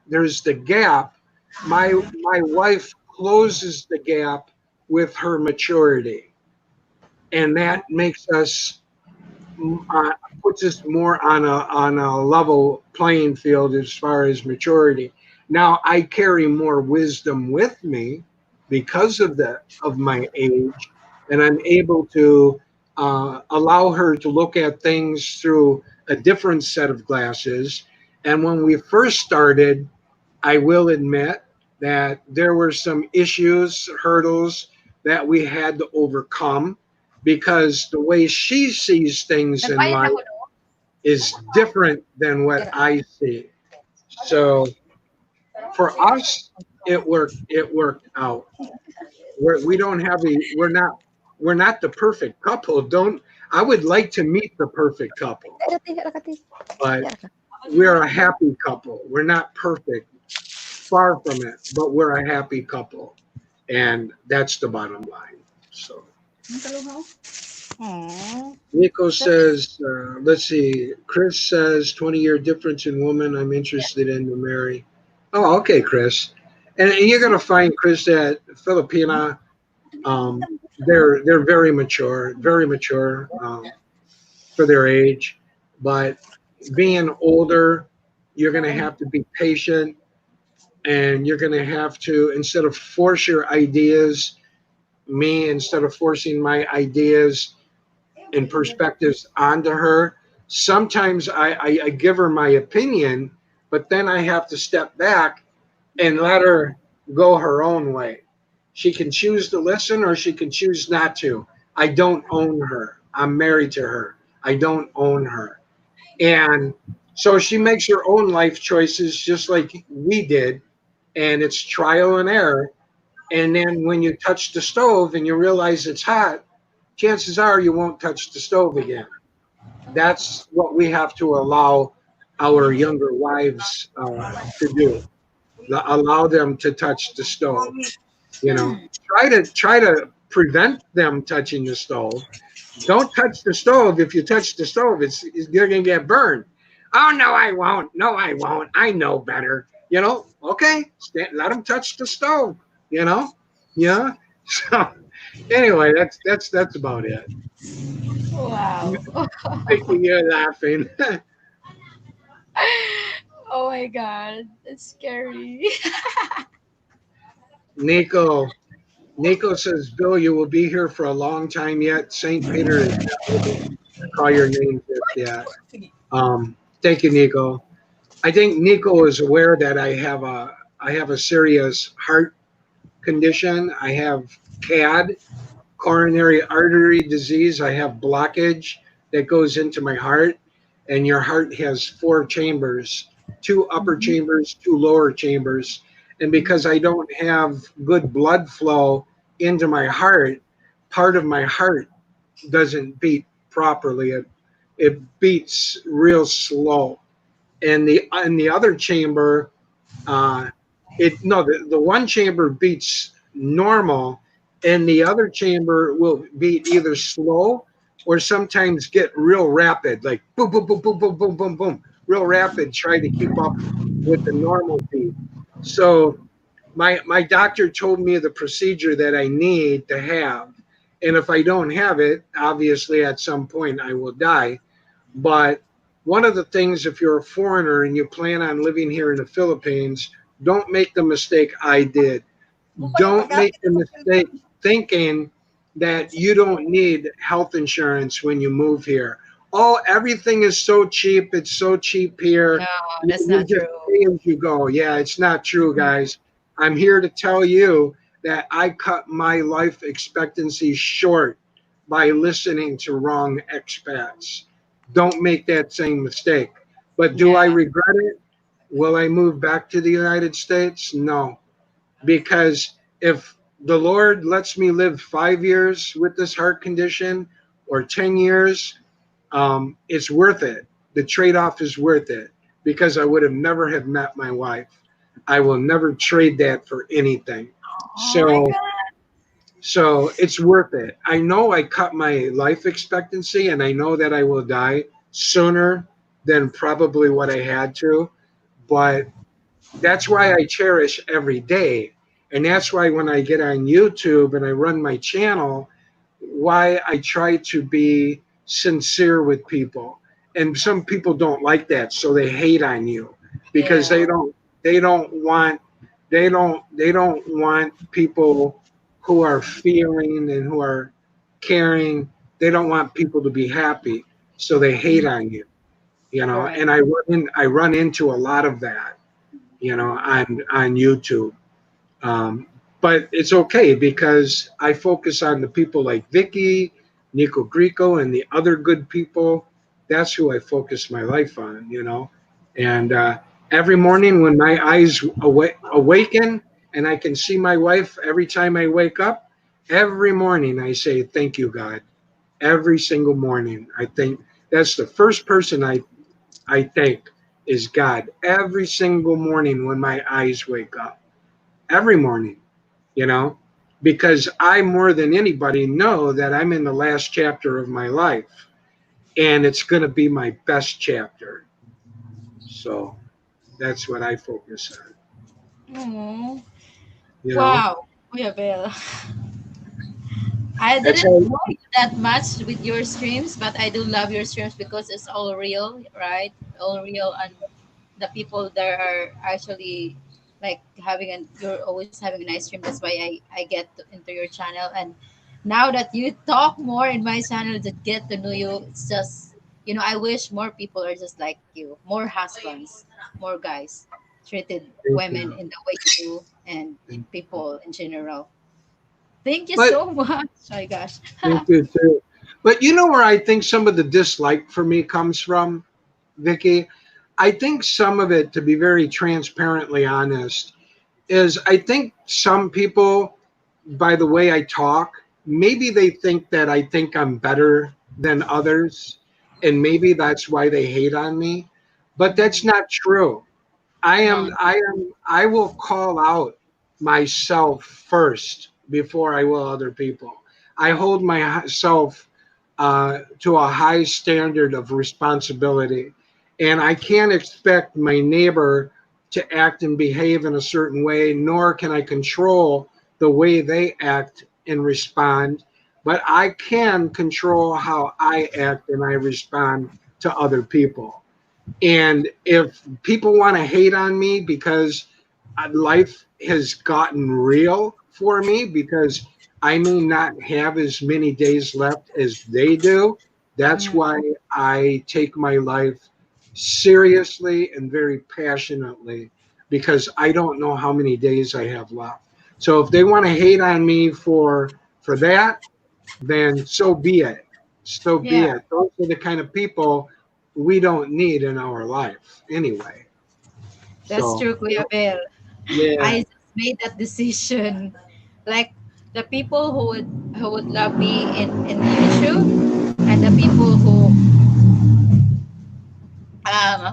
there's the gap, my wife closes the gap with her maturity, and that makes us uh, puts us more on a level playing field as far as maturity. Now I carry more wisdom with me because of my age, and I'm able to allow her to look at things through a different set of glasses. And when we first started, I will admit that there were some issues, hurdles that we had to overcome because the way she sees things in Nagbayad na life ko no? is different than what I see. So for us, it worked out. We don't have we're not the perfect couple. Don't I would like to meet the perfect couple, but we're a happy couple. We're not perfect, far from it, but we're a happy couple, and that's the bottom line. So Aw. Nico So, says, let's see. Chris says 20-year difference in woman. I'm yeah. interested in to marry. Oh, okay, Chris. And you're gonna find Chris that Filipina. They're very mature for their age. But being older, you're gonna have to be patient, and you're gonna have to, instead of force your ideas, instead of forcing my ideas and perspectives onto her. Sometimes I give her my opinion, but then I have to step back and let her go her own way. She can choose to listen or she can choose not to. I don't own her. I'm married to her. I don't own her. And so she makes her own life choices just like we did. And it's trial and error. And then when you touch the stove and you realize it's hot, chances are you won't touch the stove again. That's what we have to allow our younger wives to do. Allow them to touch the stove. You know, Hmm. try to prevent them touching the stove. Don't touch the stove. If you touch the stove, you're gonna get burned. Oh no, I won't. No, I won't. I know better. Okay, let them touch the stove. You know, yeah. So anyway, that's about it. Wow. Making you laughing. Oh my god, that's scary. Nico. Nico says, Bill, you will be here for a long time yet. St. Peter is not ready to call your name just yet. Thank you, Nico. I think Nico is aware that I have a serious heart condition. I have CAD, coronary artery disease. I have blockage that goes into my heart, and your heart has four chambers, two upper Mhm. chambers, two lower chambers. And because I don't have good blood flow into my heart, part of my heart doesn't beat properly. It beats real slow. And the other chamber, uh, the one chamber beats normal, and the other chamber will beat either slow or sometimes get real rapid, like boom, boom, boom, boom, boom, boom, boom, boom, real rapid, try to keep up with the normal beat. So my doctor told me the procedure that I need to have, and if I don't have it, obviously at some point I will die. But one of the things, if you're a foreigner and you plan on living here in the Philippines, don't make the mistake I did. Don't make the mistake thinking that you don't need health insurance when you move here. Oh, everything is so cheap. It's so cheap No, here. You, that's you not just true. pay as you go. Yeah, it's not true, guys. I'm here to tell you that I cut my life expectancy short by listening to wrong expats. Don't make that same mistake. But do I Yeah. regret it? Will I move back to the United States? No, because if the Lord lets me live 5 years with this heart condition or 10 years, it's worth it. The trade off is worth it because I would have never have met my wife. I will never trade that for anything. Oh my So, god. so it's worth it. I know I cut my life expectancy and I know that I will die sooner than probably what I had to, but that's why I cherish every day. And that's why when I get on YouTube and I run my channel, why I try to be sincere with people. And some people don't like that, so they hate on you because Yeah. they don't want people who are feeling and who are caring. They don't want people to be happy, so they hate on you. Correct. And I run into a lot of that, on YouTube. Um, but it's okay because I focus on the people like Vicky, Nico Greco, and the other good people. That's who I focus my life on. And every morning when my eyes awaken and I can see my wife every time I wake up, every morning I say, "Thank you, God." Every single morning, I think that's the first person I thank is God every single morning when my eyes wake up. Every morning, you know. because I more than anybody know that I'm in the last chapter of my life, and it's going to be my best chapter. So that's what I focus on. Oh, You know, wow. Kuya Bel. I that's didn't how. know you that much with your streams, but I do love your streams because it's all real, right? All real, and the people there are actually like you're always having a nice stream. That's why I get into your channel. And now that you talk more in my channel to get to know you, it's just, I wish more people are just like you, more husbands, more guys treated Thank women you. in the way you do, and people in general. Thank you But so much. Oh my gosh. thank you too. But you know where I think some of the dislike for me comes from, Vicky? I think some of it, to be very transparently honest, is I think some people, by the way I talk, maybe they think that I think I'm better than others, and maybe that's why they hate on me. But that's Mhm. not true. No, no. I will call out myself first before I will other people. I hold myself to a high standard of responsibility, and I can't expect my neighbor to act and behave in a certain way, nor can I control the way they act and respond, but I can control how I act and I respond to other people. And if people want to hate on me because life has gotten real for me, because I may not have as many days left as they do, that's Mhm. why I take my life seriously and very passionately, because I don't know how many days I have left. So if they want to hate on me for that, then so be it. So be Yeah, it. Those are the kind of people we don't need in our life anyway. that's So true, Kuya Bel. yeah, I just made that decision. Like the people who would love me in YouTube, and the people who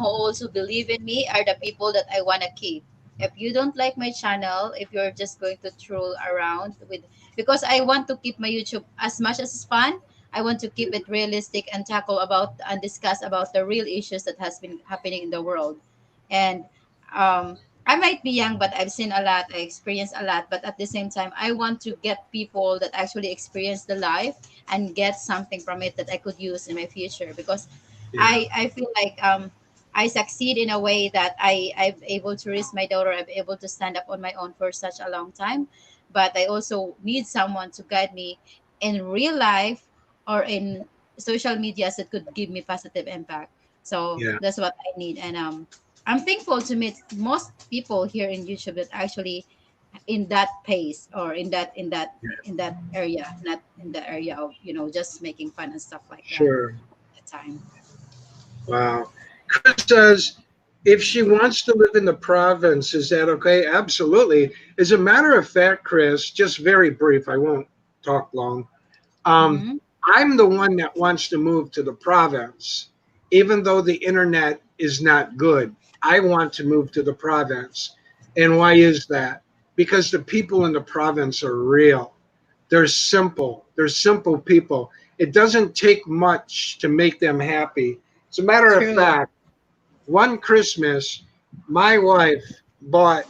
also believe in me are the people that I want to keep. If you don't like my channel, if you're just going to troll around with, because I want to keep my YouTube as much as it's fun, I want to keep it realistic and tackle about and discuss about the real issues that has been happening in the world. And um, I might be young, but I've seen a lot, I experienced a lot. But at the same time, I want to get people that actually experience the life and get something from it that I could use in my future. Because yeah, I feel like I succeed in a way that I'm able to raise my daughter. I'm able to stand up on my own for such a long time, but I also need someone to guide me in real life or in social medias that could give me positive impact. So yeah, that's what I need, and I'm thankful to meet most people here in YouTube that actually in that pace or yeah. in that area, not in the area of just making fun and stuff like that Sure. at the time. Wow. Chris says, if she wants to live in the province, is that okay? Absolutely. As a matter of fact, Chris, just very brief, I won't talk long. Um, Mm-hmm. I'm the one that wants to move to the province, even though the internet is not good. I want to move to the province. And why is that? Because the people in the province are real. They're simple. They're simple people. It doesn't take much to make them happy. As a matter of True. fact, one Christmas, my wife bought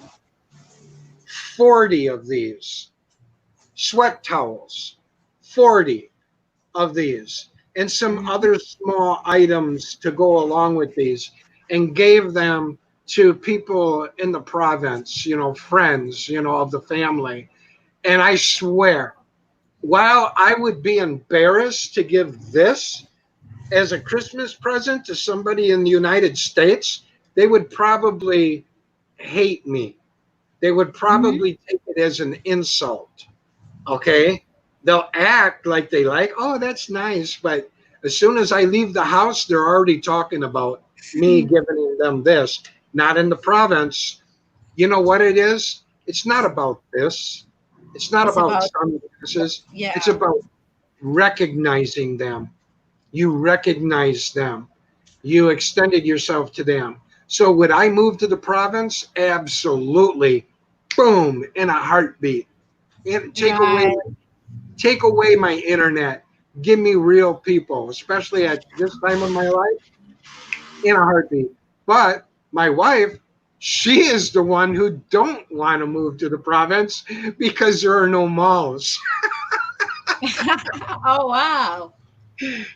40 of these sweat towels, 40 of these, and some Mm-hmm. other small items to go along with these, and gave them to people in the province, friends, of the family. And I swear, while I would be embarrassed to give this as a Christmas present to somebody in the United States, they would probably hate me. They would Mm-hmm. probably take it as an insult. Okay. They'll act like they like, oh, that's nice. But as soon as I leave the house, they're already talking about me giving them this. Not in the province. You know what it is? It's not about this. It's not It's about about sunglasses. yeah. It's about recognizing them. You recognize them. You extended yourself to them. So would I move to the province? Absolutely. Boom, in a heartbeat. And Right. take away my internet. Give me real people, especially at this time of my life, in a heartbeat. But my wife, she is the one who don't want to move to the province because there are no malls. Oh wow.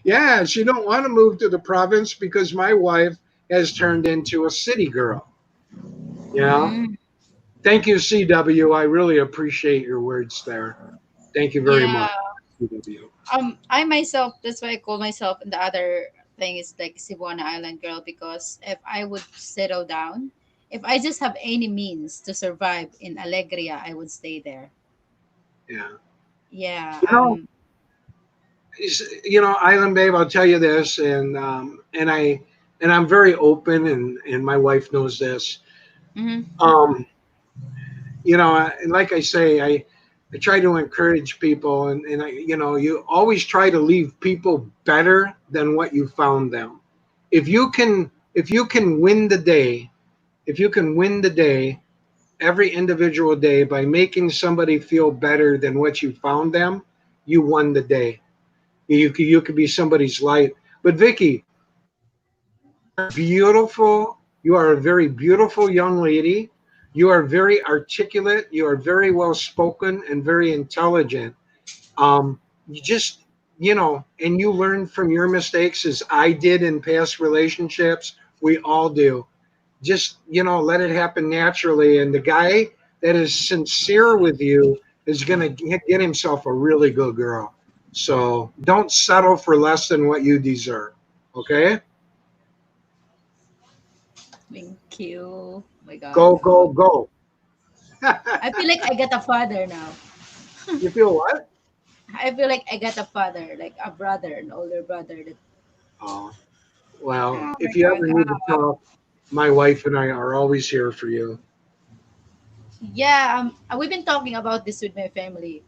Yeah, she don't want to move to the province because my wife has turned into a city girl. You know. Mm, Thank you, CW. I really appreciate your words there. Thank you very yeah. much, CW. I myself, that's why I call myself. And the other thing is like Cebuana Island girl, because if I would settle down, if I just have any means to survive in Alegria, I would stay there. Yeah. Yeah. You know, Island Babe. I'll tell you this, and I'm very open, and my wife knows this. Mhm. Um, and like I say, I try to encourage people, you always try to leave people better than what you found them. If you can win the day, if you can win the day every individual day by making somebody feel better than what you found them, you won the day. You could be somebody's light. But Vicky, you are beautiful. You are a very beautiful young lady. You are very articulate. You are very well spoken and very intelligent. You just, and you learn from your mistakes as I did in past relationships. We all do. Just, let it happen naturally. And the guy that is sincere with you is going to get himself a really good girl. So don't settle for less than what you deserve. Okay? Thank you. Oh my God. Go, go, go. I feel like I got a father now. You feel what? I feel like I got a father, like a brother, an older brother. That, Oh, well, oh my if you God. ever need to talk, my wife and I are always here for you. Yeah, we've been talking about this with my family.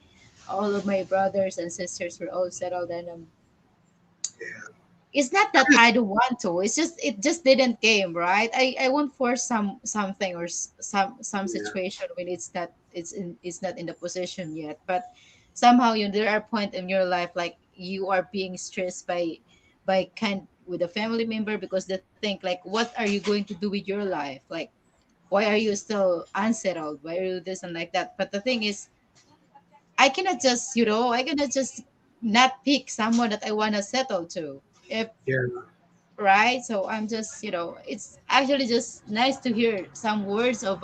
All of my brothers and sisters were all settled, and it's not that I don't want to. It's just it just didn't came right. I won't force something or some Yeah, situation when it's not in the position yet. But somehow there are point in your life like you are being stressed by kind with a family member because they think like what are you going to do with your life, like why are you still unsettled, why are you this and like that. But the thing is I cannot just not pick someone that I want to settle to if yeah, right. So I'm just it's actually just nice to hear some words of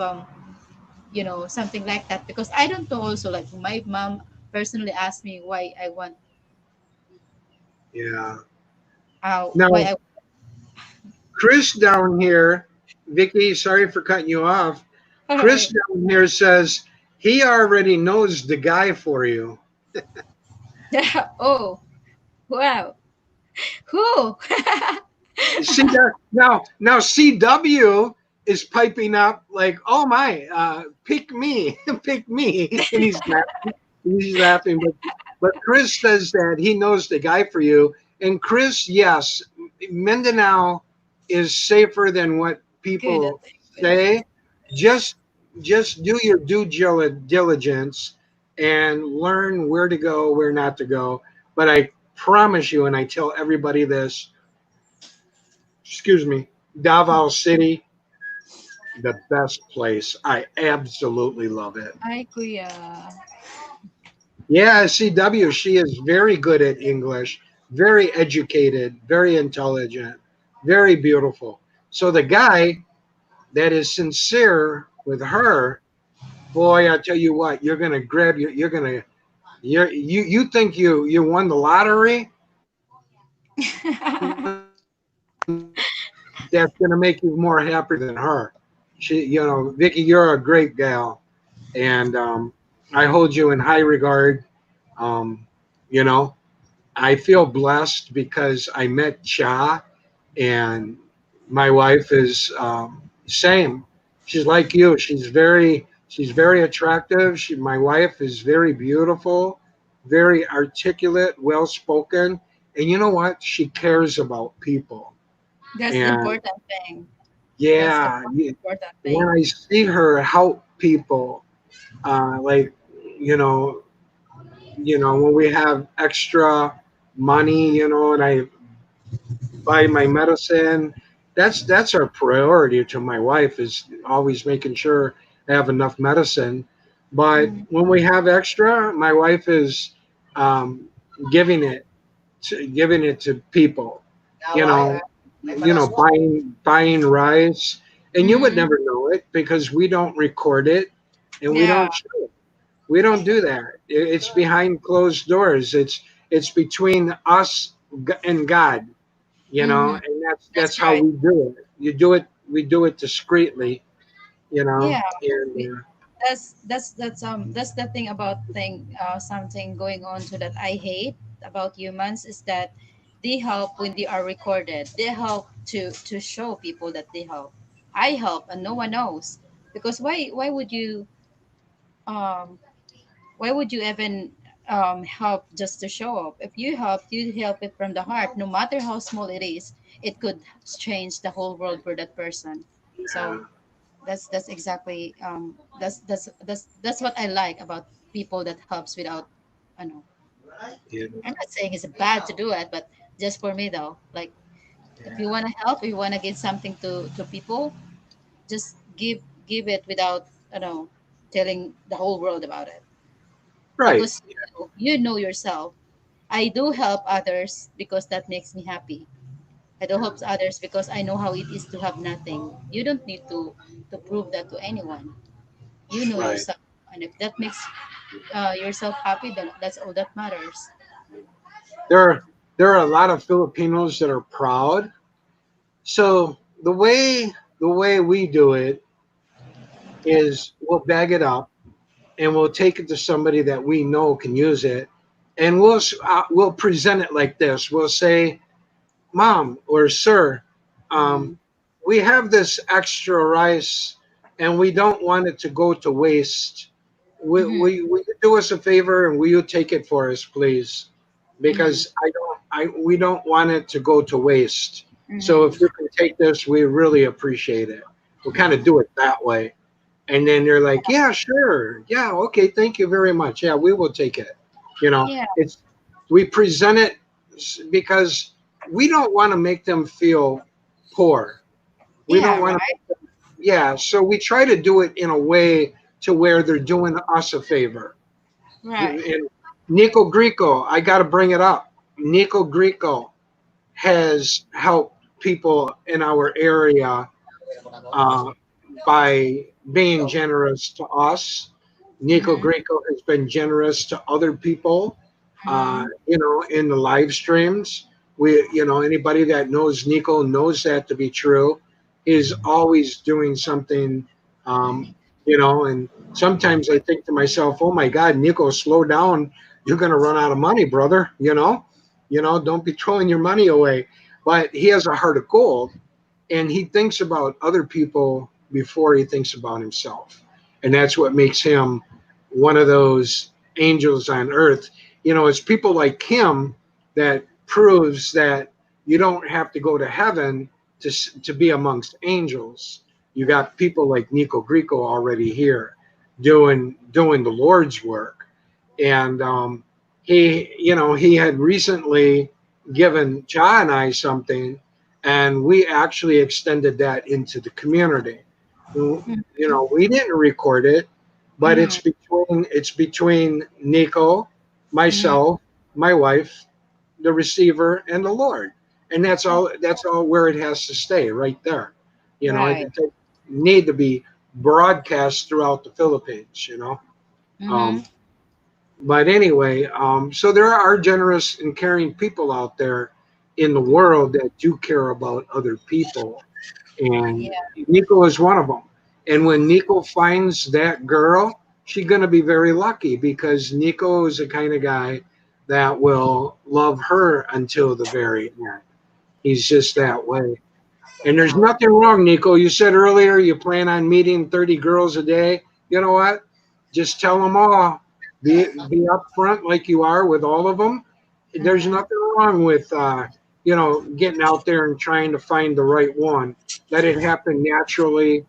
something like that, because I don't know also, like my mom personally asked me yeah. why Now, I Chris down here, Vicky, sorry for cutting you off. Chris Alright. down here says he already knows the guy for you. Oh, wow. Who? See that now CW is piping up like, oh my, pick me, pick me, and he's laughing. But Chris says that he knows the guy for you, and Chris, yes, Mindanao is safer than what Good at people it. say. Just just do your diligence and learn where to go, where not to go. But I promise you, and I tell everybody this, excuse me, Davao City, the best place. I absolutely love it. Ay, kuya. Yeah, CW, she is very good at English, very educated, very intelligent, very beautiful. So the guy that is sincere with her, boy, I tell you what, you're gonna grab you're gonna you think you won the lottery? That's gonna make you more happier than her. Vicky, you're a great gal, and I hold you in high regard. Um, you know, I feel blessed because I met Cha, and my wife is same. She's like you. She's very attractive. My wife is very beautiful, very articulate, well spoken, and you know what? She cares about people. That's the And important thing. That's the yeah, most important when thing. I see her help people, like you know, when we have extra money, and I buy my medicine, that's our priority to my wife is always making sure I have enough medicine. But Mm. when we have extra, my wife is um, giving it giving it to people, you know, buying rice, and you would Mm. never know it because we don't record it and we Yeah. don't show it. We don't do that. It's behind closed doors. It's between us and God, Mm-hmm. and that's That's how right. we do it. You do it. We do it discreetly, Yeah. We, and that's the thing about something going on to that I hate about humans is that they help when they are recorded. They help to show people that they help. I help and no one knows because um why would you even help just to show up? If you help it from the heart, no matter how small it is. It could change the whole world for that person. yeah, So that's exactly that's what I like about people that helps without I know. yeah, I'm not saying it's bad to do it, but just for me though, like if you want to help, if you want to give something to people, just give it without telling the whole world about it right, because you know yourself. I do help others because that makes me happy. I do help others because I know how it is to have nothing. You don't need to prove that to anyone. You know right. yourself, and if that makes yourself happy, then that's all that matters. There there are a lot of Filipinos that are proud. So the way we do it is we'll bag it up and we'll take it to somebody that we know can use it, and we'll present it like this. We'll say, "Mom or Sir, Mm-hmm. um, we have this extra rice, and we don't want it to go to waste. Mm-hmm. Will you do us a favor and will you take it for us, please? Mm-hmm. Because we don't want it to go to waste. So if Mm-hmm. you can take this, we really appreciate it. We'll kind of do it that way." And then they're like, "Yeah, sure. Yeah, okay, thank you very much. Yeah, we will take it." Yeah. It's we present it because we don't want to make them feel poor. We don't Yeah. want Right. to, yeah, so we try to do it in a way to where they're doing us a favor. Right. And Nico Greco, I got to bring it up. Nico Greco has helped people in our area uh, by being generous to us. Nico Mm-hmm. Greco has been generous to other people, Mm-hmm. in the live streams. Anybody that knows Nico knows that to be true. He's always doing something, and sometimes I think to myself, oh my God, Nico, slow down. You're going to run out of money, brother. Don't be throwing your money away. But he has a heart of gold and he thinks about other people before he thinks about himself, and that's what makes him one of those angels on earth. It's people like him that proves that you don't have to go to heaven to be amongst angels. You got people like Nico Greco already here doing the Lord's work. And he had recently given John and I something, and we actually extended that into the community. We didn't record it, but Mm-hmm. it's between Nico, Mm-hmm. myself, my wife, the receiver, and the Lord, and that's all. That's all where it has to stay, right there. Right. It doesn't need to be broadcast throughout the Philippines. Mm-hmm. Um, but anyway, so there are generous and caring people out there in the world that do care about other people, and Yeah. Nico is one of them. And when Nico finds that girl, she's going to be very lucky because Nico is the kind of guy that will love her until the very end. He's just that way. And there's nothing wrong, Nico. You said earlier you plan on meeting 30 girls a day. You know what? Just tell them all. Be upfront like you are with all of them. There's Mm-hmm. nothing wrong with getting out there and trying to find the right one. Let it happen naturally.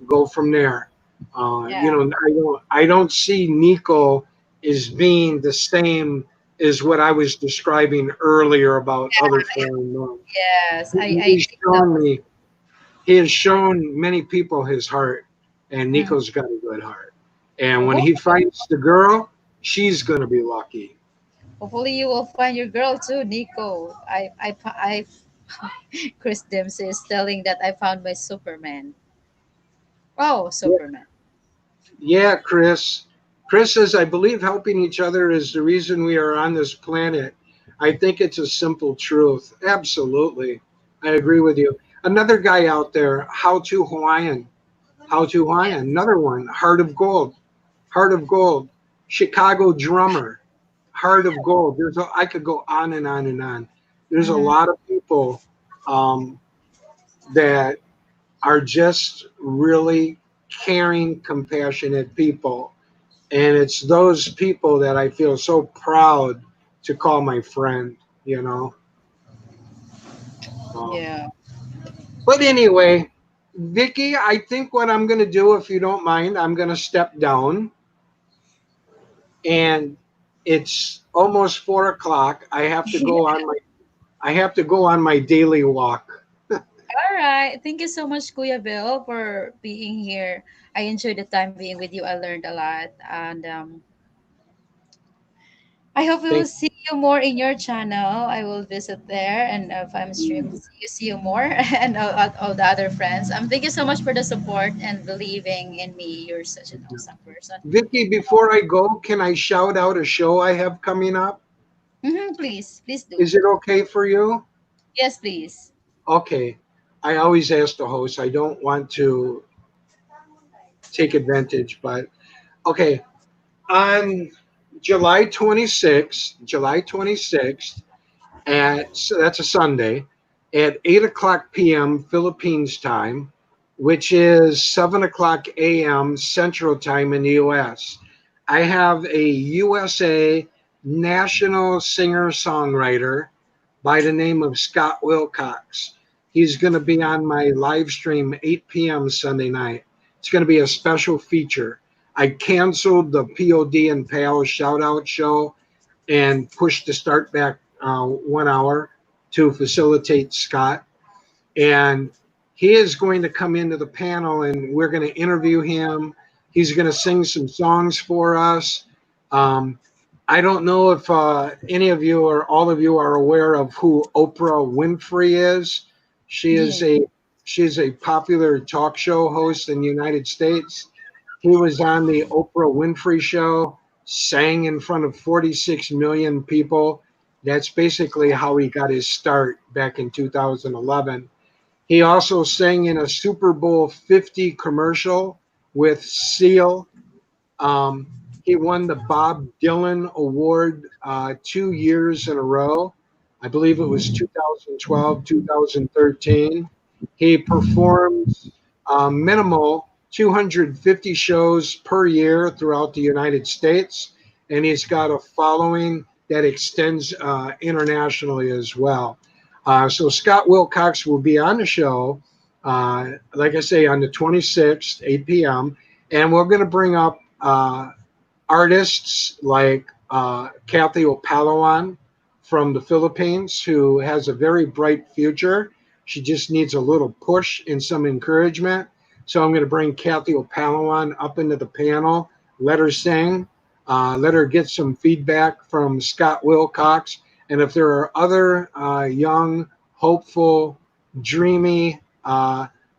Go from there. You Yeah. know, I don't see Nico as being the same as what I was describing earlier about other foreign men. Yes, I He's think so. shown me, he has shown many people his heart, and Mm. Nico's got a good heart. And when he Hopefully, finds the girl, she's gonna be lucky. hopefully you will find your girl too, Nico. Chris Dempsey is telling that I found my Superman. Oh, Yeah, Superman. yeah, Chris. Chris says, I believe helping each other is the reason we are on this planet. I think it's a simple truth. Absolutely. I agree with you. Another guy out there, How to Hawaiian. How to Hawaiian. Yes. Another one, Heart of Gold. Heart of Gold. Chicago drummer. Heart of Gold. I could go on and on and on. There's a Mm-hmm. lot of people um, that are just really caring, compassionate people. And it's those people that I feel so proud to call my friend, you know. Um, Yeah. but anyway, Vicky, I think what I'm going to do, if you don't mind, I'm going to step down. And it's almost 4 o'clock. I have to go on my daily walk. All right. Thank you so much, Kuya Bill, for being here. I enjoyed the time being with you. I learned a lot. And I hope we will Thank see you more in your channel. I will visit there, and if I'm streaming, see you more, and all the other friends. Thank you so much for the support and believing in me. You're such an you. awesome person. Vicky, before I go, can I shout out a show I have coming up? Please, please do. Is it okay for you? Yes, please. Okay. I always ask the host. I don't want to take advantage, but okay. On July 26th, so that's a Sunday, at 8 o'clock p.m. Philippines time, which is 7 o'clock a.m. Central Time in the U.S. I have a USA national singer songwriter by the name of Scott Wilcox. He's going to be on my live stream 8 p.m. Sunday night. It's going to be a special feature. I canceled the POD and PAL shout out show and pushed the start back 1 hour to facilitate Scott. And he is going to come into the panel and we're going to interview him. He's going to sing some songs for us. Um, I don't know if any of you or all of you are aware of who Oprah Winfrey is. She is Yeah. a she's a popular talk show host in the United States. He was on the Oprah Winfrey Show, sang in front of 46 million people. That's basically how he got his start back in 2011. He also sang in a Super Bowl 50 commercial with Seal. Um, he won the Bob Dylan Award 2 years in a row. I believe it was 2012, 2013. He performs minimal 250 shows per year throughout the United States, and he's got a following that extends internationally as well. So Scott Wilcox will be on the show, like I say, on the 26th, 8 p.m., and we're going to bring up artists like Kathy Opalawan from the Philippines, who has a very bright future. She just needs a little push and some encouragement. So I'm going to bring Kathy Opalawan up into the panel, let her sing, let her get some feedback from Scott Wilcox. And if there are other young, hopeful, dreamy,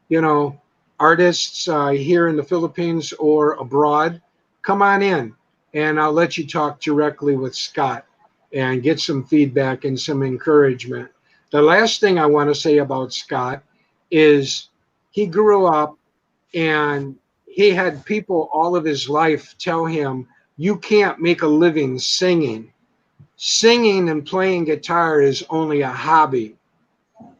you know, artists here in the Philippines or abroad, come on in and I'll let you talk directly with Scott and get some feedback and some encouragement. The last thing I want to say about Scott is he grew up and he had people all of his life tell him, you can't make a living singing. Singing and playing guitar is only a hobby.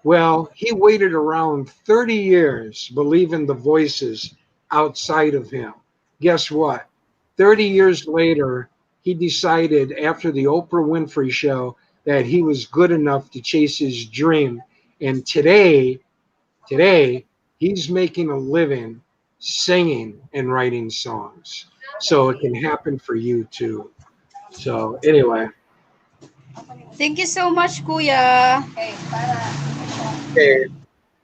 Well, he waited around 30 years believing the voices outside of him. Guess what? 30 years later, he decided after the Oprah Winfrey show that he was good enough to chase his dream. And today, he's making a living singing and writing songs. So it can happen for you too. So anyway, Thank you so much, Kuya. Okay, para. okay,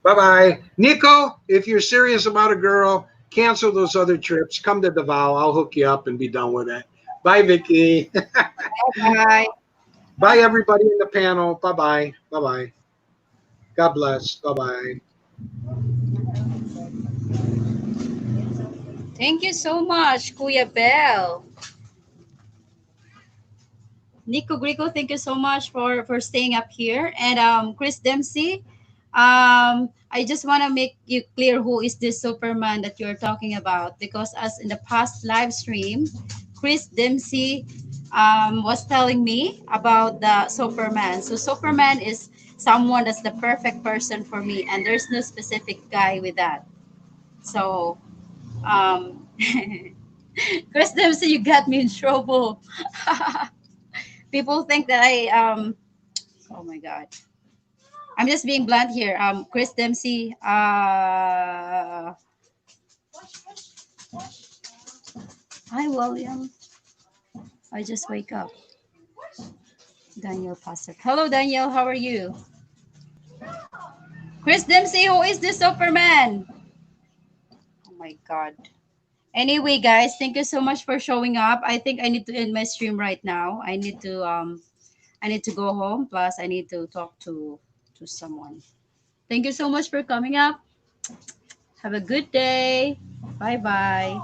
bye bye. Nico, if you're serious about a girl, cancel those other trips. Come to Davao. I'll hook you up and be done with it. Bye, Vicky. Bye. Bye, everybody in the panel. Bye bye. Bye bye. God bless. Bye bye. Thank you so much, Kuya Bell. Nico Grico, thank you so much for staying up here. And Chris Dempsey, I just want to make you clear who is this Superman that you're talking about, because as in the past live stream, Chris Dempsey was telling me about the Superman. So Superman is someone that's the perfect person for me, and there's no specific guy with that. So Chris Dempsey, you got me in trouble. People think that oh my god, I'm just being blunt here. Chris Dempsey, hi William, I just wake up. Daniel Pastor, hello Daniel, how are you? Chris Dempsey, who is this Superman? Oh my god. Anyway guys, thank you so much for showing up. I think I need to end my stream right now. I need to go home, plus I need to talk to someone. Thank you so much for coming up. Have a good day. Bye bye.